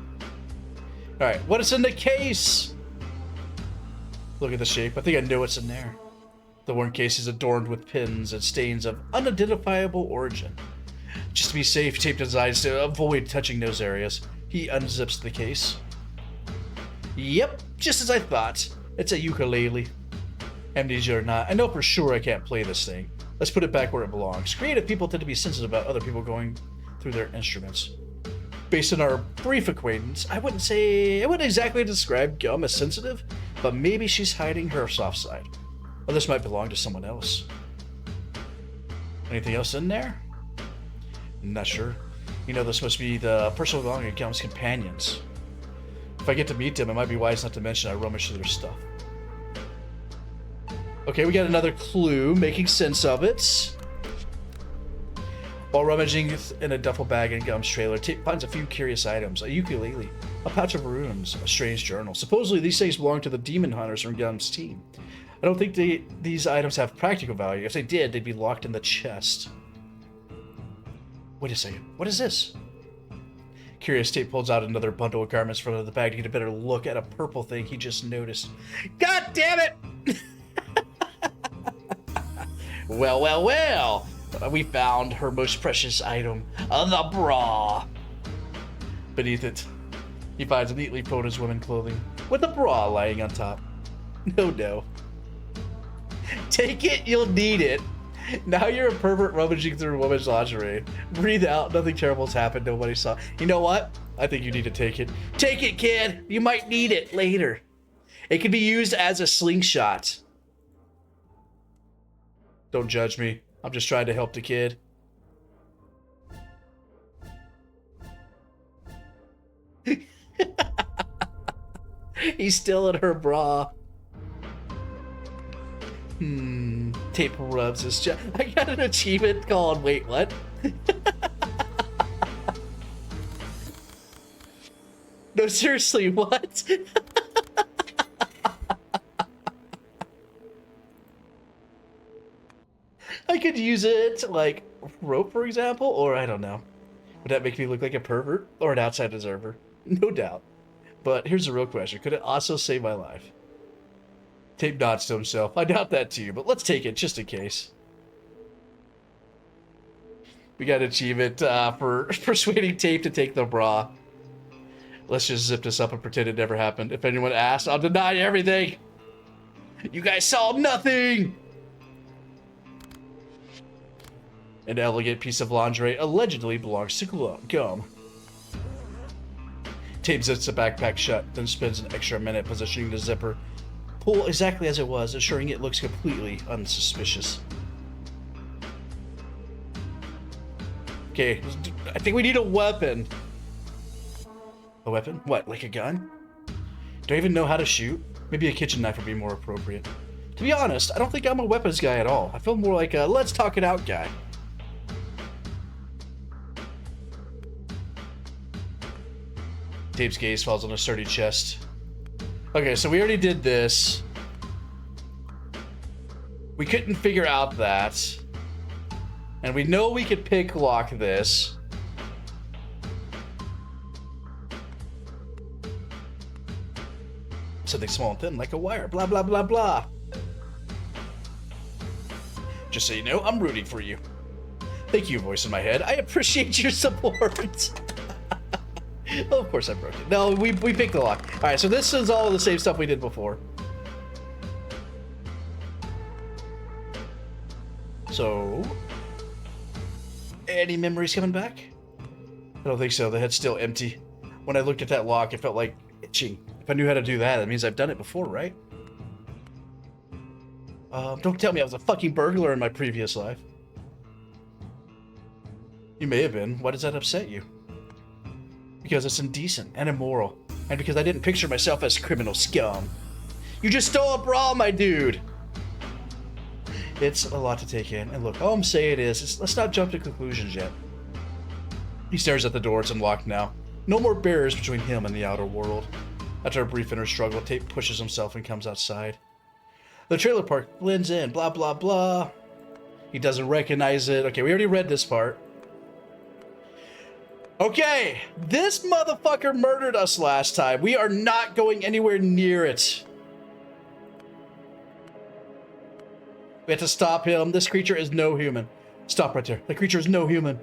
Alright, what is in the case? Look at the shape. I think I know what's in there. The worn case is adorned with pins and stains of unidentifiable origin. Just to be safe, Tape decides to avoid touching those areas. He unzips the case. Yep, just as I thought. It's a ukulele. Amnesia or not, I know for sure I can't play this thing. Let's put it back where it belongs. Creative people tend to be sensitive about other people going through their instruments. Based on our brief acquaintance, I wouldn't exactly describe Gum as sensitive, but maybe she's hiding her soft side. Or this might belong to someone else. Anything else in there? Not sure. You know, this must be the personal belonging of Gum's companions. If I get to meet them, it might be wise not to mention I rummage through their stuff. Okay, we got another clue, making sense of it. While rummaging in a duffel bag in Gum's trailer, Tape finds a few curious items. A ukulele, a pouch of runes, a strange journal. Supposedly, these things belong to the demon hunters from Gum's team. I don't think these items have practical value. If they did, they'd be locked in the chest. Wait a second. What is this? Curious, Tape pulls out another bundle of garments from the bag to get a better look at a purple thing he just noticed. God damn it! Well. We found her most precious item, the bra. Beneath it, he finds a neatly folded women's clothing with a bra lying on top. No. Take it, you'll need it. Now you're a pervert rummaging through a woman's lingerie. Breathe out, nothing terrible's happened, nobody saw. You know what? I think you need to take it. Take it, kid! You might need it later. It can be used as a slingshot. Don't judge me. I'm just trying to help the kid. He's still in her bra. Tape rubs his chest. I got an achievement called, wait, what? No, seriously, what? I could use it to, like, rope, for example, or I don't know. Would that make me look like a pervert or an outside observer? No doubt. But here's the real question. Could it also save my life? Tape nods to himself. I doubt that too, but let's take it just in case. We got an achievement for persuading Tape to take the bra. Let's just zip this up and pretend it never happened. If anyone asks, I'll deny everything. You guys saw nothing. An elegant piece of lingerie allegedly belongs to Gum. Tape zips the backpack shut, then spends an extra minute positioning the zipper. Pull exactly as it was, ensuring it looks completely unsuspicious. Okay, I think we need a weapon. A weapon? What, like a gun? Do I even know how to shoot? Maybe a kitchen knife would be more appropriate. To be honest, I don't think I'm a weapons guy at all. I feel more like a let's talk it out guy. Tape's gaze falls on a sturdy chest. Okay, so we already did this. We couldn't figure out that. And we know we could pick lock this. Something small and thin like a wire. Blah, blah, blah, blah. Just so you know, I'm rooting for you. Thank you, voice in my head. I appreciate your support. Oh, of course I broke it. No, we picked the lock. All right, so this is all the same stuff we did before. So, any memories coming back? I don't think so. The head's still empty. When I looked at that lock, it felt like itching. If I knew how to do that, that means I've done it before, right? Don't tell me I was a fucking burglar in my previous life. You may have been. Why does that upset you? Because it's indecent and immoral, and because I didn't picture myself as criminal scum. You just stole a bra, my dude! It's a lot to take in, and look, all I'm saying is, let's not jump to conclusions yet. He stares at the door. It's unlocked now. No more barriers between him and the outer world. After a brief inner struggle, Tape pushes himself and comes outside. The trailer park blends in, blah, blah, blah. He doesn't recognize it. Okay, we already read this part. Okay, this motherfucker murdered us last time. We are not going anywhere near it. We have to stop him. This creature is no human. Stop right there. The creature is no human.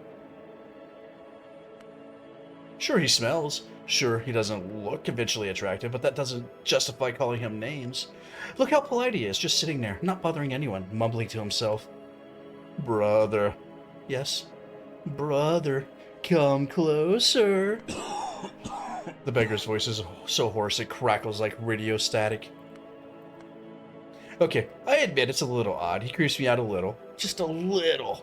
Sure, he smells. Sure, he doesn't look conventionally attractive, but that doesn't justify calling him names. Look how polite he is, just sitting there, not bothering anyone, mumbling to himself. Brother. Yes? Brother. Come closer. The beggar's voice is so hoarse it crackles like radio static. Okay, I admit it's a little odd. He creeps me out a little. Just a little.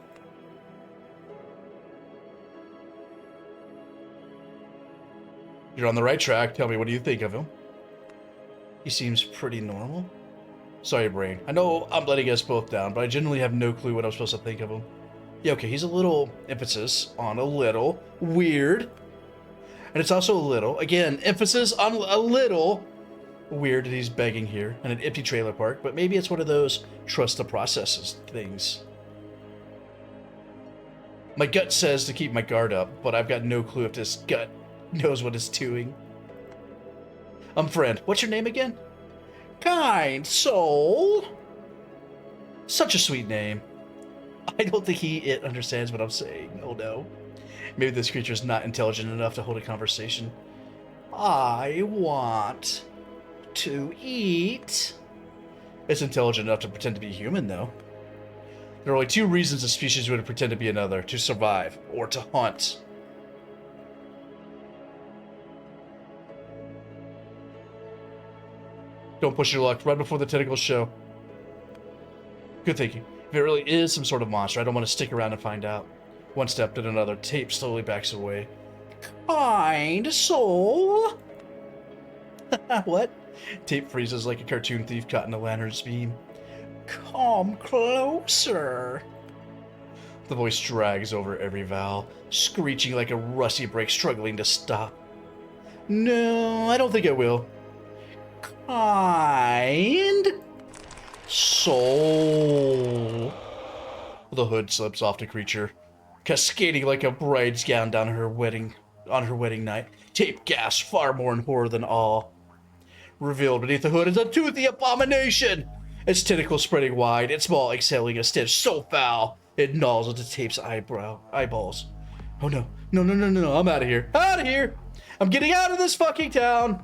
You're on the right track. Tell me, what do you think of him? He seems pretty normal. Sorry, brain. I know I'm letting us both down, but I genuinely have no clue what I'm supposed to think of him. Yeah, okay, he's a little, emphasis on a little, weird. And it's also a little, again, emphasis on a little, weird that he's begging here in an empty trailer park, but maybe it's one of those trust the processes things. My gut says to keep my guard up, but I've got no clue if this gut knows what it's doing. Friend, what's your name again? Kind Soul. Such a sweet name. I don't think it understands what I'm saying. Oh no. Maybe this creature's not intelligent enough to hold a conversation. I want to eat. It's intelligent enough to pretend to be human, though. There are only two reasons a species would pretend to be another: to survive or to hunt. Don't push your luck right before the tentacles show. Good thinking. If it really is some sort of monster, I don't want to stick around and find out. One step, then another. Tape slowly backs away. Kind soul. What? Tape freezes like a cartoon thief caught in a lantern's beam. Come closer. The voice drags over every vowel, screeching like a rusty brake struggling to stop. No, I don't think I will. Kind soul. The hood slips off the creature, cascading like a bride's gown down her wedding night. Tape gasps far more in horror than awe. Revealed beneath the hood is a toothy abomination. Its tentacles spreading wide, its maw exhaling a stench so foul it gnaws into Tape's eyeballs. Oh no, no, I'm out of here. Out of here! I'm getting out of this fucking town!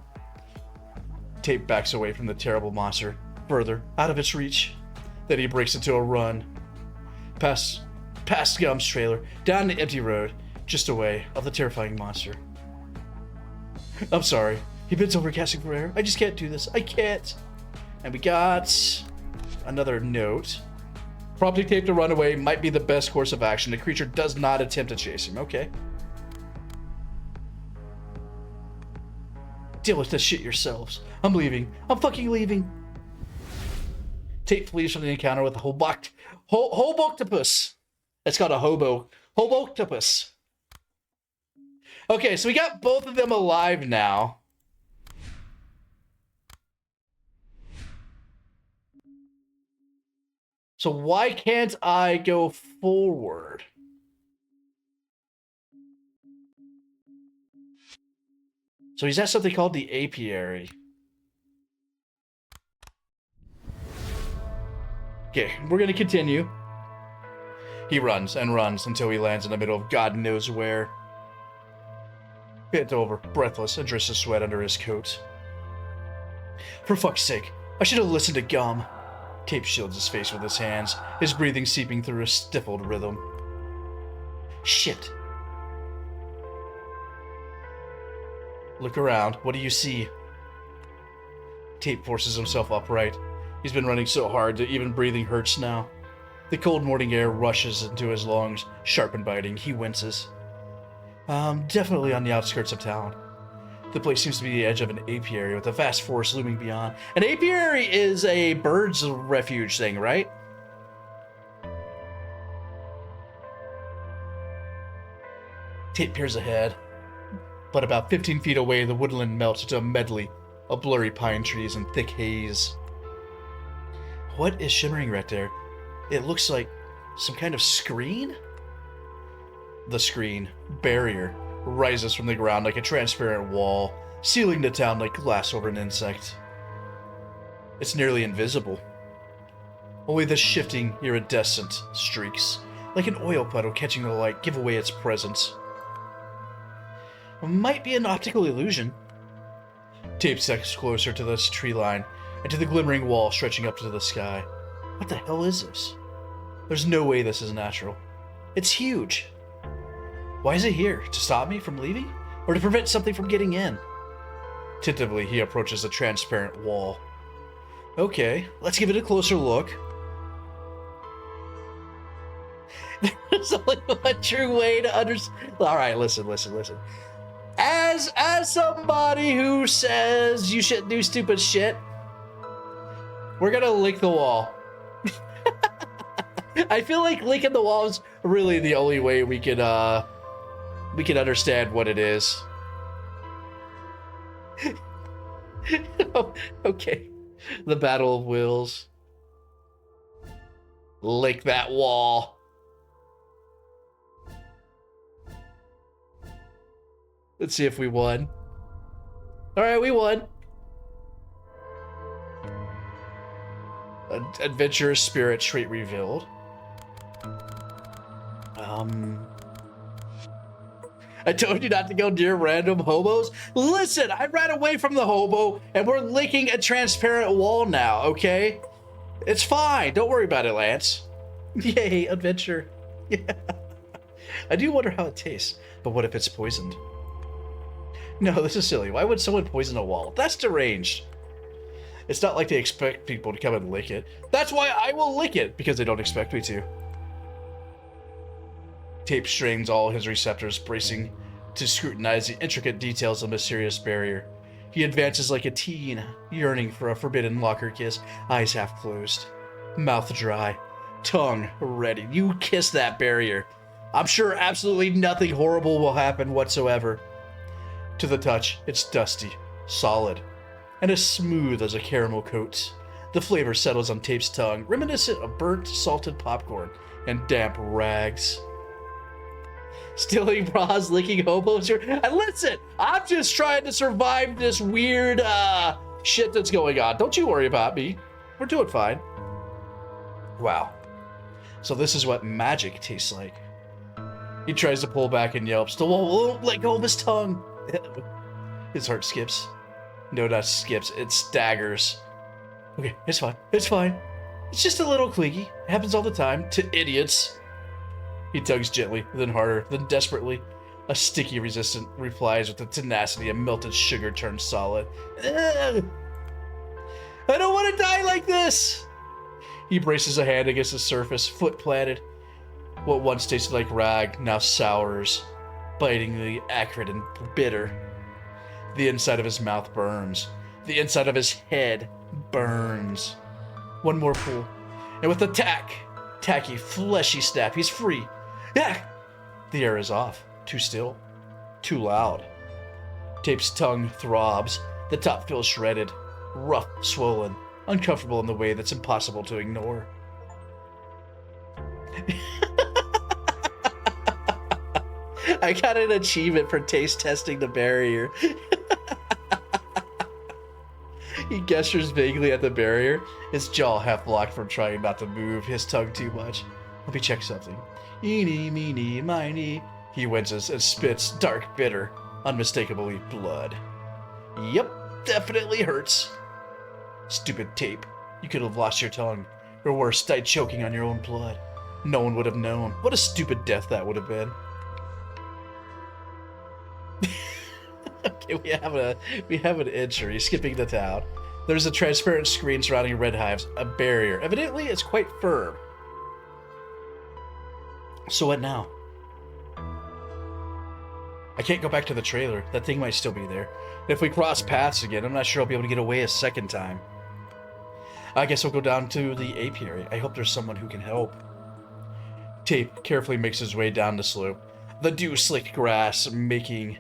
Tape backs away from the terrible monster, further, out of its reach. Then he breaks into a run. Past Gum's trailer, down the empty road, just away of the terrifying monster. I'm sorry. He bends over casting for air. I just can't do this. I can't. And we got another note. Prompting Tape to run away might be the best course of action. The creature does not attempt to chase him. Okay. Deal with this shit yourselves. I'm leaving. I'm fucking leaving. Tape flees from the encounter with a hoboctopus. It's called a hoboctopus. Okay, so we got both of them alive now. So why can't I go forward? So he's at something called the apiary. Okay, we're gonna continue. He runs and runs until he lands in the middle of God knows where. Bent over, breathless, and drips of sweat under his coat. For fuck's sake, I should have listened to Gum. Tape shields his face with his hands, his breathing seeping through a stifled rhythm. Shit. Look around. What do you see? Tape forces himself upright. He's been running so hard that even breathing hurts now. The cold morning air rushes into his lungs, sharp and biting. He winces. Definitely on the outskirts of town. The place seems to be the edge of an apiary with a vast forest looming beyond. An apiary is a bird's refuge thing, right? Tape peers ahead. But about 15 feet away, the woodland melts into a medley of blurry pine trees and thick haze. What is shimmering right there? It looks like some kind of screen? The screen, barrier, rises from the ground like a transparent wall, sealing the town like glass over an insect. It's nearly invisible. Only the shifting, iridescent streaks, like an oil puddle catching the light, give away its presence. It might be an optical illusion. Tape steps closer to this tree line and to the glimmering wall stretching up to the sky. What the hell is this? There's no way this is natural. It's huge. Why is it here? To stop me from leaving? Or to prevent something from getting in? Tentatively, he approaches the transparent wall. Okay, let's give it a closer look. There's only one true way to understand. Alright, listen. As somebody who says you shouldn't do stupid shit, we're gonna lick the wall. I feel like licking the wall is really the only way we can understand what it is. Okay. The Battle of Wills. Lick that wall. Let's see if we won. Alright, we won. Adventurous spirit trait revealed. I told you not to go near random hobos. Listen, I ran away from the hobo, and we're licking a transparent wall now, okay? It's fine. Don't worry about it, Lance. Yay, adventure. Yeah. I do wonder how it tastes, but what if it's poisoned? No, this is silly. Why would someone poison a wall? That's deranged. It's not like they expect people to come and lick it. That's why I will lick it, because they don't expect me to. Tape strains all his receptors, bracing to scrutinize the intricate details of the mysterious barrier. He advances like a teen, yearning for a forbidden locker kiss, eyes half closed, mouth dry, tongue ready. You kiss that barrier. I'm sure absolutely nothing horrible will happen whatsoever. To the touch, it's dusty, solid, and as smooth as a caramel coat. The flavor settles on Tape's tongue, reminiscent of burnt, salted popcorn and damp rags. Stealing bras, licking hobos. And listen, I'm just trying to survive this weird shit that's going on. Don't you worry about me. We're doing fine. Wow. So this is what magic tastes like. He tries to pull back and yelps. The wall won't let go of his tongue. His heart skips. No, not skips. It staggers. Okay, it's fine. It's fine. It's just a little clingy. It happens all the time to idiots. He tugs gently, then harder, then desperately. A sticky resistant replies with the tenacity of melted sugar turned solid. Ugh. I don't want to die like this! He braces a hand against the surface, foot planted. What once tasted like rag now sours, bitingly acrid and bitter. The inside of his mouth burns. The inside of his head burns. One more pull, and with a tacky, fleshy snap, he's free. Ah! The air is off. Too still. Too loud. Tape's tongue throbs. The top feels shredded. Rough, swollen. Uncomfortable in the way that's impossible to ignore. I got an achievement for taste testing the barrier. He gestures vaguely at the barrier, his jaw half locked from trying not to move his tongue too much. Let me check something. Eeny, meeny, miny. He winces and spits dark, bitter, unmistakably blood. Yep, definitely hurts. Stupid Tape. You could have lost your tongue. Or worse, died choking on your own blood. No one would have known. What a stupid death that would have been. Okay, we have an entry skipping the town. There's a transparent screen surrounding red hives, a barrier. Evidently, it's quite firm. So what now? I can't go back to the trailer. That thing might still be there. If we cross paths again, I'm not sure I'll be able to get away a second time. I guess I'll go down to the apiary. I hope there's someone who can help. Tape carefully makes his way down the slope, the dew-slicked grass making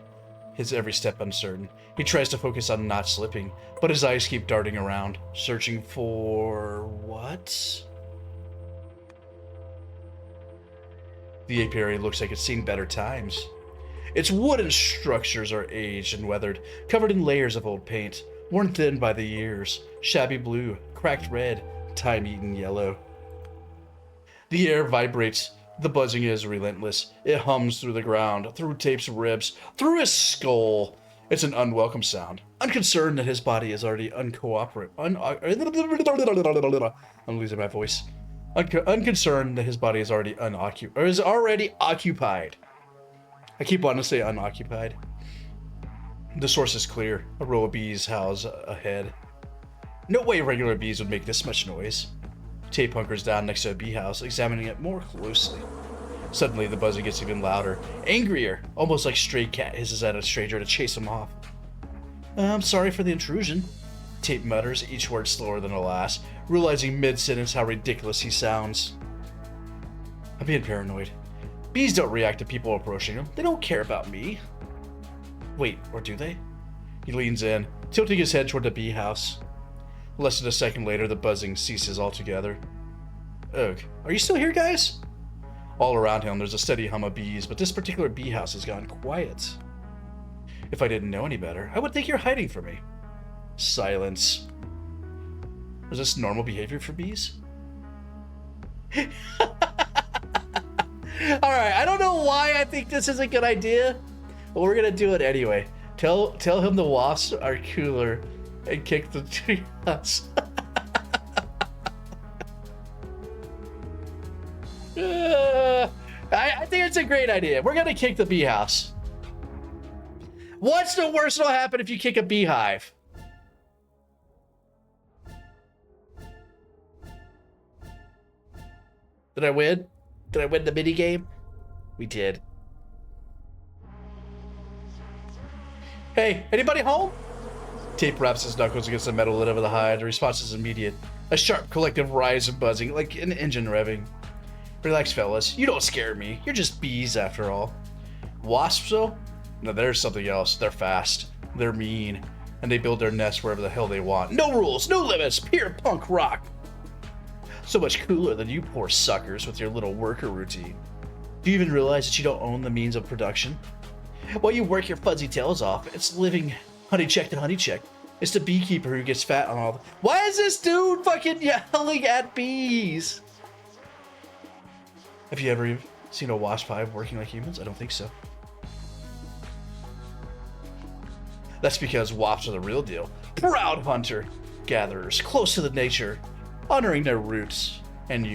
his every step uncertain. He tries to focus on not slipping, but his eyes keep darting around, searching for... what? The apiary looks like it's seen better times. Its wooden structures are aged and weathered, covered in layers of old paint, worn thin by the years, shabby blue, cracked red, time-eaten yellow. The air vibrates. The buzzing is relentless. It hums through the ground, through Tape's ribs, through his skull. It's an unwelcome sound. Unconcerned that his body is already uncooperative. I'm losing my voice. Unconcerned that his body is already occupied. I keep wanting to say unoccupied. The source is clear. A row of bees house ahead. No way regular bees would make this much noise. Tape hunkers down next to a bee house, examining it more closely. Suddenly, the buzzing gets even louder, angrier, almost like stray cat hisses at a stranger to chase him off. I'm sorry for the intrusion. Tape mutters, each word slower than the last, realizing mid-sentence how ridiculous he sounds. I'm being paranoid. Bees don't react to people approaching them. They don't care about me. Wait, or do they? He leans in, tilting his head toward the bee house. Less than a second later, the buzzing ceases altogether. Ugh, are you still here, guys? All around him, there's a steady hum of bees, but this particular bee house has gone quiet. If I didn't know any better, I would think you're hiding from me. Silence. Is this normal behavior for bees? Alright, I don't know why I think this is a good idea, but we're gonna do it anyway. Tell him the wasps are cooler and kick the tree nuts. it's a great idea. We're gonna kick the bee house. What's the worst that'll happen if you kick a beehive? Did I win? Did I win the mini game? We did. Hey, anybody home? Tape wraps his knuckles against the metal lid over the hide. The response is immediate. A sharp collective rise and buzzing, like an engine revving. Relax, fellas. You don't scare me. You're just bees, after all. Wasps, though? No, there's something else. They're fast. They're mean. And they build their nests wherever the hell they want. No rules, no limits. Pure punk rock. So much cooler than you poor suckers with your little worker routine. Do you even realize that you don't own the means of production? While you work your fuzzy tails off, it's living honey check to honey check. It's the beekeeper who gets fat on all the... Why is this dude fucking yelling at bees? Have you ever seen a wasp hive working like humans? I don't think so. That's because wasps are the real deal. Proud hunter gatherers, close to the nature, honoring their roots. And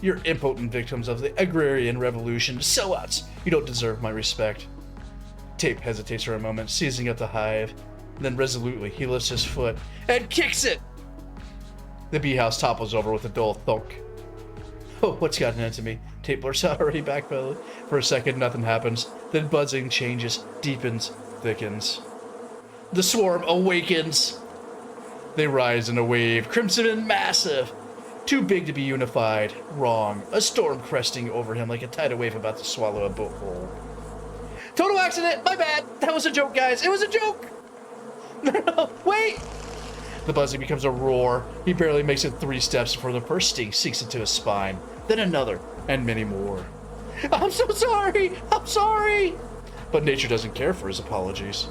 you're impotent victims of the agrarian revolution. Sellouts, you don't deserve my respect. Tape hesitates for a moment, seizing up the hive. Then resolutely, he lifts his foot and kicks it! The bee house topples over with a dull thunk. Oh, what's gotten into me? Tape blurts out, already backpedaling. For a second, nothing happens. Then buzzing changes, deepens, thickens. The swarm awakens. They rise in a wave, crimson and massive. Too big to be unified. Wrong. A storm cresting over him like a tidal wave about to swallow a boat whole. Total accident! My bad! That was a joke, guys! It was a joke! No, wait! The buzzing becomes a roar. He barely makes it 3 steps before the first sting sinks into his spine. Then another, and many more. I'm so sorry! I'm sorry! But nature doesn't care for his apologies.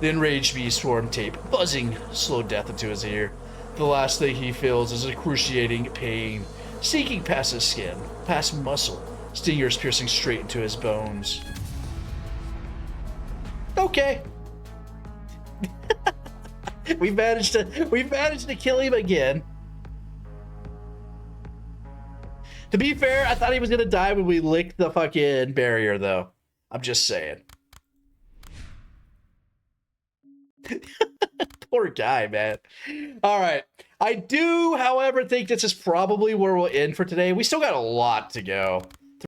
The enraged bee swarm Tape, buzzing slow death into his ear. The last thing he feels is excruciating pain, seeking past his skin, past muscle, stingers piercing straight into his bones. Okay. We've managed to kill him again. To be fair, I thought he was gonna die when we licked the fucking barrier, though. I'm just saying. Poor guy, man. All right. I do, however, think this is probably where we'll end for today. We still got a lot to go.